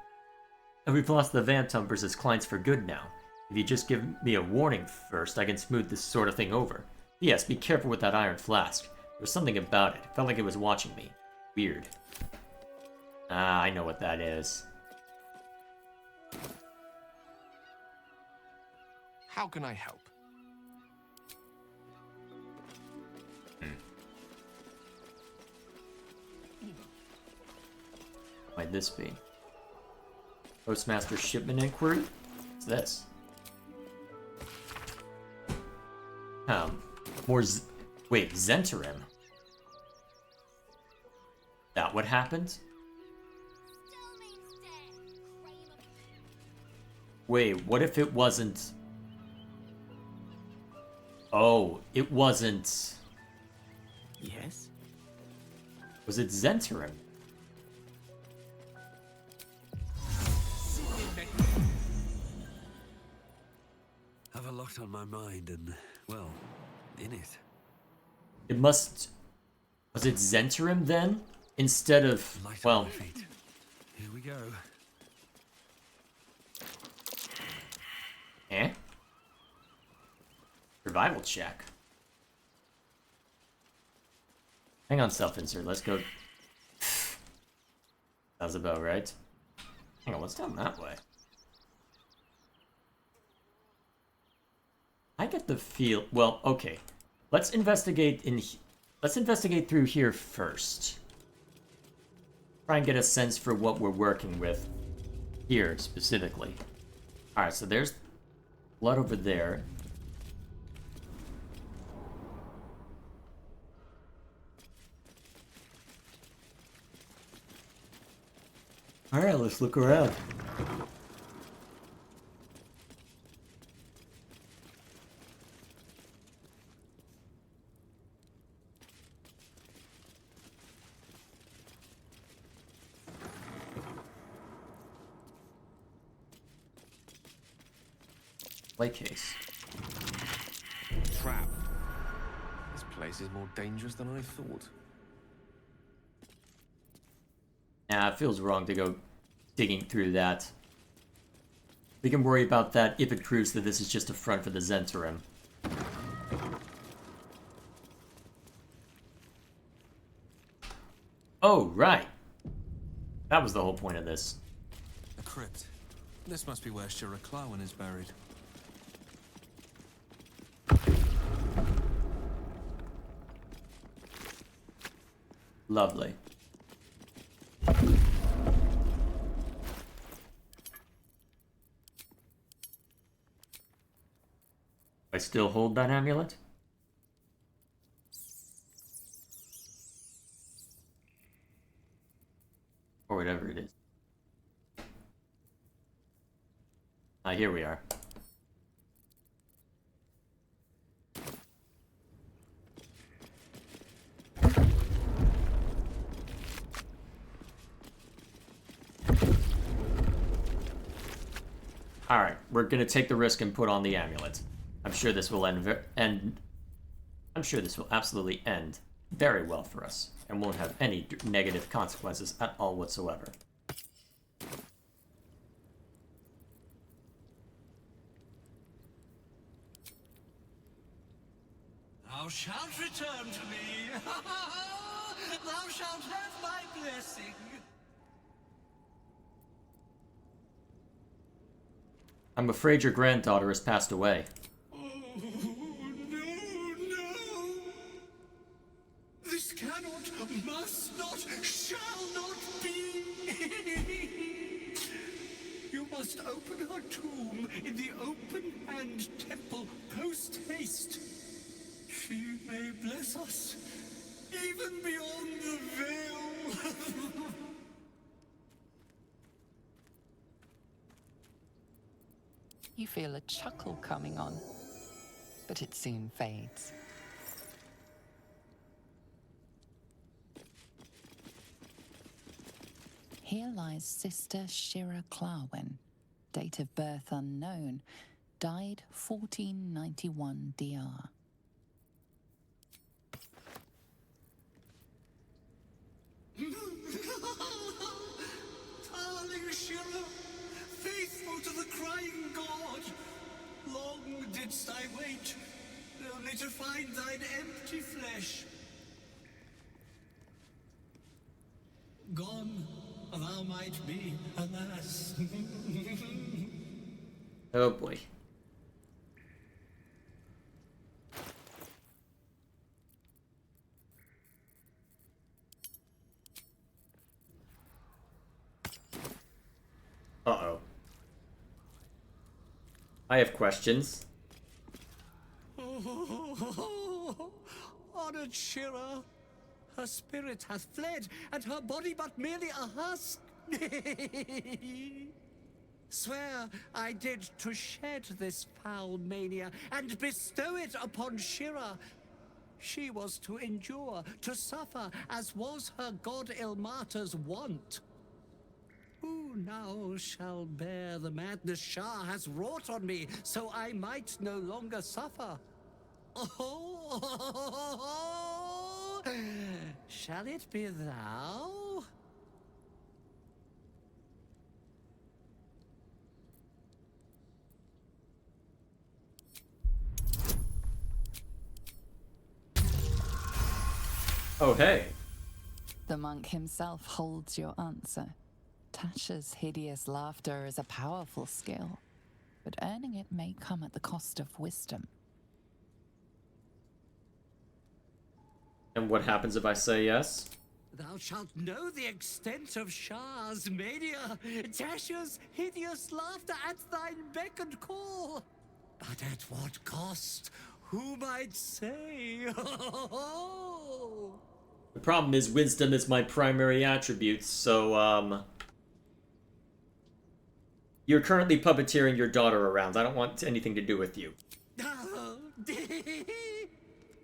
And we've lost the Vantum versus clients for good now. If you just give me a warning first, I can smooth this sort of thing over. Yes, be careful with that iron flask. There was something about it. It felt like it was watching me. Weird. Ah, I know what that is. How can I help? Might this be? Postmaster shipment inquiry? What's this? More wait, Zentarim? That what happened? Wait, what if it wasn't... Oh, it wasn't... Yes? Was it Zentarim? Have a lot on my mind and, well, in it. It must... Was it Zentarim then? Instead of... Light well... on my feet. Here we go. Eh? Survival check. Hang on, self-insert. Let's go... Sounds about right. Hang on, what's down that way? I get the feel... Well, okay. Let's investigate in... Let's investigate through here first. Try and get a sense for what we're working with here, specifically. Alright, so there's blood over there. Alright, let's look around. Play case. Trap. This place is more dangerous than I thought. Nah, it feels wrong to go digging through that. We can worry about that if it proves that this is just a front for the Zentarim. Oh, right. That was the whole point of this. A crypt. This must be where Shira Clawin is buried. Lovely. I still hold that amulet? Or whatever it is. Ah, here we are. Alright, we're gonna take the risk and put on the amulet. I'm sure this will I'm sure this will absolutely end very well for us, and won't have any negative consequences at all whatsoever. Thou shalt return to me. Thou shalt have my blessing. I'm afraid your granddaughter has passed away. This cannot, must not, shall not be. You must open her tomb in the open-hand temple post-haste. She may bless us, even beyond the veil. You feel a chuckle coming on, but it soon fades. Here lies Sister Shira Clawin, date of birth unknown, died 1491 DR. Darling Shira, faithful to the crying god, long didst I wait, only to find thine empty flesh. Gone thou might be, alas. Oh boy. Uh-oh. I have questions. Honored Shira, her spirit hath fled, and her body but merely a husk. Swear I did to shed this foul mania, and bestow it upon Shira. She was to endure, to suffer, as was her god Ilmata's wont. Who now shall bear the madness Shah has wrought on me, so I might no longer suffer? Oh, shall it be thou? Oh, hey. The monk himself holds your answer. Tasha's hideous laughter is a powerful skill, but earning it may come at the cost of wisdom. And what happens if I say yes? Thou shalt know the extent of Shah's mania, Tasha's hideous laughter at thine beck and call. But at what cost? Who might say? The problem is wisdom is my primary attribute, so, you're currently puppeteering your daughter around. I don't want anything to do with you.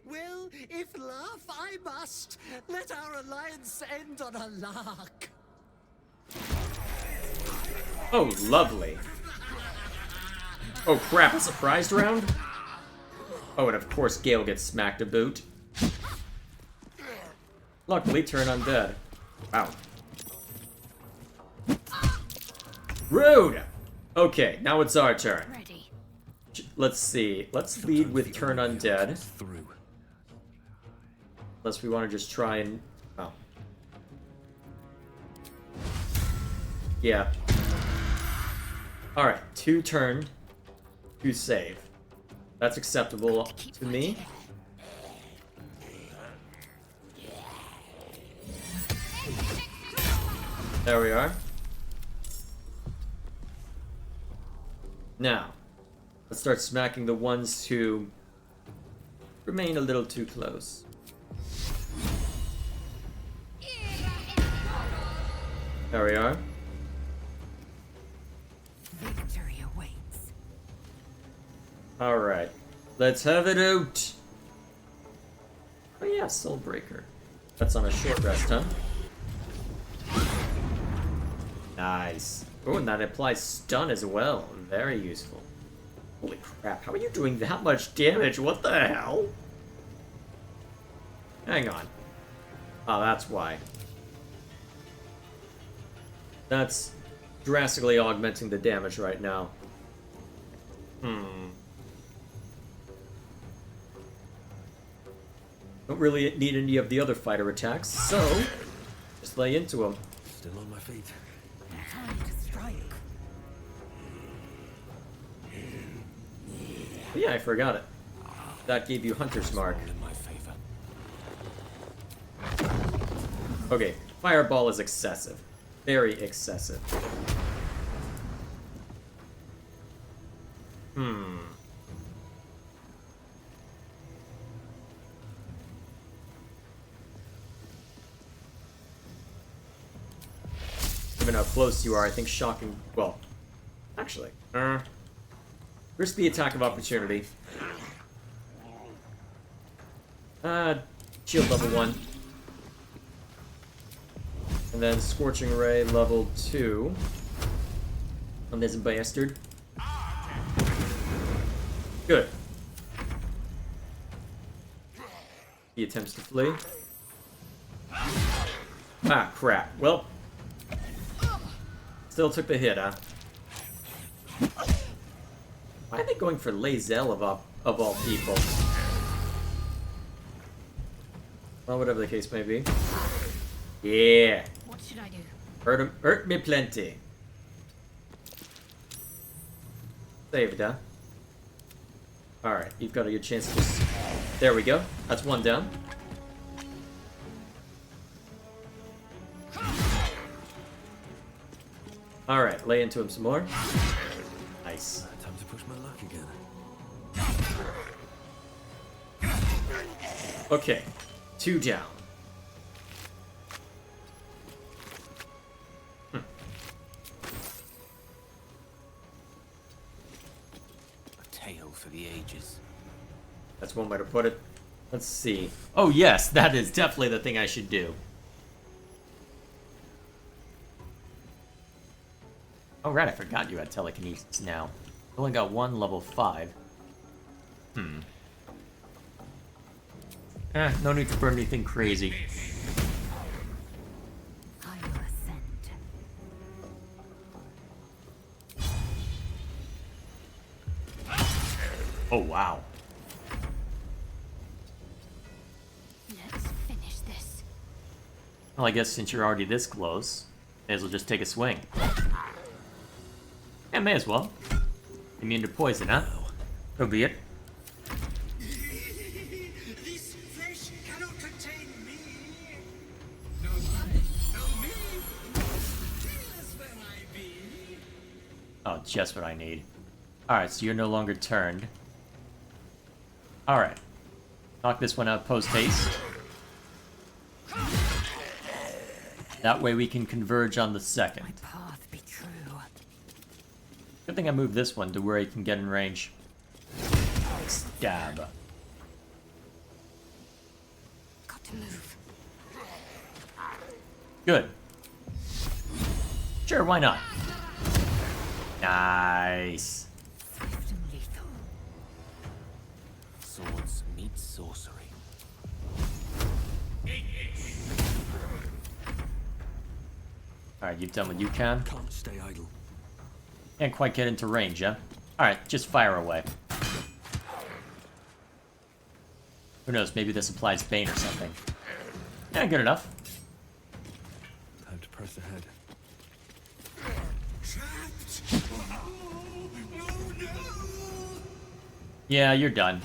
Well, if laugh I must, let our alliance end on a lark. Oh, lovely. Oh crap, a surprised round? Oh, and of course Gale gets smacked a boot. Luckily, turn undead. Wow. Rude! Okay, now it's our turn. Ready. Let's see. Let's lead with turn undead. Unless we want to just try and... Oh. Yeah. Alright, 2 turn, 2 save. That's acceptable to me. There we are. Now, let's start smacking the ones who remain a little too close. There we are. Victory awaits. Alright, let's have it out. Oh yeah, Soulbreaker. That's on a short rest, huh? Nice. Oh, and that applies stun as well. Very useful. Holy crap, how are you doing that much damage? What the hell? Hang on. Oh, that's why. That's drastically augmenting the damage right now. Don't really need any of the other fighter attacks, so just lay into them. Still on my feet. Time to strike. But yeah, I forgot it. That gave you Hunter's Mark. Okay, Fireball is excessive. Very excessive. Given how close you are, I think shocking... Well, actually. Risk the attack of opportunity. Shield level 1. And then Scorching Ray level 2. On this bastard. Good. He attempts to flee. Ah, crap. Well, still took the hit, huh? Why are they going for Lae'zel of all people? Well, whatever the case may be. Yeah. What should I do? Hurt me plenty. Saved, huh? Alright, you've got a good chance to just... There we go. That's 1 down. Alright, lay into him some more. Nice. Time to push my luck again. Okay, 2 down. For the ages. That's one way to put it. Let's see. Oh yes, that is definitely the thing I should do. Oh right, I forgot you had telekinesis now. You only got 1 level 5. No need to burn anything crazy. I will ascend. Oh wow. Let's finish this. Well, I guess since you're already this close, may as well just take a swing. Yeah, may as well. Immune to poison, huh? So be it. This flesh cannot contain me. Oh, just what I need. Alright, so you're no longer turned. Alright. Knock this one out post-haste. That way we can converge on the second. Path be true. Good thing I moved this one to where he can get in range. Stab. Got to move. Good. Sure, why not? Nice. Swift sorcery. Alright, you've done what you can. Can't stay idle. Can't quite get into range, huh? Alright, just fire away. Who knows, maybe this applies Bane or something. Yeah, good enough. Time to press ahead. Yeah, you're done.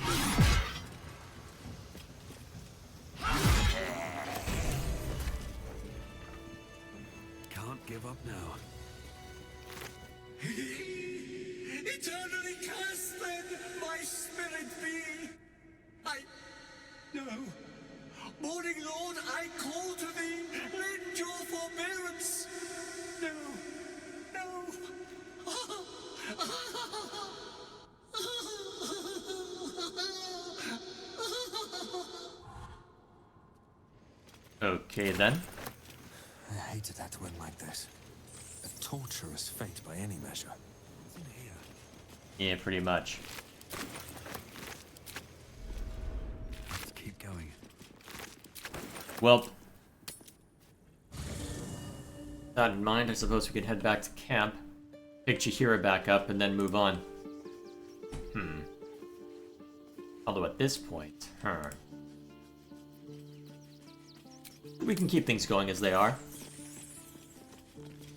Can't give up now. Eternally cast then, my spirit be. No. Morning Lord, I call to thee. Lend your forbearance. No. Okay, then. I hated that to end like this. A torturous fate by any measure. What's in here? Yeah, pretty much. Let's keep going. Well, with that in mind, I suppose we could head back to camp, pick Chihira back up, and then move on. Although at this point, we can keep things going as they are.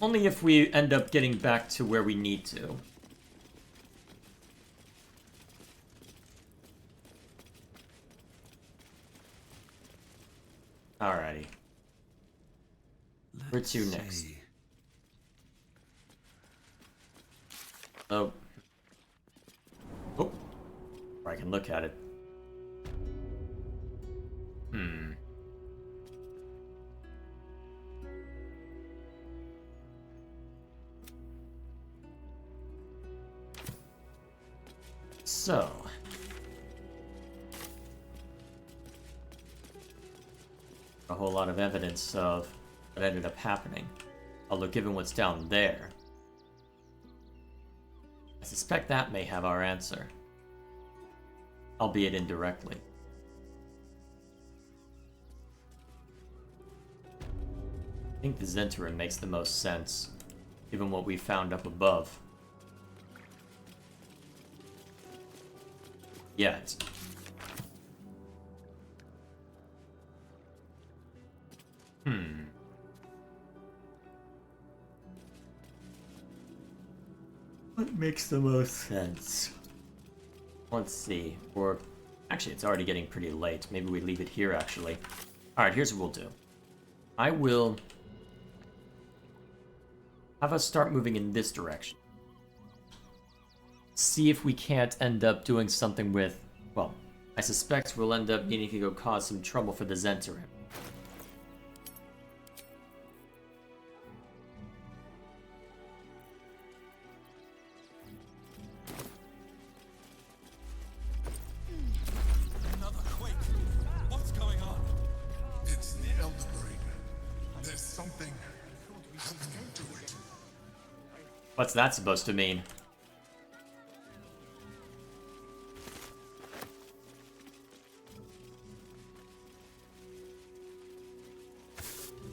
Only if we end up getting back to where we need to. Alrighty. Where to next? Oh. Oh. Or I can look at it. So. A whole lot of evidence of what ended up happening. Although given what's down there, I suspect that may have our answer. Albeit indirectly. I think the Zentarim makes the most sense, given what we found up above. Yeah, it's... What makes the most sense? Let's see. Or... Actually, it's already getting pretty late. Maybe we leave it here, actually. Alright, here's what we'll do. I will... have us start moving in this direction. See if we can't end up doing something with... Well, I suspect we'll end up needing to go cause some trouble for the Zentarim. Another quake. What's going on? It's the Elder Brain. There's something happening to it. What's that supposed to mean?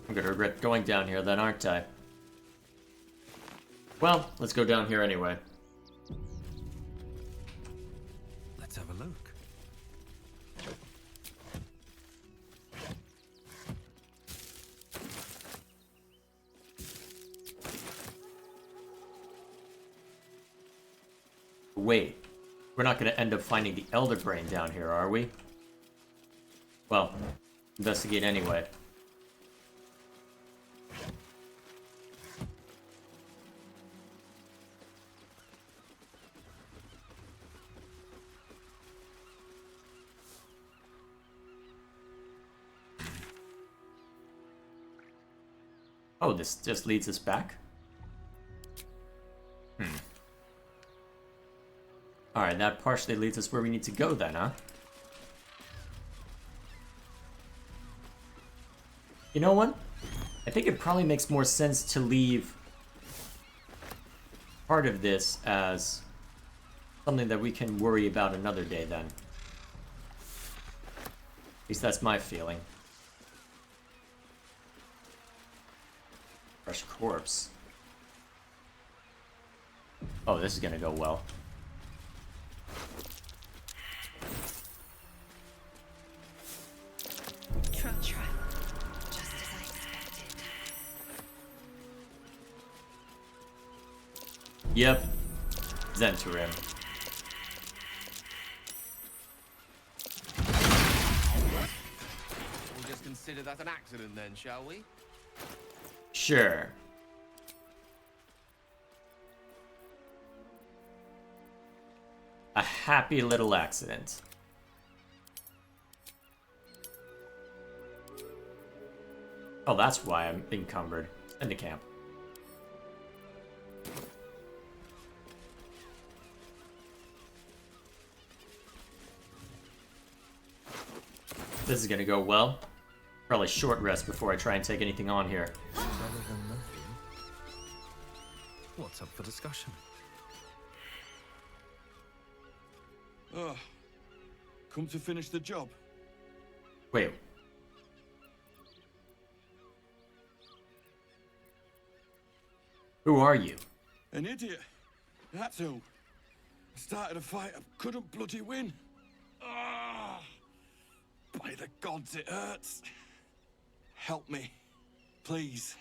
I'm gonna regret going down here then, aren't I? Well, let's go down here anyway. Let's have a look. Wait, we're not gonna end up finding the Elder Brain down here, are we? Well, investigate anyway. Oh, this just leads us back? Alright, that partially leads us where we need to go then, huh? You know what? I think it probably makes more sense to leave part of this as something that we can worry about another day then. least that's my feeling. Fresh corpse. Oh, this is gonna go well. Trap. Just as I expected. Yep. Zentrim. We'll just consider that an accident then, shall we? Sure. A happy little accident. Oh, that's why I'm encumbered. Into camp. This is gonna go well. Probably short rest before I try and take anything on here. Better than nothing. What's up for discussion? Come to finish the job. Wait. Who are you? An idiot. That's who. I started a fight I couldn't bloody win. Ah! By the gods, it hurts. Help me, please.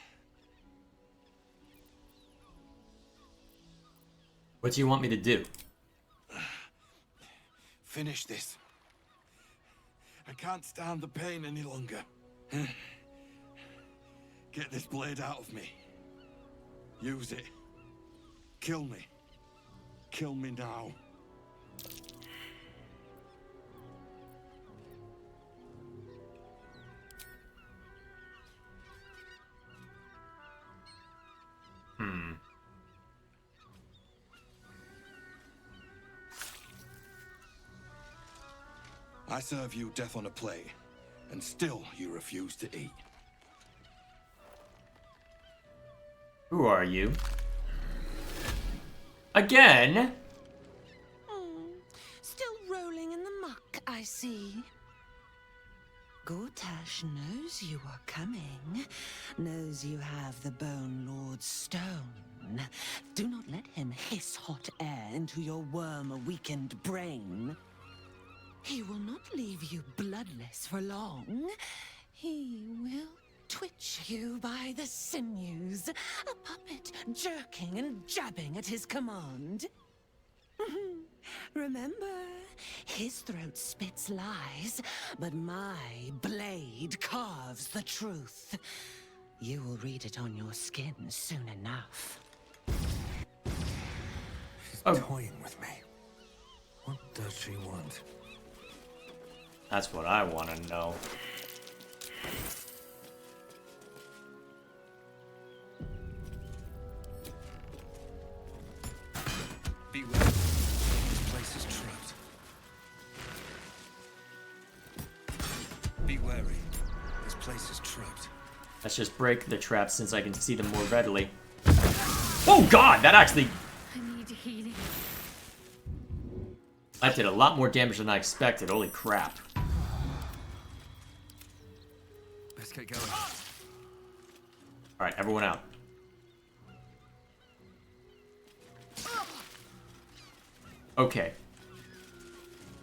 What do you want me to do? Finish this. I can't stand the pain any longer. Get this blade out of me. Use it. Kill me. Kill me now. I serve you death on a plate, and still you refuse to eat. Who are you? Again? Still rolling in the muck, I see. Gortash knows you are coming, knows you have the Bone Lord's stone. Do not let him hiss hot air into your worm-weakened brain. He will not leave you bloodless for long. He will twitch you by the sinews, a puppet jerking and jabbing at his command. Remember, his throat spits lies, but my blade carves the truth. You will read it on your skin soon enough. She's toying with me. What does she want? That's what I want to know. Beware. This place is trapped. Be wary. This place is trapped. Let's just break the traps since I can see them more readily. Oh god, that actually... I need healing. That did a lot more damage than I expected, holy crap. Let's get going. Alright, everyone out. Okay.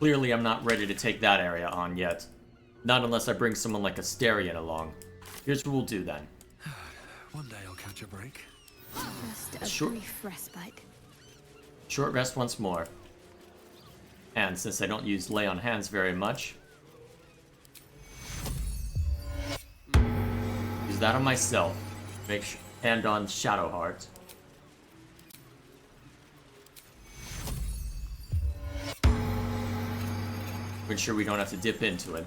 Clearly I'm not ready to take that area on yet. Not unless I bring someone like Asterion along. Here's what we'll do then. One day I'll catch a break. Just a brief respite. Short rest once more. And since I don't use lay on hands very much, use that on myself. Make sure, and on Shadowheart. Ensure we don't have to dip into it.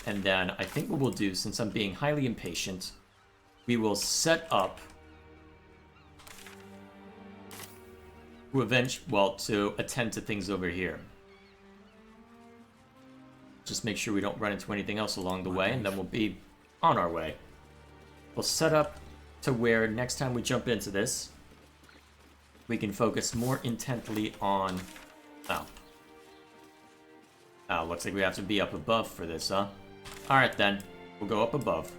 And then I think what we'll do, since I'm being highly impatient, we will set up to attend to things over here. Just make sure we don't run into anything else along the way, and then we'll be on our way. We'll set up to where next time we jump into this, we can focus more intently on... Oh. Ah, looks like we have to be up above for this, huh? Alright then, we'll go up above.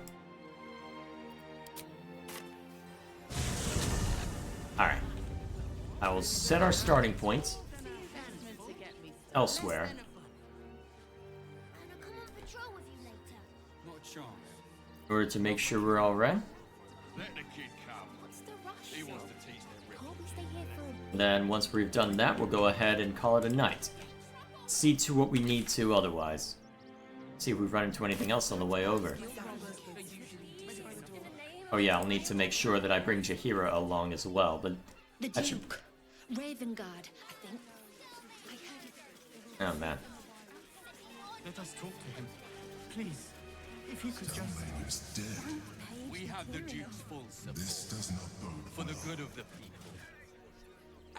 Alright. I will set our starting point elsewhere. In order to make sure we're alright. Let the kid come. He wants to teach them. Then once we've done that, we'll go ahead and call it a night. See to what we need to otherwise. See if we run into anything else on the way over. Oh yeah, I'll need to make sure that I bring Jaheira along as well, but The that should... Duke. Ravengard, I think. Oh man. Let us talk to him. Please, if you could just... is dead. We have the Duke's full support. This does not bode for the good of the people.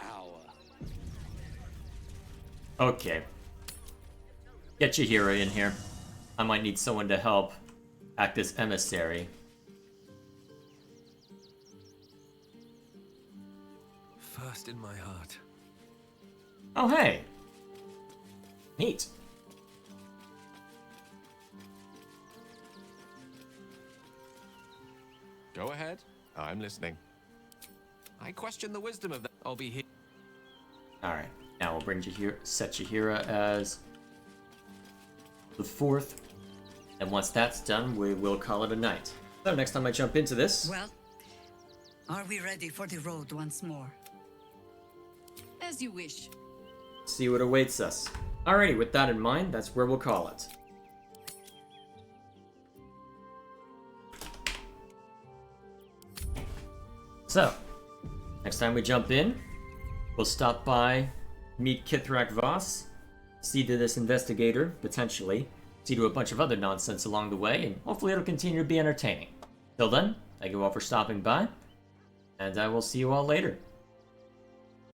Our. Okay. Get Jaheira in here. I might need someone to help act as emissary. First in my heart. Oh, hey! Neat. Go ahead. I'm listening. I question the wisdom of that. I'll be here. Alright, now we'll bring set Jaheira as the 4th. And once that's done, we will call it a night. So next time I jump into this... Well, are we ready for the road once more? As you wish. See what awaits us. Alrighty, with that in mind, that's where we'll call it. So, next time we jump in, we'll stop by, meet Kithrak Voss, see to this investigator, potentially, see to a bunch of other nonsense along the way, and hopefully it'll continue to be entertaining. Till then, thank you all for stopping by, and I will see you all later.